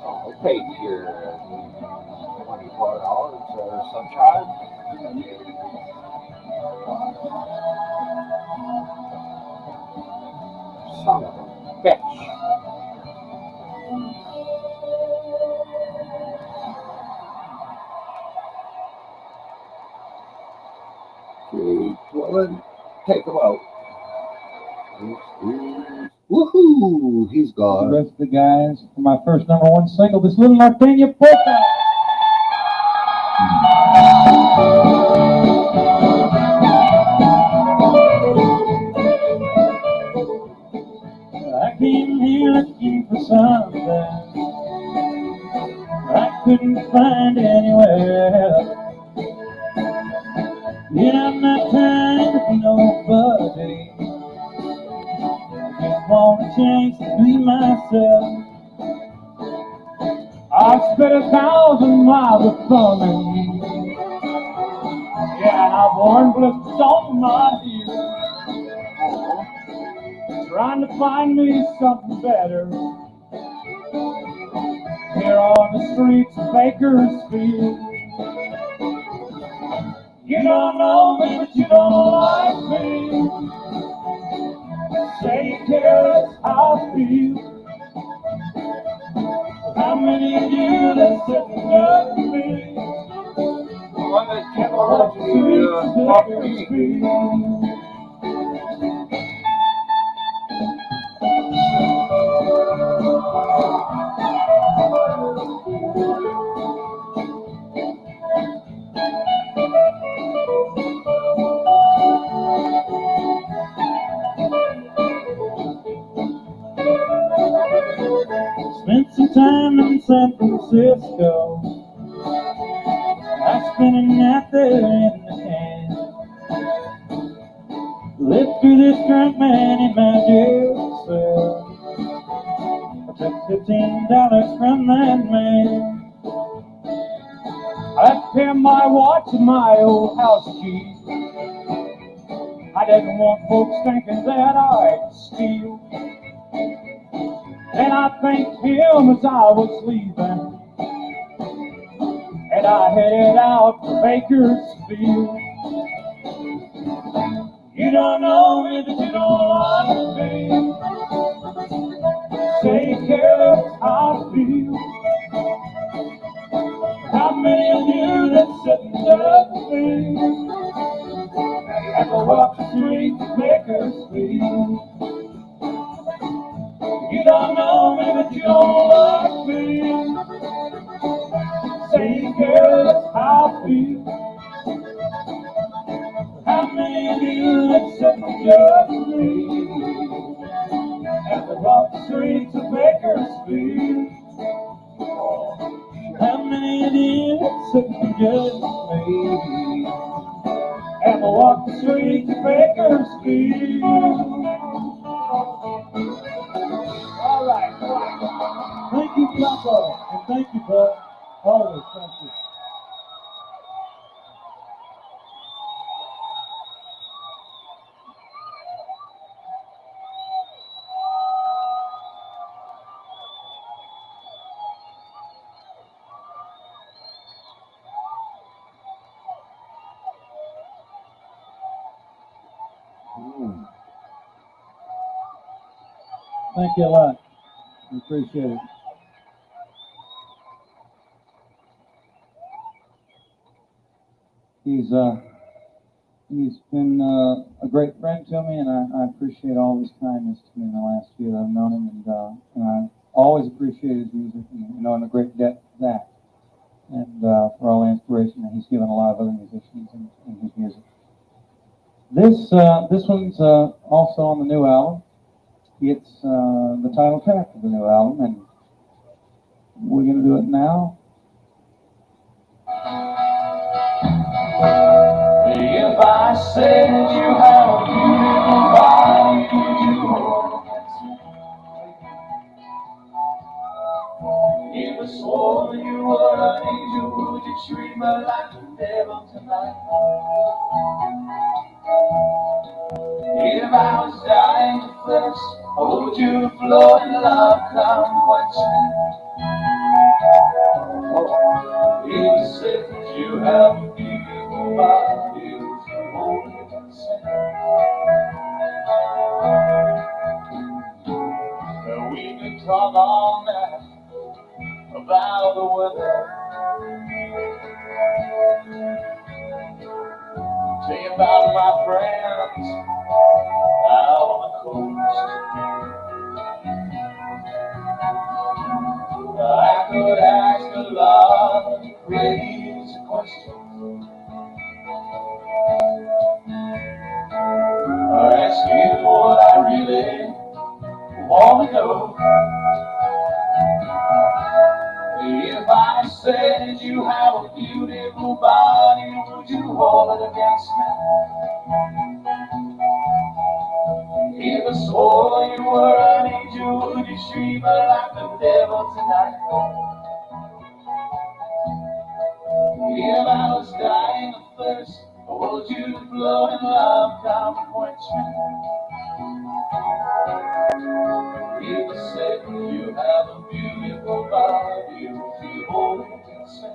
I'll take your $24 or sunshine. Son of a bitch. Okay, well, take him out. Woohoo! He's The gone. rest of the guys for my first #1 single, this little Martenia polka. I came here looking for something I couldn't find anywhere else. Yet I'm not trying to be nobody. I just want a chance to be myself. I spent 1,000 miles of thumbing. Yeah, and I've worn blisters on my heels, trying to find me something better. Here on the streets of Bakersfield. You don't know me, but you don't like me. Say you care, that's how I feel. How many of you that said you love me? One that kept Walk the streets of fucking Bakersfield. Spent some time in San Francisco. I spent a night there in the can. Lived through this drunk man in my jail cell. I took $15 from that man. I paid my watch and my old house key. I didn't want folks thinking that I'd steal. And I thanked him as I was leaving. And I headed out to Bakersfield. You don't know me, but you don't like me. Take care of how I feel. How many of you that sit and judge me? As I walk the streets of Bakersfield. You don't know me, but you don't like me. Take care of how I feel. How many of you that sit and judge me? As I walk the streets of Bakersfield. How many of you that sit and judge me? As I walk the streets of Bakersfield. All right. Thank you, Flacco, and thank you, Buck. Always, thank you. Thank you a lot. I appreciate it. He's been a great friend to me, and I appreciate all his kindness to me in the last year that I've known him, and I always appreciate his music, and in a great debt to that, and for all the inspiration that he's given a lot of other musicians in his music. This one's also on the new album. It's the title track of the new album, and we're going to do it now. If I said you have a beautiful body, would you hold it? If I swore you were an angel, would you treat me like the devil tonight? If I was dying of thirst, would you flow in love, come quench me? If you said that you have a beautiful body, would you hold it and sing? We could talk all night about the weather. Tell you about my friends out on the coast. I could ask a lot of crazy questions. Or ask you what I really want to know. If I said you have a beautiful body, would you hold it against me? If I swore you were an angel, would you treat me like the devil tonight? If I was dying of thirst, would you flow in love, come and quench me? If I said you have a beautiful body, would you hold it against me?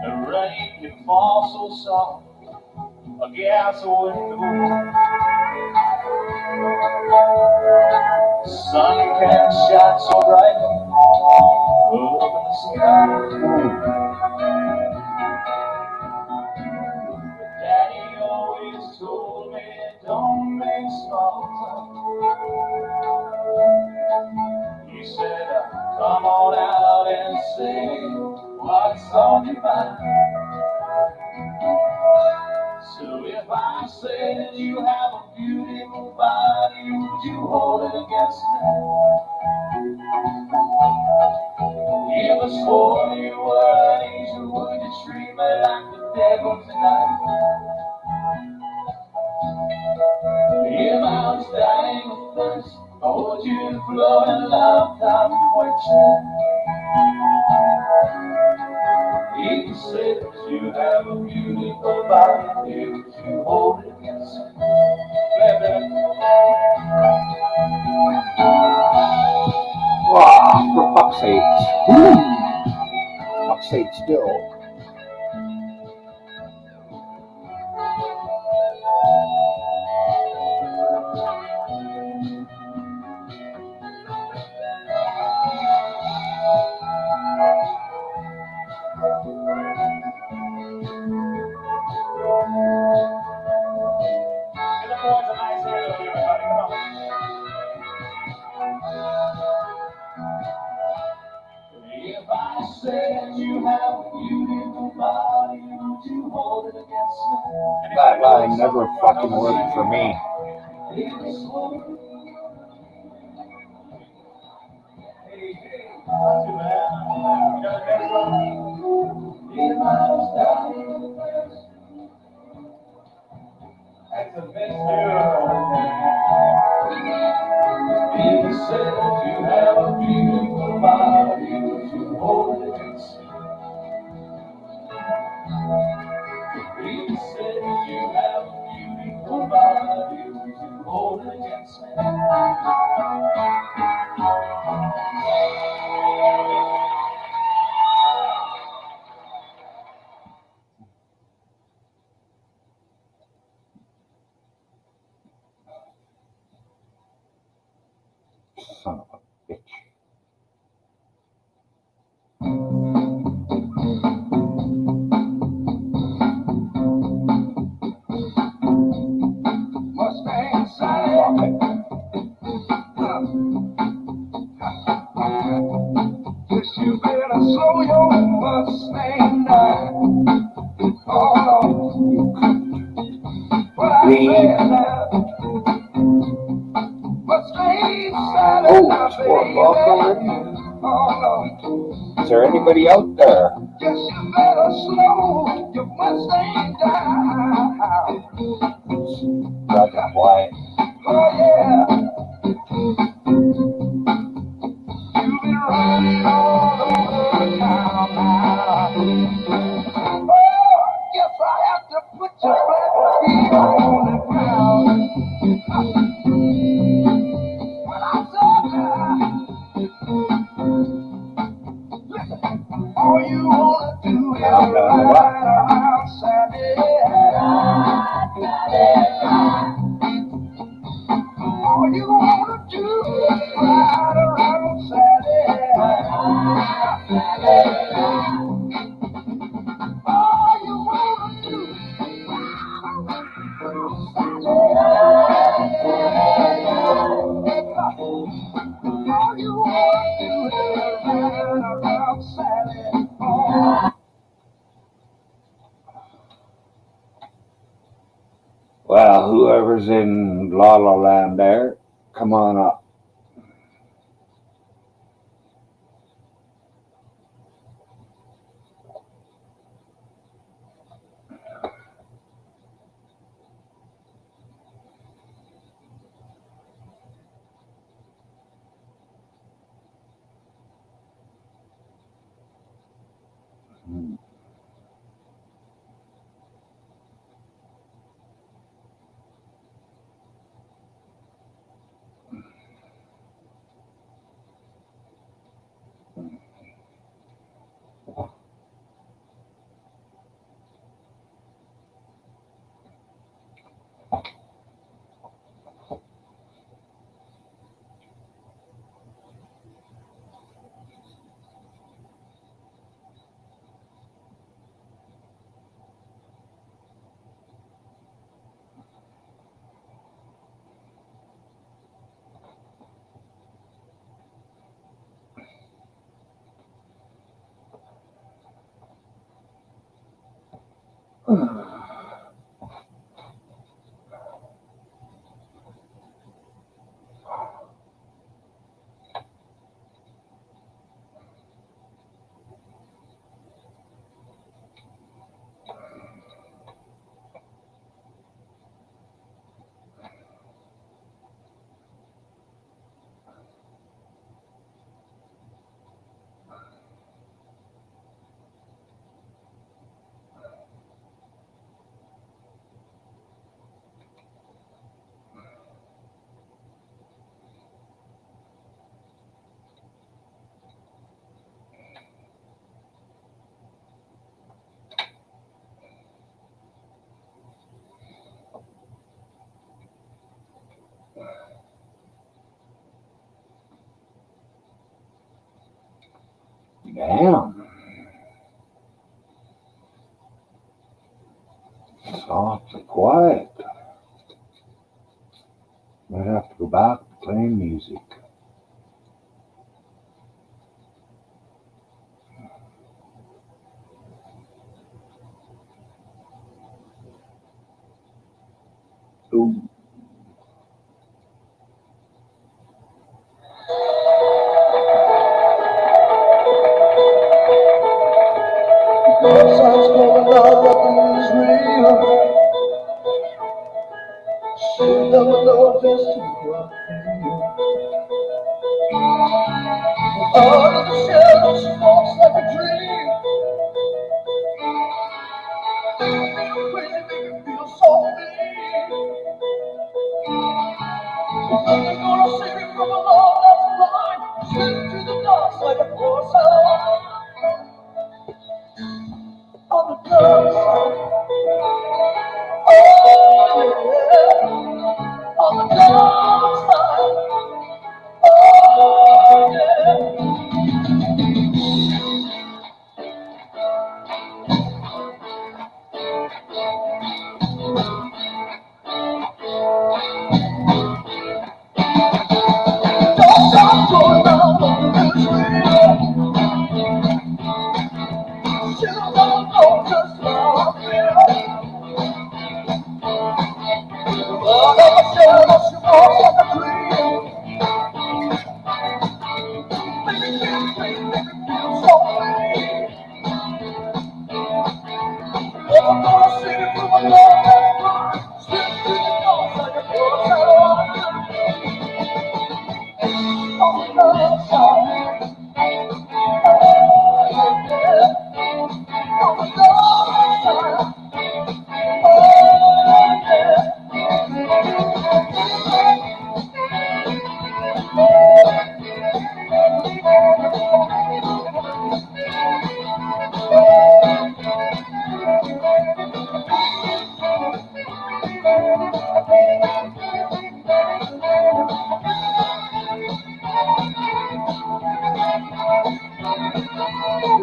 The rain can fall so soft against the window. The sun can shine so brightly up in the sky. Daddy always told me, don't make small talk. He said, come on out and say what's on your mind. So if I said you have a beautiful you hold it against me? If I swore you were an angel, would you treat me like the devil tonight? If I was dying of thirst, or would you flow in love, time quench me? If you say that you have a beautiful body, if you hold it against me. For fuck's sake. Fuck's sake, still. Give the boys a nice hand, everybody. Come on. If I said you have a beautiful body, would you hold it against me? That line never fucking worked for me. If I swore, not too bad. You got the next one? If I was dying of thirst. That's a best if you said that you have a beautiful body, would you hold it against me? If you said that you have a beautiful body, would you hold it against me? Son of a bitch. Mustang Sally, guess you better slow your Mustang down. Oh no, what I said now. Mustang Sally, Oh, it's 4 o'clock already? oh no. Is there anybody out there? Guess you better slow your Mustang down. Goddamn quiet. Oh yeah. You've been running all over town now. Oh, I guess I have to put your black feet on the ground. When I said that, all you wanna do is I'm done. ride What? around Saturday. All you wanna do is ride around Saturday. All you wanna do is all you wanna do is ride around Saturday. Well, whoever's in La La Land there, come on up. Damn. It's awfully quiet. Might have to go back to playing music. Ooh. Sun's going out, nothing is real. She'll never know just who I feel. Out of the shadows, she walks like a dream. Make me crazy, make me feel so mean. Nothing gonna save me from a love that's blind. Slip through the dark like a porcelain. On the dark side, oh yeah. On the dark side, oh yeah. Don't stop going out on the real. She'll never know just how I feel. Out of the shadows, she walks like a dream. Make me feel free, make me feel so free. Never gonna see me through my love that's blind. Slip through the dark like a porcelain. On the dark side, oh yeah. On the dark side, oh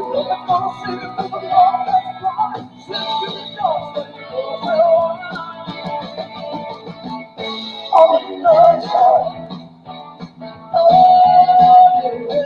never gonna see me through my love that's blind. Slip through the dark like a porcelain. On the dark side, oh yeah.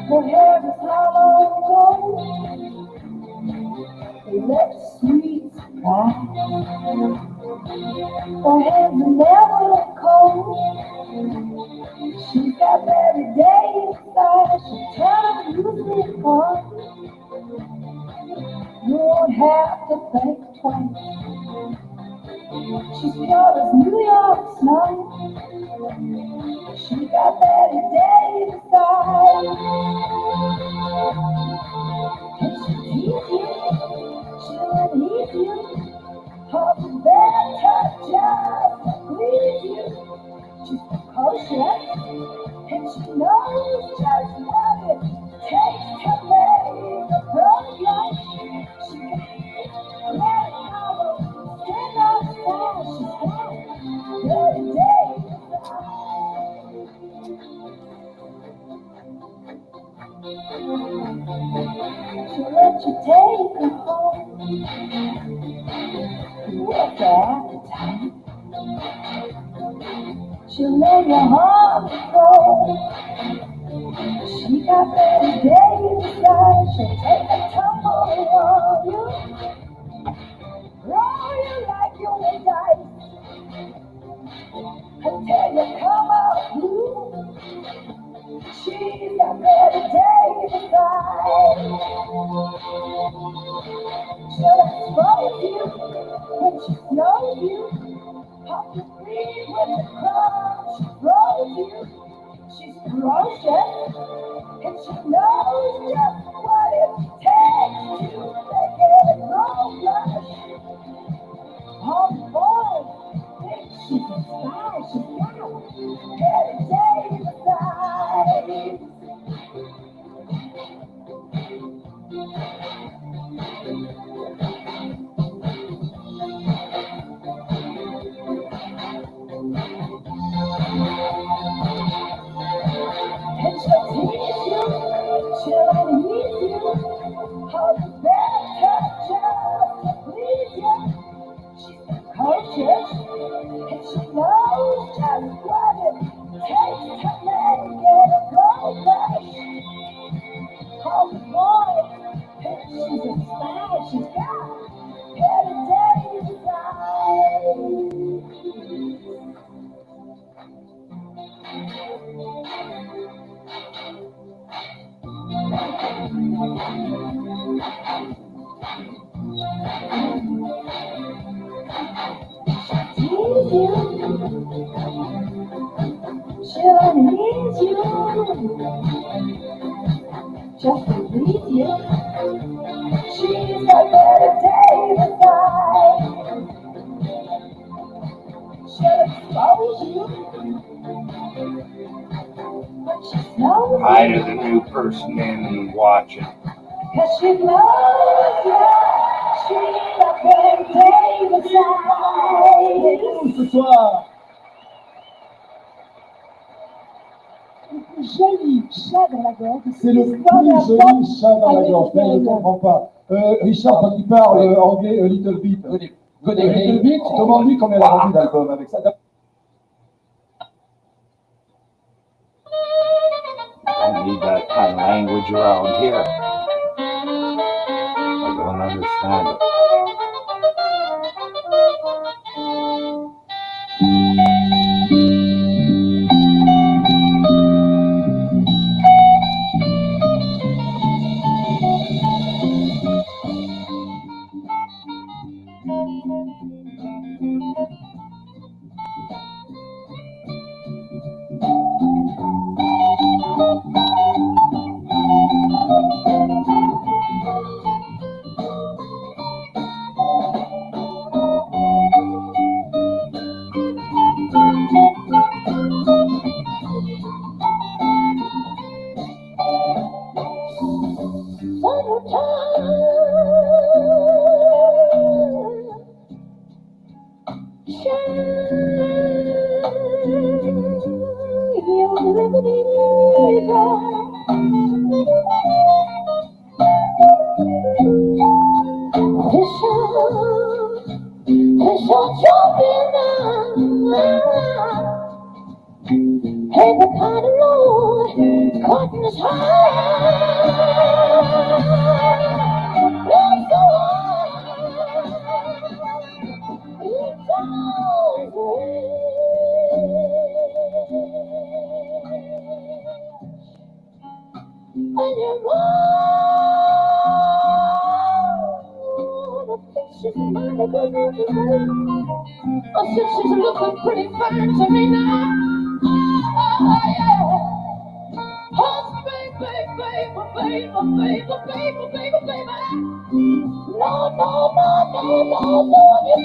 Her hair is hollow gold, her lips sweet surprise. Her hands are never cold. She's got every day inside. She'll turn music on. You won't have to think twice. She's pure as New York snow. She got every day inside. And she'll tease you. She'll ease you. Her better just to please you. She's precocious, and she knows just what it takes to make a program. She can let it go, stand outside. She's got every day she'll let you take her home with her appetite. She'll let your heart go. She got every day inside. She'll take a tumble on you, roll you like you were dice, until you come out blue. She's got every day inside. She'll Leave with the crowd, she throws you. She's ferocious, and she knows just what it takes to make it grow flesh. Oh boy, think she's a spy. She's got every day beside. And she'll tease you, she'll unease you, hold you better just to please you. She's precocious, and she knows just what it takes to make it a grow flesh. Oh boy, and she's a spy, she's got every day tease you, she'll unease you, just to please you. She's got better days aside. She'll expose you, but she's no Hi to the new person in and watching. cause she knows ya. She's got better days aside. Ce soir, Joli chat dans la gorge. c'est le plus joli chat dans la gorge, mais je ne comprends pas. Richard, quand il parle anglais, Little Bit. Little Bit, demande-lui combien elle a vendu d'albums avec ça. I need that kind of language around here. I don't understand it. Hey, the kind of Lord, cutting his heart. It's so hard. It's and your mom, I think she's mighty good looking. I said she's looking pretty fine to me now. Oh, yeah. Oh, baby, baby, baby, baby, baby, baby, baby. No, no, no, no, no, no, you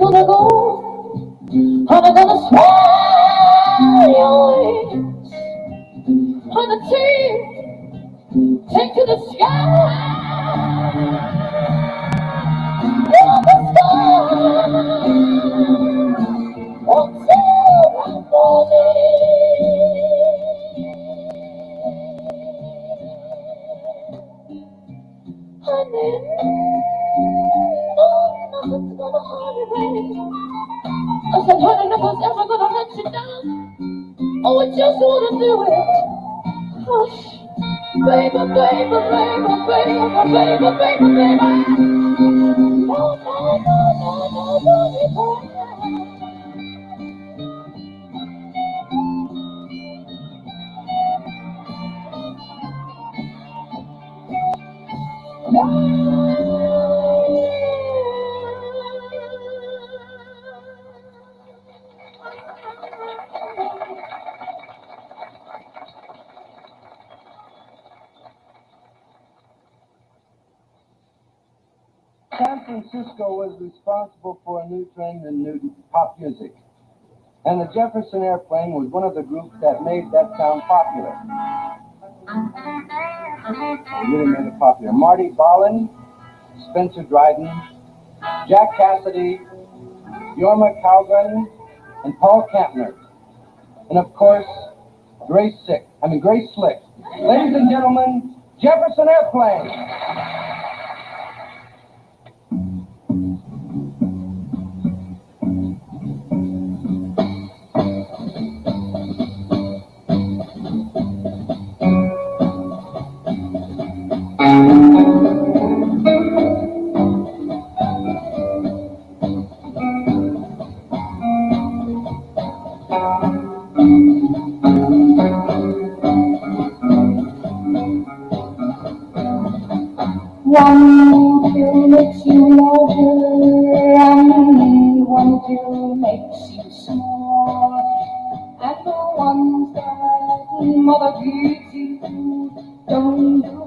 gonna go, honey, gonna swell your wings, honey, take to the sky, you're the star, won't you for me? Honey, no, nothing's gonna harm you, baby. I said, honey, nothing's ever gonna let you down. Oh, I just wanna do it. Hush, baby, baby, baby, baby, baby, baby, baby. No, no, no, no, no, don't be crying. San Francisco was responsible for a new trend in new pop music. And the Jefferson Airplane was one of the groups that made that sound popular. They really made it popular. Marty Ballin, Spencer Dryden, Jack Cassidy, Yorma Cowgun, and Paul Kampner. And of course, Grace Slick. Ladies and gentlemen, Jefferson Airplane. One, two makes you larger, and 1, 2 makes you small. And the ones that mother gives you don't do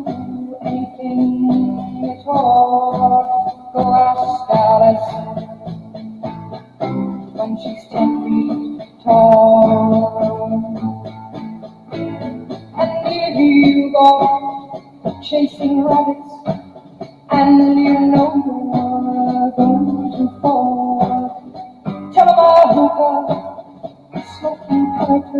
anything at all. Go ask Alice when she's 10 feet tall. And if you go chasing rabbits, and you know you're going to fall, tell 'em a hookah smoking pipe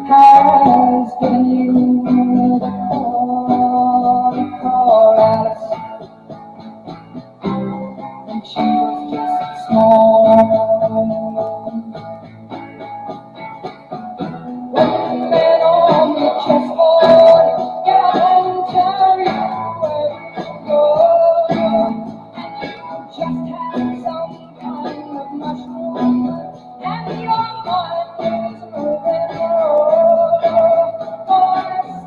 has given you the call. Call Alice when she was just small. Women on the chessboard, get up and tell you where to go. Just have some kind of mushroom, and your mind is moving forward. For Alice,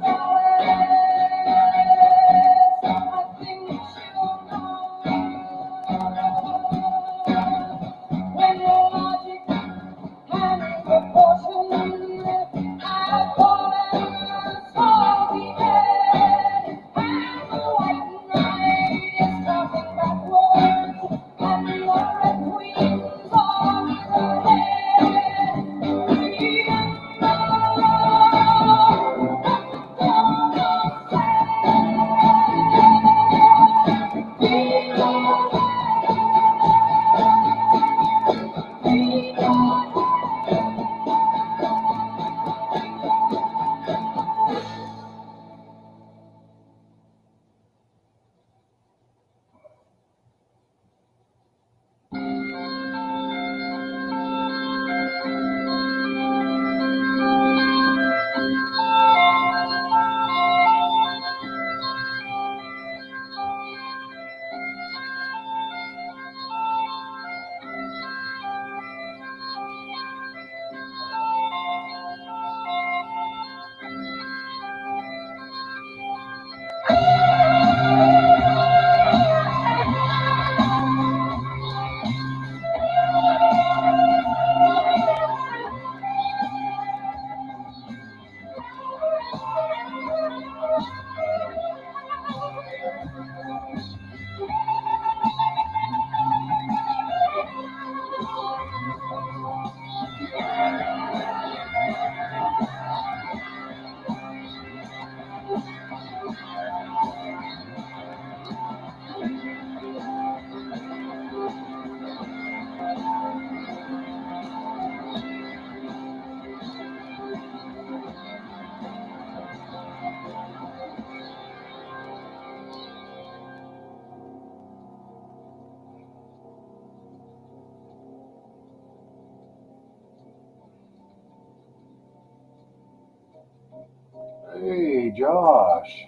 I think she'll know. Josh.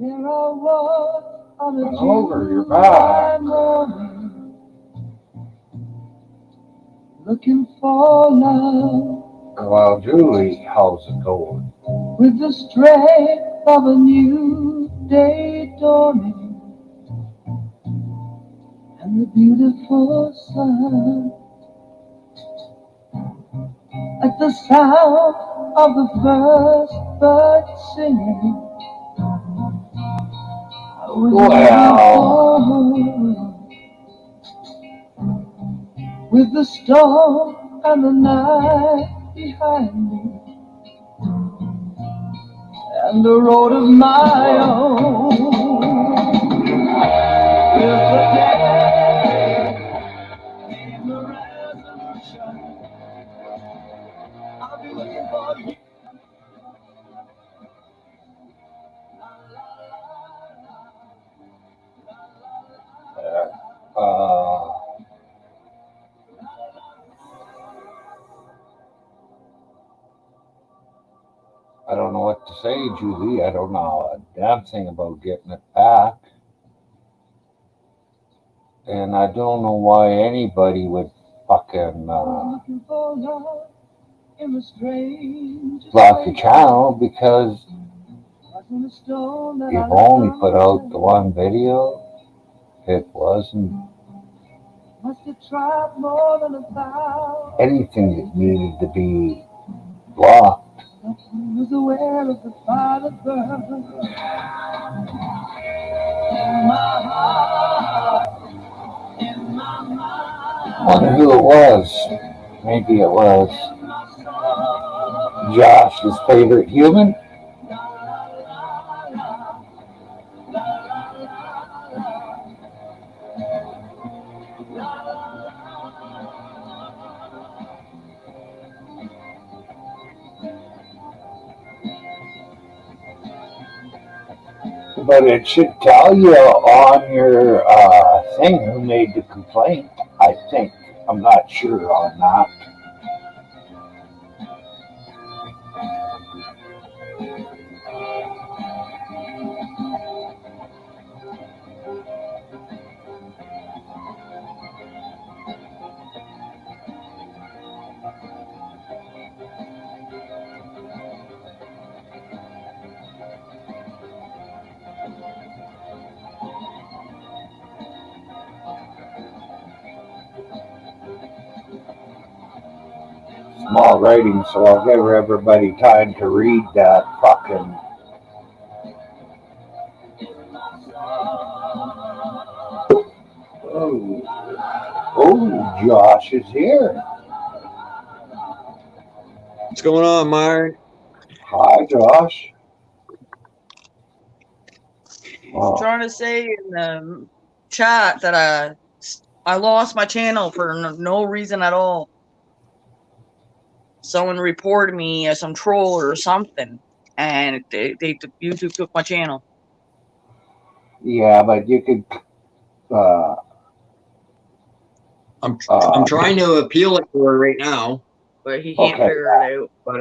There I was on a Over, you're July back. morning, looking for love Well, Julie, how's it going? with the strength of a new day dawning and the beautiful sun. At the sound of the first bird singing, I was looking forward with the storm and the night behind me and a road of my own. If the day came a resolution, I'll be looking for you. Uh, I don't know what to say, Julie. I don't know a damn thing about getting it back. And I don't know why anybody would fucking Looking for love in the strange block your channel because wasn't a stone that you've I only found. put out the one video. It wasn't Must have tried more than 1,000. anything that needed to be blocked. I was aware of the fire that burned in my heart, in my mind, Wonder who it was. Maybe it was in my soul. Josh's favorite human. La, la, la, la, la, la, la. But it should tell you on your thing who made the complaint, I think. I'm not sure on that. Small writing, so I'll give everybody time to read that fucking. Oh, Josh is here. What's going on, Myron? Hi, Josh. Wow. Trying to say in the chat that I lost my channel for no reason at all. Someone reported me as some troll or something, and YouTube took my channel. Yeah, but you could. I'm trying to appeal it to her right now, but he can't Okay. figure it out. but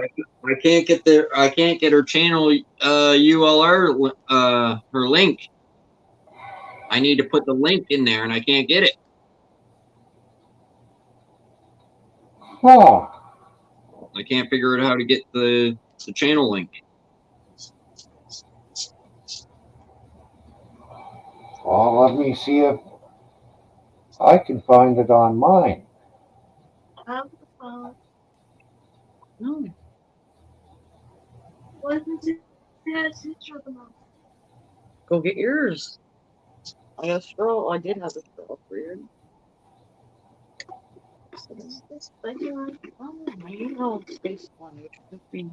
I can't get her channel URL her link. I need to put the link in there, and I can't get it. Huh. I can't figure out how to get the channel link. Well, let me see if I can find it on mine. No. Go get yours. I got a straw. I did have a straw for you. Oh, you know, space one, which would be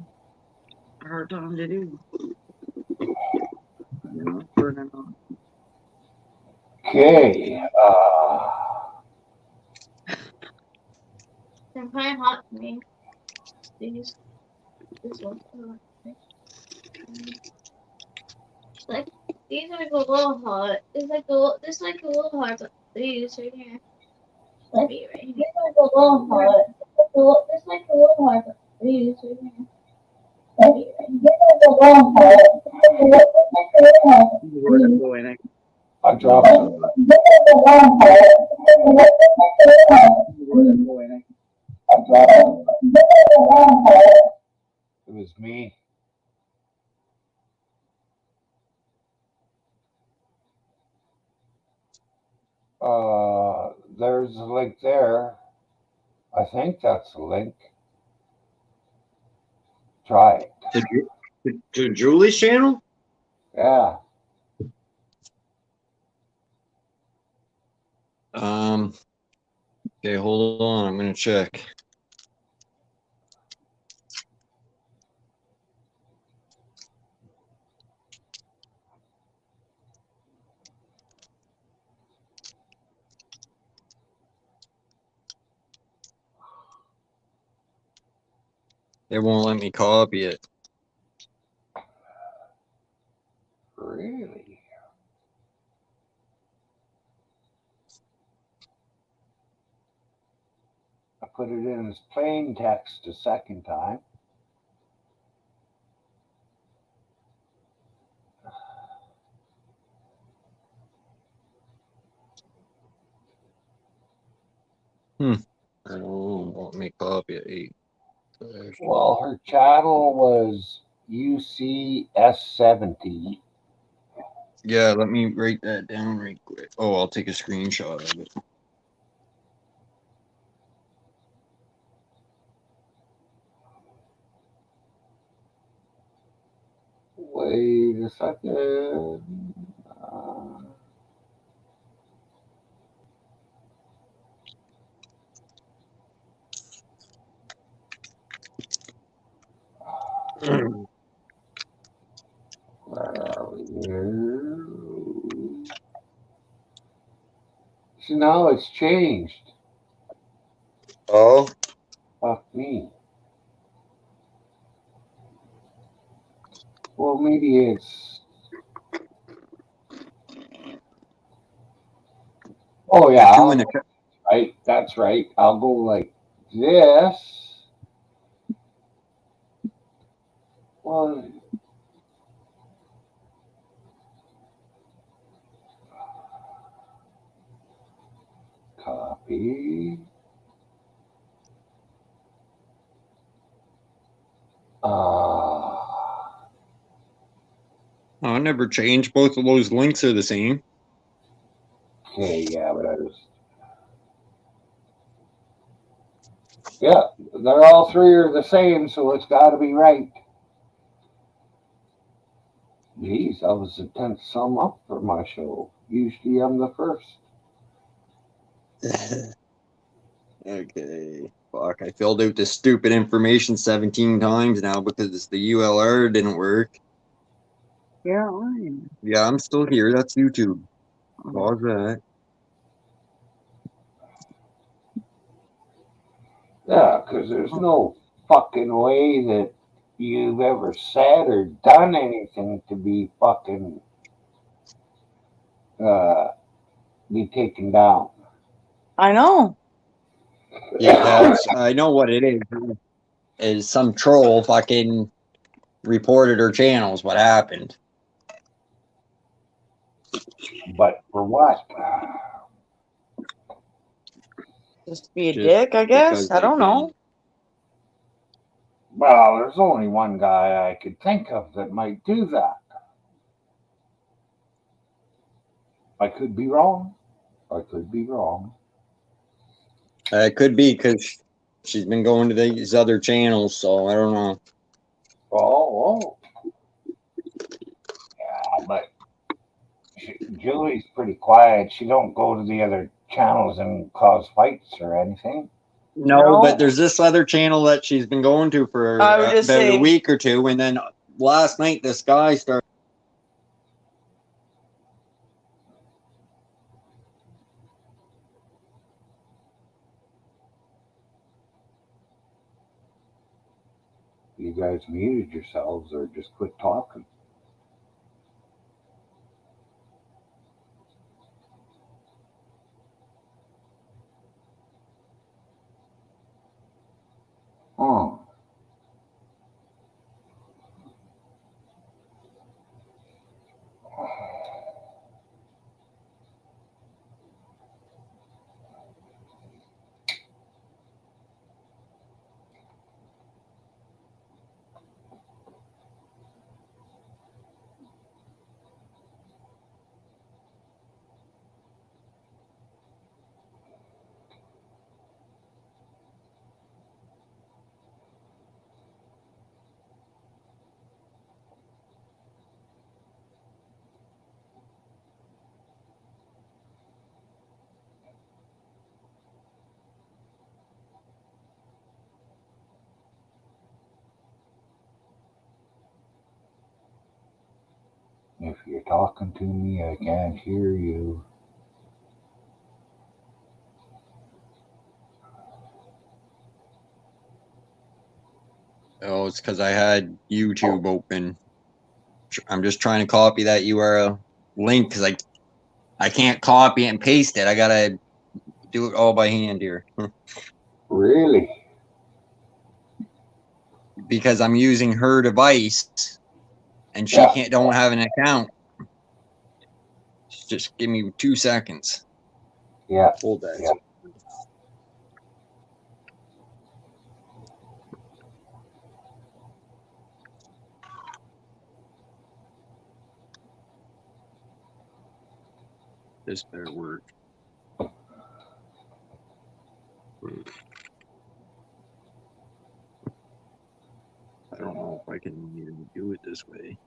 a hard time to do. You know, burning on. Okay. They're kind of hot for me. These, this one's like these are like a little hot. It's like this like a little hot, but these right here. Like these right here. Like a little hot. It's like a little hot, but these right here. I dropped it. It was me. There's a link there. I think that's the link. Try it. To Julie's channel? Yeah. Okay, hold on. I'm gonna check. It won't let me copy it. Really? I put it in as plain text a second time. Oh, won't me copy it. Well, her channel was UCS70. Yeah, let me write that down right quick. Oh, I'll take a screenshot of it. Wait a second. Where are we here? See, now it's changed. Oh, Fuck me. Well, maybe it's. Oh, you're yeah. doing it. Right. That's right. I'll go like this. Well, copy. I never changed. Both of those links are the same. Okay, yeah, but I just. Yeah, they're all three are the same, so it's got to be right. Geez, I was the 10th sum up for my show. Usually I'm the first. Okay. Fuck, I filled out this stupid information 17 times now because the ULR didn't work. Yeah. Yeah, I'm still here. That's YouTube. Pause that. Yeah, because there's no fucking way that you've ever said or done anything to be fucking uh, be taken down. I know. Yeah, I know what it is. Is some troll fucking reported her channels what happened. But for what? Just be a Just dick, I because guess. I they don't can. know. Well, there's only one guy I could think of that might do that. I could be wrong. I could be wrong. It could be because she's been going to these other channels, so I don't know. Oh. Yeah, but Julie's pretty quiet. She don't go to the other channels and cause fights or anything. No, but No. there's this other channel that she's been going to for I would just about a say, week or two, and then last night this guy started. You guys muted yourselves or just quit talking. Oh. If you're talking to me, I can't hear you. Oh, it's because I had YouTube open. I'm just trying to copy that URL link because I can't copy it and paste it. I gotta do it all by hand here Really? because I'm using her device and she Yeah. don't have an account. Just give me 2 seconds. Yeah. Hold that. Yeah. This better work. I don't know if I can even do it this way.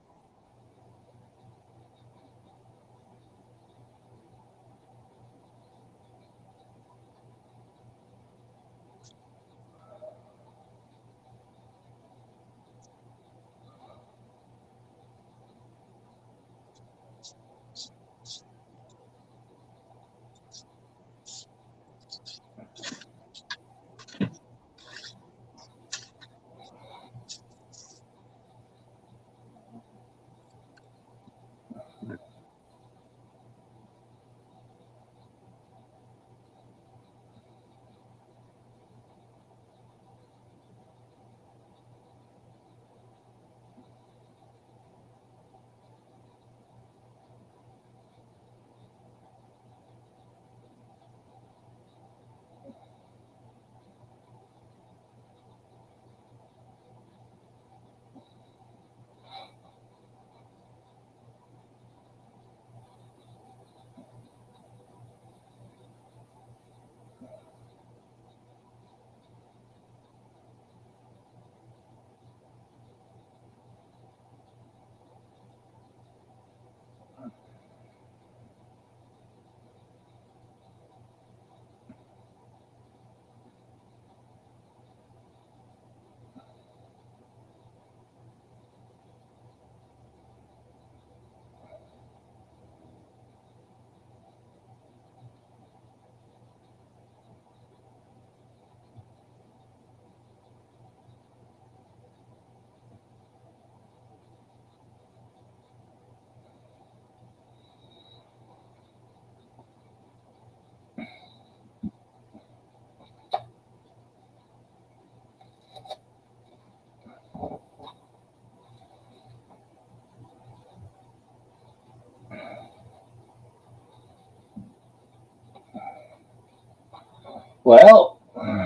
Well,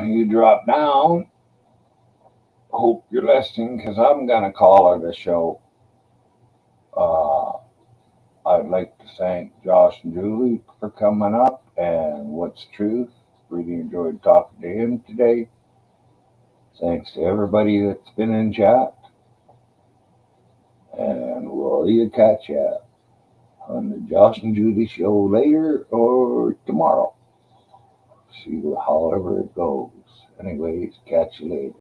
you drop down. Hope you're listening because I'm going to call her the show. Uh, I'd like to thank Josh and Julie for coming up and What's Truth. Really enjoyed talking to him today. Thanks to everybody that's been in chat. And we'll either catch you on the Josh and Julie show later or tomorrow. See however it goes. Anyways, catch you later.